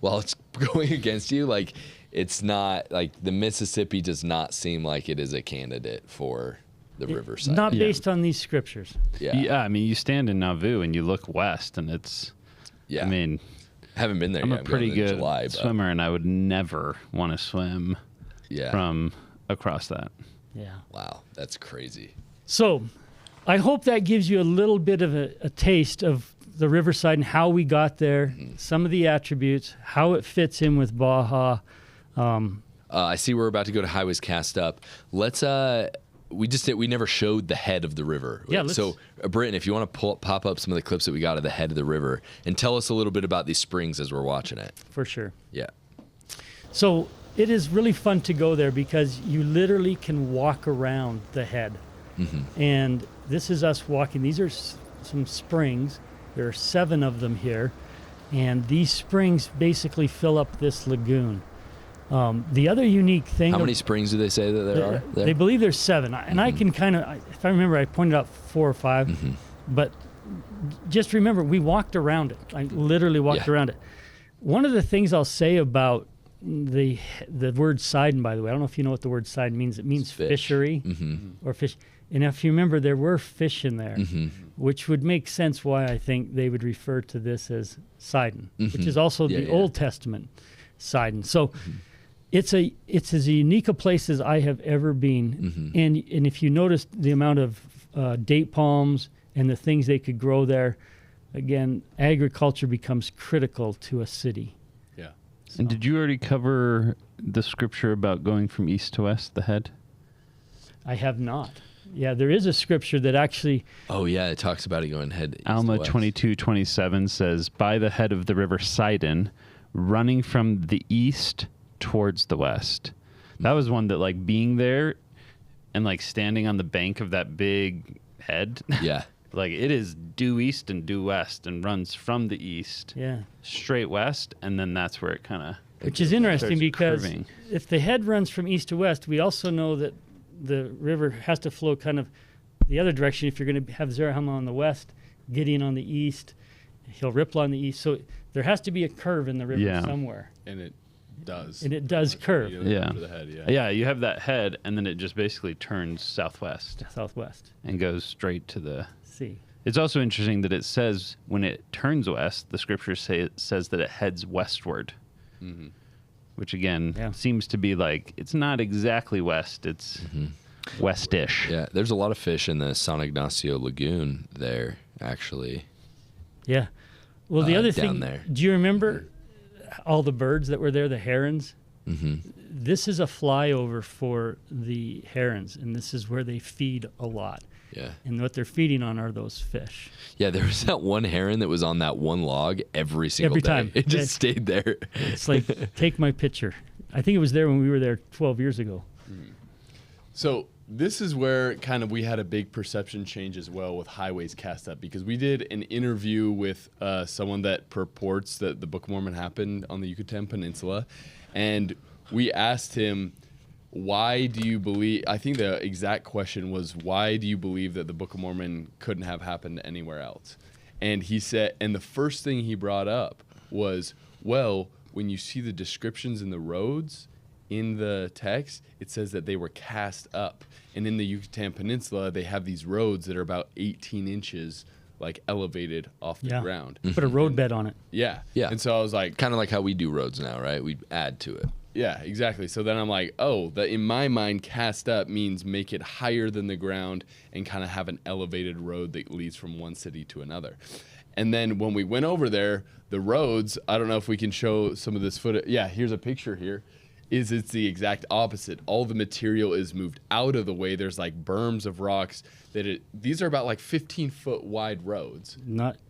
while it's going against you? Like, it's not like the Mississippi does not seem like it is a candidate for the riverside. Not based on these scriptures. Yeah, I mean, you stand in Nauvoo and you look west, and it's. Yeah. I mean, haven't been there I'm yet. a pretty going in good July, swimmer, and I would never want to swim from across that. Yeah. Wow, that's crazy. So, I hope that gives you a little bit of a taste of the riverside and how we got there, some of the attributes, how it fits in with Baja. I see we're about to go to Highways Cast Up. Let's we never showed the head of the river. Yeah, so Britton, if you want to pop up some of the clips that we got of the head of the river and tell us a little bit about these springs as we're watching it. For sure. Yeah. So it is really fun to go there because you literally can walk around the head. And this is us walking. These are some springs. There are 7 of them here. And these springs basically fill up this lagoon. The other unique thing... How many springs do they say that there are? They believe there's 7. And I can kind of... If I remember, I pointed out 4 or 5. But just remember, we walked around it. I literally walked around it. One of the things I'll say about the word Sidon, by the way, I don't know if you know what the word Sidon means. It means fishery or fish. And if you remember, there were fish in there, which would make sense why I think they would refer to this as Sidon, which is also the Old Testament Sidon. So it's as unique a place as I have ever been. And if you notice the amount of date palms and the things they could grow there, again, agriculture becomes critical to a city. Yeah. So. And did you already cover the scripture about going from east to west, the head? I have not. Yeah, there is a scripture that actually... Oh, yeah, it talks about it going head east Alma to west. 22:27 says, by the head of the river Sidon, running from the east towards the west. That was one that, like, being there and, like, standing on the bank of that big head. Yeah. Like, it is due east and due west and runs from the east straight west, and then that's where it kind of... Which is interesting because curving. If the head runs from east to west, we also know that the river has to flow kind of the other direction. If you're going to have Zarahemla on the west, Gideon on the east, he'll ripple on the east. So there has to be a curve in the river somewhere. And it does. And it does curve. Yeah. For the head, Yeah, you have that head, and then it just basically turns southwest Southwest. and goes straight to the... See. It's also interesting that it says when it turns west, the scripture says that it heads westward, which again seems to be like it's not exactly west; it's westish. Yeah, there's a lot of fish in the San Ignacio Lagoon there, actually. Yeah. Well, the other thing, down there. do you remember all the birds that were there, the herons? This is a flyover for the herons, and this is where they feed a lot. Yeah. And what they're feeding on are those fish. Yeah, there was that one heron that was on that one log every single day. time. It just stayed there. It's like, take my picture. I think it was there when we were there 12 years ago. So this is where kind of we had a big perception change as well with Highways Cast Up, because we did an interview with someone that purports that the Book of Mormon happened on the Yucatan Peninsula. And we asked him, why do you believe, I think the exact question was, why do you believe that the Book of Mormon couldn't have happened anywhere else? And he said, and the first thing he brought up was, well, when you see the descriptions in the roads in the text, it says that they were cast up. And in the Yucatan Peninsula, they have these roads that are about 18 inches like elevated off the ground. Put a roadbed on it. Yeah. Yeah. And so I was like, Kind of like how we do roads now, right? We add to it. yeah, exactly. So then I'm like, oh, that in my mind, cast up means make it higher than the ground and kind of have an elevated road that leads from one city to another. And then when we went over there, the roads, I don't know if we can show some of this footage. Yeah, here's a picture here. It's the exact opposite. All the material is moved out of the way. There's like berms of rocks these are about like 15-foot wide roads.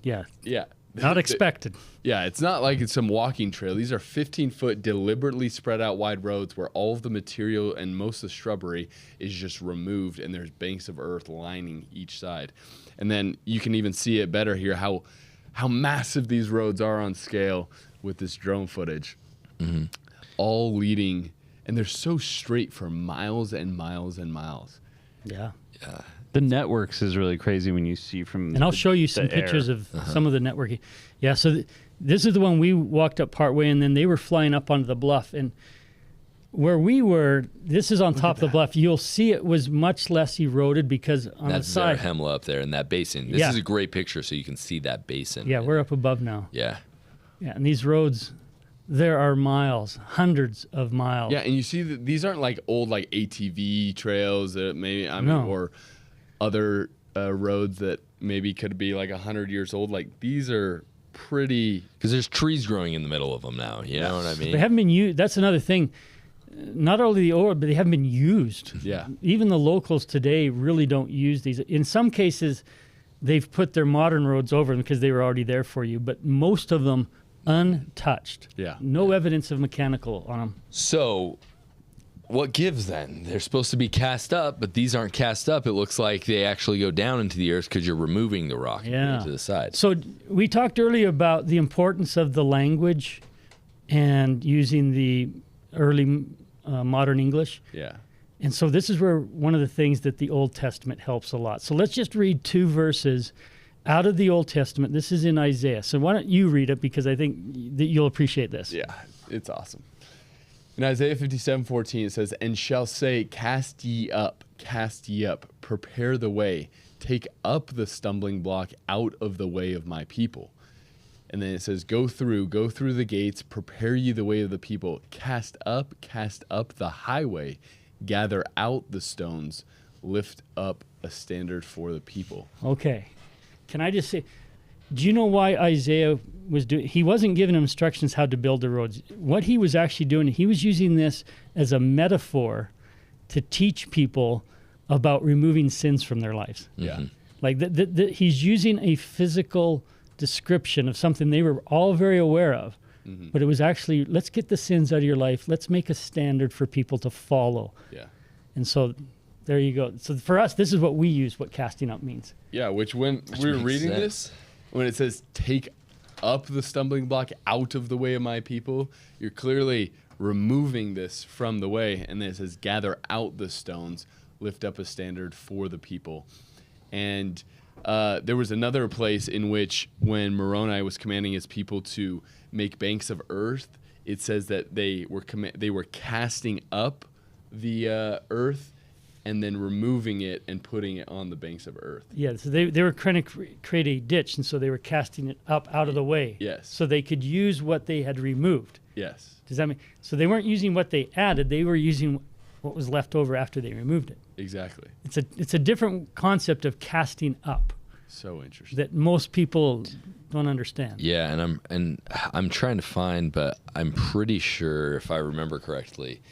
Yeah. Yeah. Not expected. Yeah, it's not like it's some walking trail. These are 15-foot deliberately spread out wide roads where all of the material and most of the shrubbery is just removed, and there's banks of earth lining each side. And then you can even see it better here how massive these roads are on scale with this drone footage. All leading, and they're so straight for miles and miles and miles. Yeah. The networks is really crazy when you see from. And I'll show you some pictures of some of the networking. Yeah, so this is the one we walked up partway, and then they were flying up onto the bluff. And where we were, this is on top of the bluff. You'll see it was much less eroded because on That's the side. their Hemla up there in that basin. This is a great picture, so you can see that basin. Yeah, we're up above now. Yeah. Yeah, and these roads, there are miles, hundreds of miles. Yeah, and you see that these aren't like old like ATV trails that maybe or other roads that maybe could be like 100 years old. Like these are pretty, because there's trees growing in the middle of them now. You know what I mean? They haven't been used. That's another thing. Not only the old, but they haven't been used. Yeah. Even the locals today really don't use these. In some cases, they've put their modern roads over them because they were already there for you, but most of them untouched. Yeah. No evidence of mechanical on them. So what gives then? They're supposed to be cast up, but these aren't cast up. It looks like they actually go down into the earth because you're removing the rock to the side. So we talked earlier about the importance of the language and using the early modern English. yeah. And so this is where one of the things that the Old Testament helps a lot. So let's just read 2 verses out of the Old Testament. This is in Isaiah. So why don't you read it, because I think that you'll appreciate this. Yeah, it's awesome. In Isaiah 57:14, it says, "And shall say, cast ye up, prepare the way, take up the stumbling block out of the way of my people." And then it says, go through the gates, prepare ye the way of the people, cast up the highway, gather out the stones, lift up a standard for the people. Okay. Can I just say, do you know why Isaiah was doing? He wasn't giving instructions how to build the roads. What he was actually doing, he was using this as a metaphor to teach people about removing sins from their lives. Yeah. Like he's using a physical description of something they were all very aware of, but it was actually, let's get the sins out of your life. Let's make a standard for people to follow. Yeah. And so there you go. So for us, this is what we use, what casting up means. Yeah, which when we were makes reading sense. this, when it says take up the stumbling block out of the way of my people, you're clearly removing this from the way. And then it says gather out the stones, lift up a standard for the people. And there was another place in which when Moroni was commanding his people to make banks of earth, it says that they were casting up the earth and then removing it and putting it on the banks of earth. Yeah, so they were trying to create a ditch, and so they were casting it up out of the way. Yes. So they could use what they had removed. Yes. Does that mean? So they weren't using what they added; they were using what was left over after they removed it. Exactly. It's a different concept of casting up So interesting. that most people don't understand. Yeah, and I'm trying to find, but I'm pretty sure, if I remember correctly,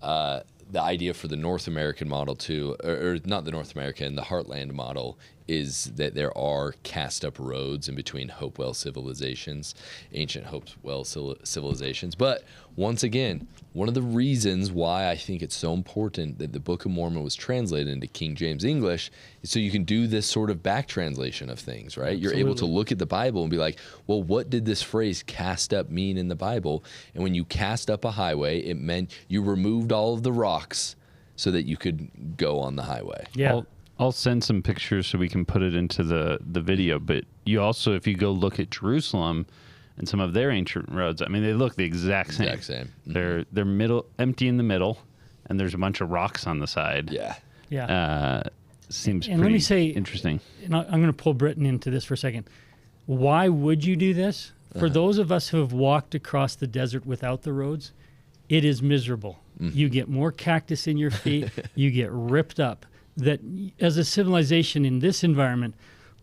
the idea for the North American model too, or not the North American, the Heartland model, is that there are cast up roads in between Hopewell civilizations, ancient Hopewell civilizations. But once again, one of the reasons why I think it's so important that the Book of Mormon was translated into King James English is so you can do this sort of back translation of things, right? You're able to look at the Bible and be like, well, what did this phrase cast up mean in the Bible? And when you cast up a highway, it meant you removed all of the rocks so that you could go on the highway. Yeah. I'll send some pictures so we can put it into the video. But you also, if you go look at Jerusalem and some of their ancient roads, I mean, they look the exact same. Mm-hmm. They're middle, empty in the middle, and there's a bunch of rocks on the side. Yeah. Yeah. Seems And pretty let me say, interesting. And I'm going to pull Britain into this for a second. Why would you do this? For those of us who have walked across the desert without the roads, it is miserable. You get more cactus in your feet. You get ripped up. That as a civilization in this environment,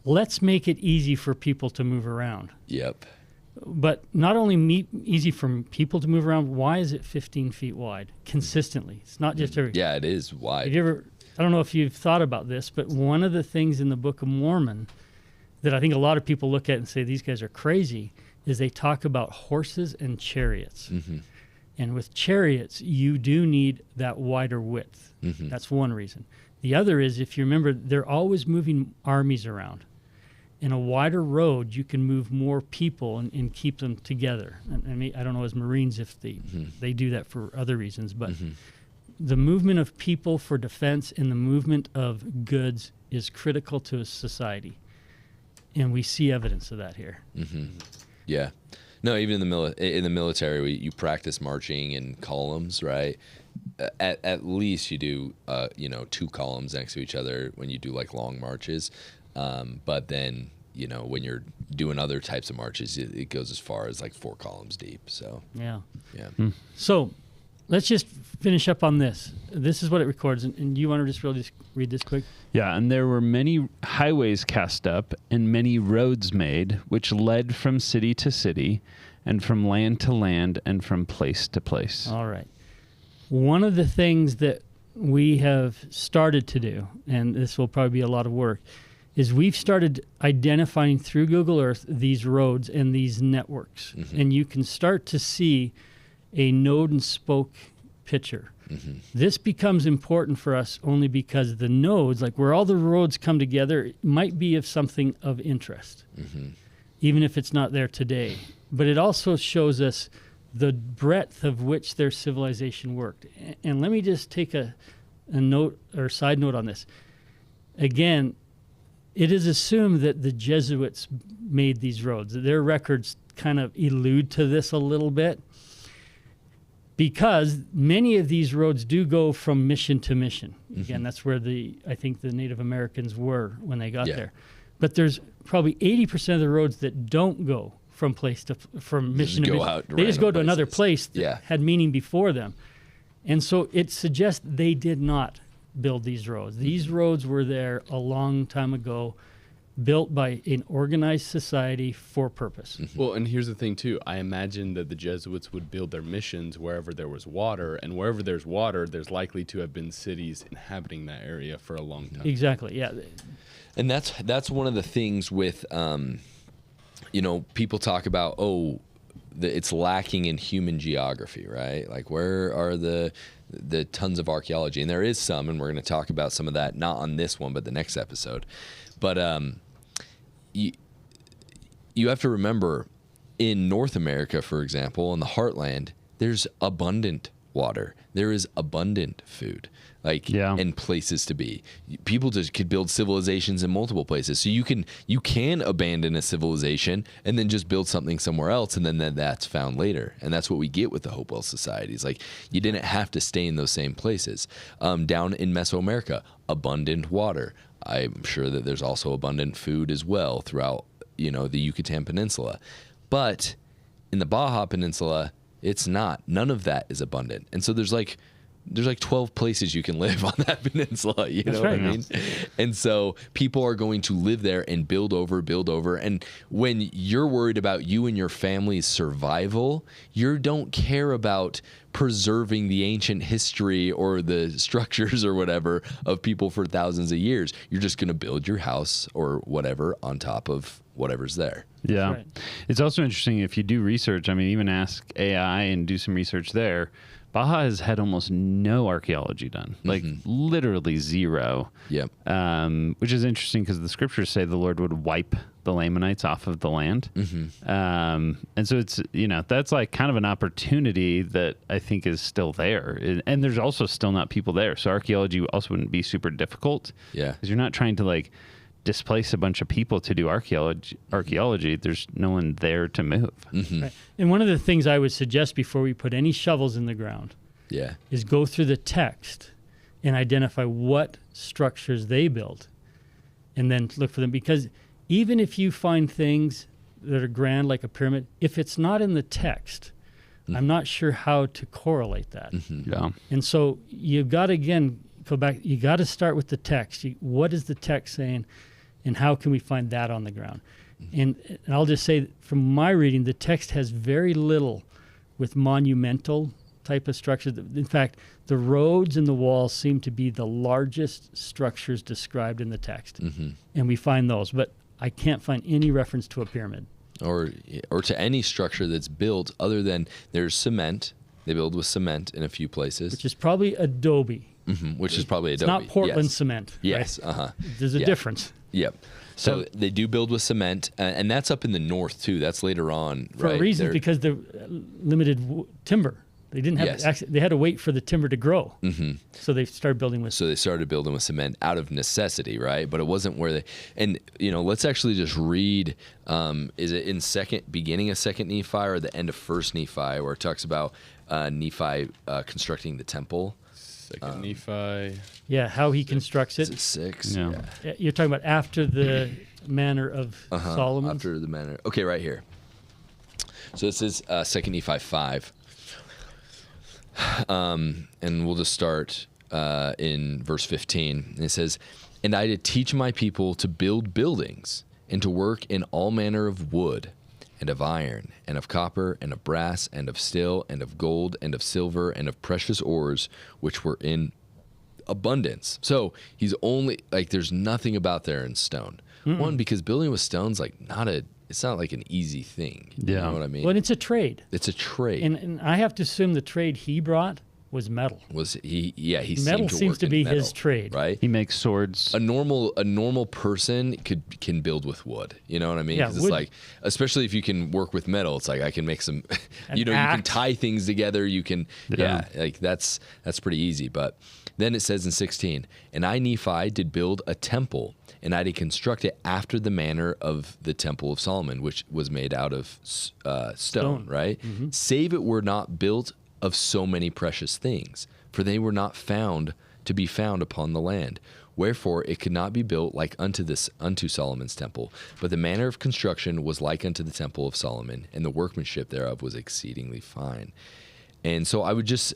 let's make it easy for people to move around. Yep. But not only easy for people to move around, why is it 15 feet wide consistently? It's not just every... Yeah, it is wide. Have you ever... I don't know if you've thought about this, but one of the things in the Book of Mormon that I think a lot of people look at and say these guys are crazy is they talk about horses and chariots. Mm-hmm. And with chariots, you do need that wider width. Mm-hmm. That's one reason. The other is, if you remember, they're always moving armies around. In a wider road, you can move more people and keep them together. And I don't know as Marines if they do that for other reasons, but the movement of people for defense and the movement of goods is critical to a society. And we see evidence of that here. Yeah. No, even in the military, you practice marching in columns, right? At least you do, 2 columns next to each other when you do like long marches. But then, when you're doing other types of marches, it goes as far as like 4 columns deep. So Yeah. So let's just finish up on this. This is what it records. And you want to just really read this quick? Yeah, and there were many highways cast up and many roads made, which led from city to city and from land to land and from place to place. All right. One of the things that we have started to do, and this will probably be a lot of work, is we've started identifying through Google Earth these roads and these networks. And you can start to see a node and spoke picture. This becomes important for us only because the nodes, like where all the roads come together, might be of something of interest, even if it's not there today. But it also shows us the breadth of which their civilization worked. And let me just take a note or side note on this. Again, it is assumed that the Jesuits made these roads. Their records kind of allude to this a little bit, because many of these roads do go from mission to mission. Again, that's where I think the Native Americans were when they got there. But there's probably 80% of the roads that don't go from mission to mission. They just go to another place that had meaning before them. And so it suggests they did not build these roads. These roads were there a long time ago, built by an organized society for purpose. Well, and here's the thing, too. I imagine that the Jesuits would build their missions wherever there was water, and wherever there's water, there's likely to have been cities inhabiting that area for a long time. Exactly, yeah. And that's one of the things with, people talk about, it's lacking in human geography, right? Like, where are the tons of archaeology? And there is some, and we're going to talk about some of that, not on this one, but the next episode. But you have to remember, in North America, for example, in the heartland, there's abundant water. There is abundant food, and places to be. People just could build civilizations in multiple places. So you can abandon a civilization and then just build something somewhere else, and then that's found later. And that's what we get with the Hopewell societies. Like, you didn't have to stay in those same places. Down in Mesoamerica, abundant water. I'm sure that there's also abundant food as well throughout, the Yucatan Peninsula. But in the Baja Peninsula, it's not. None of that is abundant. And so there's like 12 places you can live on that peninsula, you know what I mean? And so people are going to live there and build over. And when you're worried about you and your family's survival, you don't care about preserving the ancient history or the structures or whatever of people for thousands of years. You're just going to build your house or whatever on top of whatever's there. Yeah. Right. It's also interesting if you do research, even ask AI and do some research there. Baja has had almost no archaeology done, like literally zero. Yep. Which is interesting because the scriptures say the Lord would wipe the Lamanites off of the land. And so it's, that's like kind of an opportunity that I think is still there. And there's also still not people there. So archaeology also wouldn't be super difficult. Yeah. Because you're not trying to displace a bunch of people to do archaeology. There's no one there to move. Right. And one of the things I would suggest before we put any shovels in the ground is go through the text and identify what structures they built and then look for them. Because even if you find things that are grand like a pyramid, if it's not in the text, I'm not sure how to correlate that. Yeah. And so you've got to, again, go back. You got to start with the text. What is the text saying? And how can we find that on the ground? And I'll just say, from my reading, the text has very little with monumental type of structures. In fact, the roads and the walls seem to be the largest structures described in the text. And we find those. But I can't find any reference to a pyramid. Or to any structure that's built other than there's cement. They build with cement in a few places. Which is probably adobe. Which is probably adobe. It's not Portland cement. Yes. Right? There's a difference. Yep. So they do build with cement, and that's up in the north too. That's later on, for right? a reason, because they're limited timber. They didn't have Yes. actually. They had to wait for the timber to grow. So they started building with. So they started building with cement out of necessity, right? But it wasn't where they. And let's actually just read. Is it in beginning of Second Nephi or the end of First Nephi, where it talks about Nephi constructing the temple? Second Nephi. Yeah, how he constructs Is it. it 6? Yeah. You're talking about after the manner of Solomon. After the manner. Okay, right here. So this is 2 Nephi 5. And we'll just start in verse 15. And it says, "And I did teach my people to build buildings and to work in all manner of wood and of iron and of copper and of brass and of steel and of gold and of silver and of precious ores, which were in abundance." So he's only there's nothing about there in stone. One, because building with stone's it's not like an easy thing. You Yeah. know what I mean? Well, it's a trade, It's a trade. and I have to assume the trade he brought was metal. Was he? Yeah, he Metal seemed to seems work to in be metal, his trade. right? He makes swords. A normal person can build with wood. You know what I mean? Yeah, 'Cause it's wood. like, especially if you can work with metal, it's like I can make some. An You can axe. tie things together. You can. Yeah. That's pretty easy. But then it says in 16, "And I Nephi did build a temple, and I did construct it after the manner of the temple of Solomon, which was made out of stone, right? Save it were not built of so many precious things, for they were not found to be found upon the land. Wherefore it could not be built like unto Solomon's temple. But the manner of construction was like unto the temple of Solomon, and the workmanship thereof was exceedingly fine." And so I would just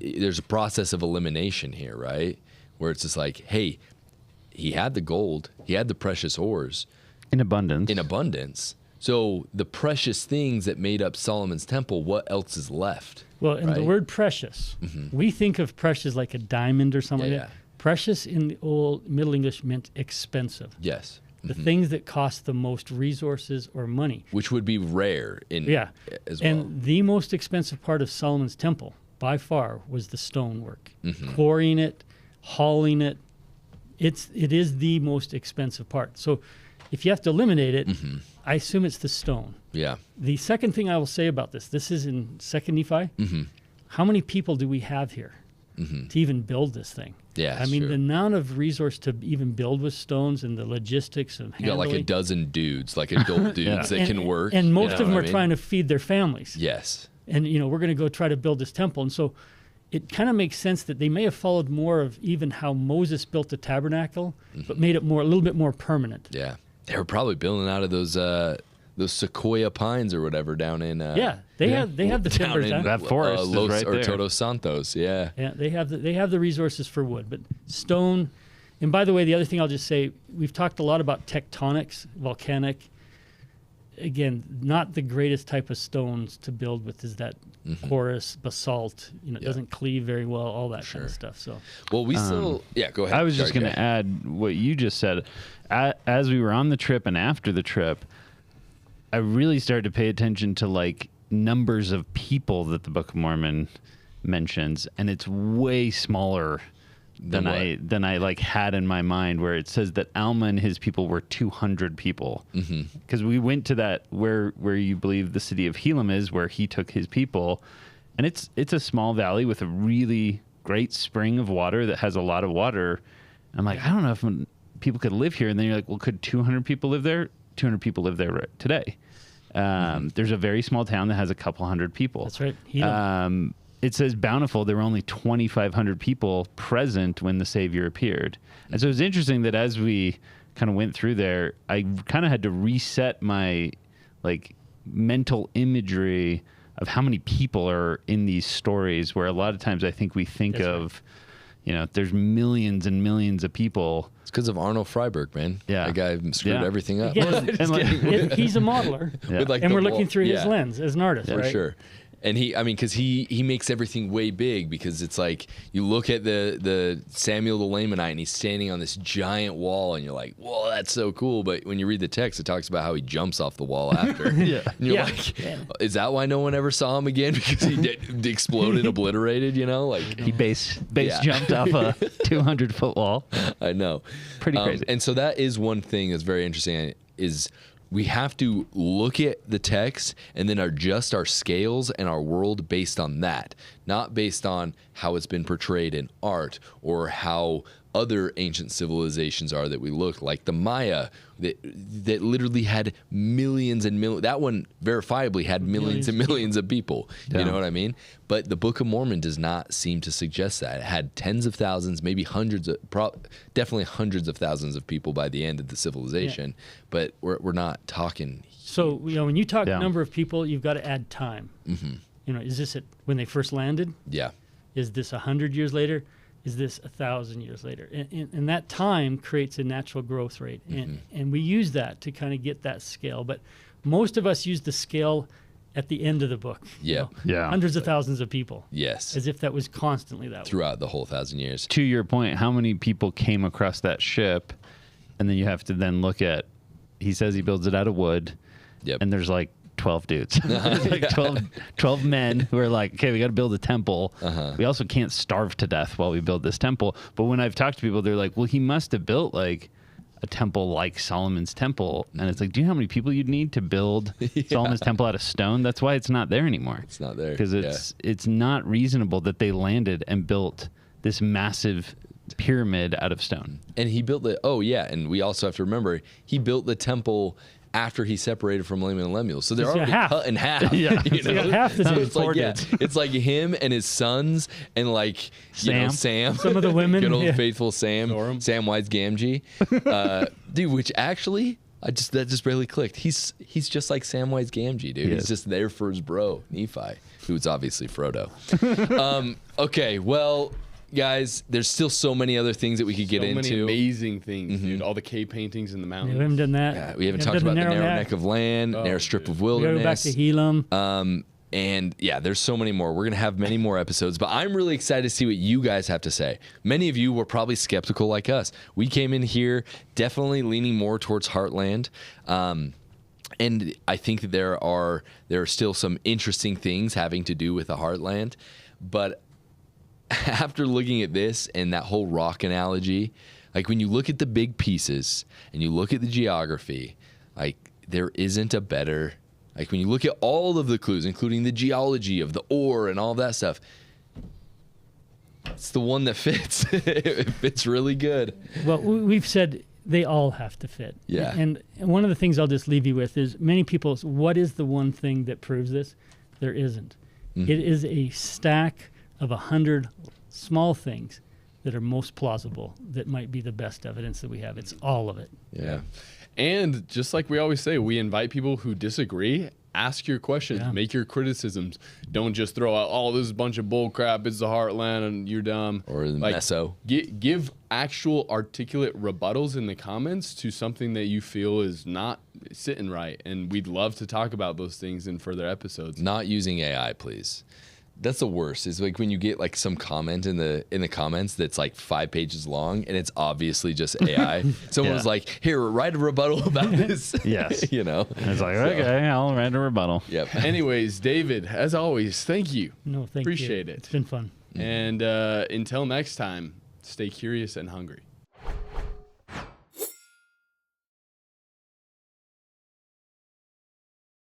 there's a process of elimination here, right? Where it's just like, hey, he had the gold, he had the precious ores In abundance. So the precious things that made up Solomon's temple, what else is left? Well, and the right? word precious, we think of precious like a diamond or something Yeah, like that. yeah. Precious in the old Middle English meant expensive. Yes. The things that cost the most resources or money. Which would be rare as well. And the most expensive part of Solomon's temple, by far, was the stonework. Mm-hmm. Quarrying it, hauling it. It is the most expensive part. So if you have to eliminate it, I assume it's the stone. Yeah. The second thing I will say about this is in 2 Nephi. How many people do we have here to even build this thing? Yeah, I mean, true. the amount of resource to even build with stones and the logistics of You got like a handling. dozen dudes, like adult dudes that can work. And most you of know them what are I mean? trying to feed their families. Yes. And, we're going to go try to build this temple. And so it kind of makes sense that they may have followed more of even how Moses built the tabernacle, but made it a little bit more permanent. Yeah. They were probably building out of those sequoia pines or whatever down in They have the timbers down. That forest is Los right or there. Todos Santos. Yeah. Yeah, they have the resources for wood, but stone. And by the way, the other thing I'll just say, we've talked a lot about tectonics, volcanic. Again, not the greatest type of stones to build with is that porous basalt. It doesn't cleave very well, all that kind of stuff. So Well, we still. Yeah. Go ahead. I was just Sorry, going to add what you just said. As we were on the trip and after the trip, I really started to pay attention to numbers of people that the Book of Mormon mentions, and it's way smaller than I had in my mind, where it says that Alma and his people were 200 people. Because we went to that where you believe the city of Helam is, where he took his people, and it's a small valley with a really great spring of water that has a lot of water. I'm like, I don't know if people could live here. And then you're like, well, could 200 people live there? 200 people live there today. There's a very small town that has a couple hundred people. that's right. Helam. It says Bountiful, there were only 2,500 people present when the Savior appeared. And so it's interesting that as we kind of went through there, I kind of had to reset my mental imagery of how many people are in these stories, where a lot of times I think we think That's of, there's millions and millions of people. It's because of Arnold Freiberg, man. Yeah. That guy screwed Yeah. everything up. Again, he's a modeler, Yeah. With, and the we're looking wall- through his yeah. lens as an artist, For right? sure. And because he makes everything way big, because it's like you look at the Samuel the Lamanite and he's standing on this giant wall and you're like, whoa, that's so cool. But when you read the text, it talks about how he jumps off the wall after. And you're Yeah. like, Yeah. is that why no one ever saw him again? Because he exploded, obliterated, He base Yeah. jumped off a 200-foot wall. I know. Pretty crazy. And so that is one thing that's very interesting is we have to look at the text and then adjust our scales and our world based on that, not based on how it's been portrayed in art or how other ancient civilizations are that we look, like the Maya that literally had millions and millions. That one verifiably had millions and millions of people. Yeah. You know what I mean? But the Book of Mormon does not seem to suggest that. It had tens of thousands, maybe hundreds of, definitely hundreds of thousands of people by the end of the civilization. But we're not talking. So, when you talk Yeah. number of people, you've got to add time. Mm-hmm. Is this when they first landed? Yeah. Is this 100 years later? Is this 1,000 years later? And that time creates a natural growth rate. And we use that to kind of get that scale. But most of us use the scale at the end of the book. Yeah. Yeah. Hundreds of thousands of people. Yes. As if that was constantly that way. Throughout the whole 1,000 years. To your point, how many people came across that ship? And then you have to then look at, he says he builds it out of wood. Yep. And there's like 12 dudes. There's like 12 men who are like, okay, we got to build a temple. We also can't starve to death while we build this temple. But when I've talked to people, they're like, well, he must have built like a temple like Solomon's temple. And it's like, do you know how many people you'd need to build Solomon's temple out of stone? That's why it's not there anymore. It's not there. Because it's not reasonable that they landed and built this massive pyramid out of stone. And he built the, and we also have to remember, he built the temple after he separated from Laman and Lemuel. So they're He's got already half. cut in half. Yeah. He's got half the So dude. it's like, it's like him and his sons and like, Sam. Some of the women. Good old Yeah. faithful Sam. Norm. Sam Wise Gamgee. Dude, which actually, that just barely clicked. He's just like Samwise Gamgee, dude. He's just there for his bro, Nephi, who's obviously Frodo. Okay, well, guys, there's still so many other things that we could get So many into. amazing things, dude. All the cave paintings in the We mountains. haven't done that. Yeah, we haven't talked about the narrow neck of land, narrow strip of We gotta go back wilderness. to Helam. And yeah, there's so many more. We're going to have many more episodes, but I'm really excited to see what you guys have to say. Many of you were probably skeptical like us. We came in here definitely leaning more towards Heartland. And I think that there are still some interesting things having to do with the Heartland. But after looking at this and that whole rock analogy, like when you look at the big pieces and you look at the geography, like there isn't a better, like when you look at all of the clues, including the geology of the ore and all of that stuff, it's the one that fits. It fits really good. Well, we've said they all have to fit. Yeah. And one of the things I'll just leave you with is many people, what is the one thing that proves this? There isn't. It is a stack of 100 small things that are most plausible that might be the best evidence that we have. It's all of it. Yeah. And just like we always say, we invite people who disagree. Ask your questions. Yeah. Make your criticisms. Don't just throw out, "Oh, this is a bunch of bull crap. It's the Heartland, and you're dumb." Or the meso. Give actual articulate rebuttals in the comments to something that you feel is not sitting right, and we'd love to talk about those things in further episodes. Not using AI, please. That's the worst. Is like when you get like some comment in the comments that's like 5 pages long and it's obviously just AI. Someone was like, "Here, write a rebuttal about this." Yes. You know. And it's like, okay, I'll write a rebuttal. Yep. Anyways, David, as always, thank you. No, thank you. Appreciate it. It's been fun. And until next time, stay curious and hungry.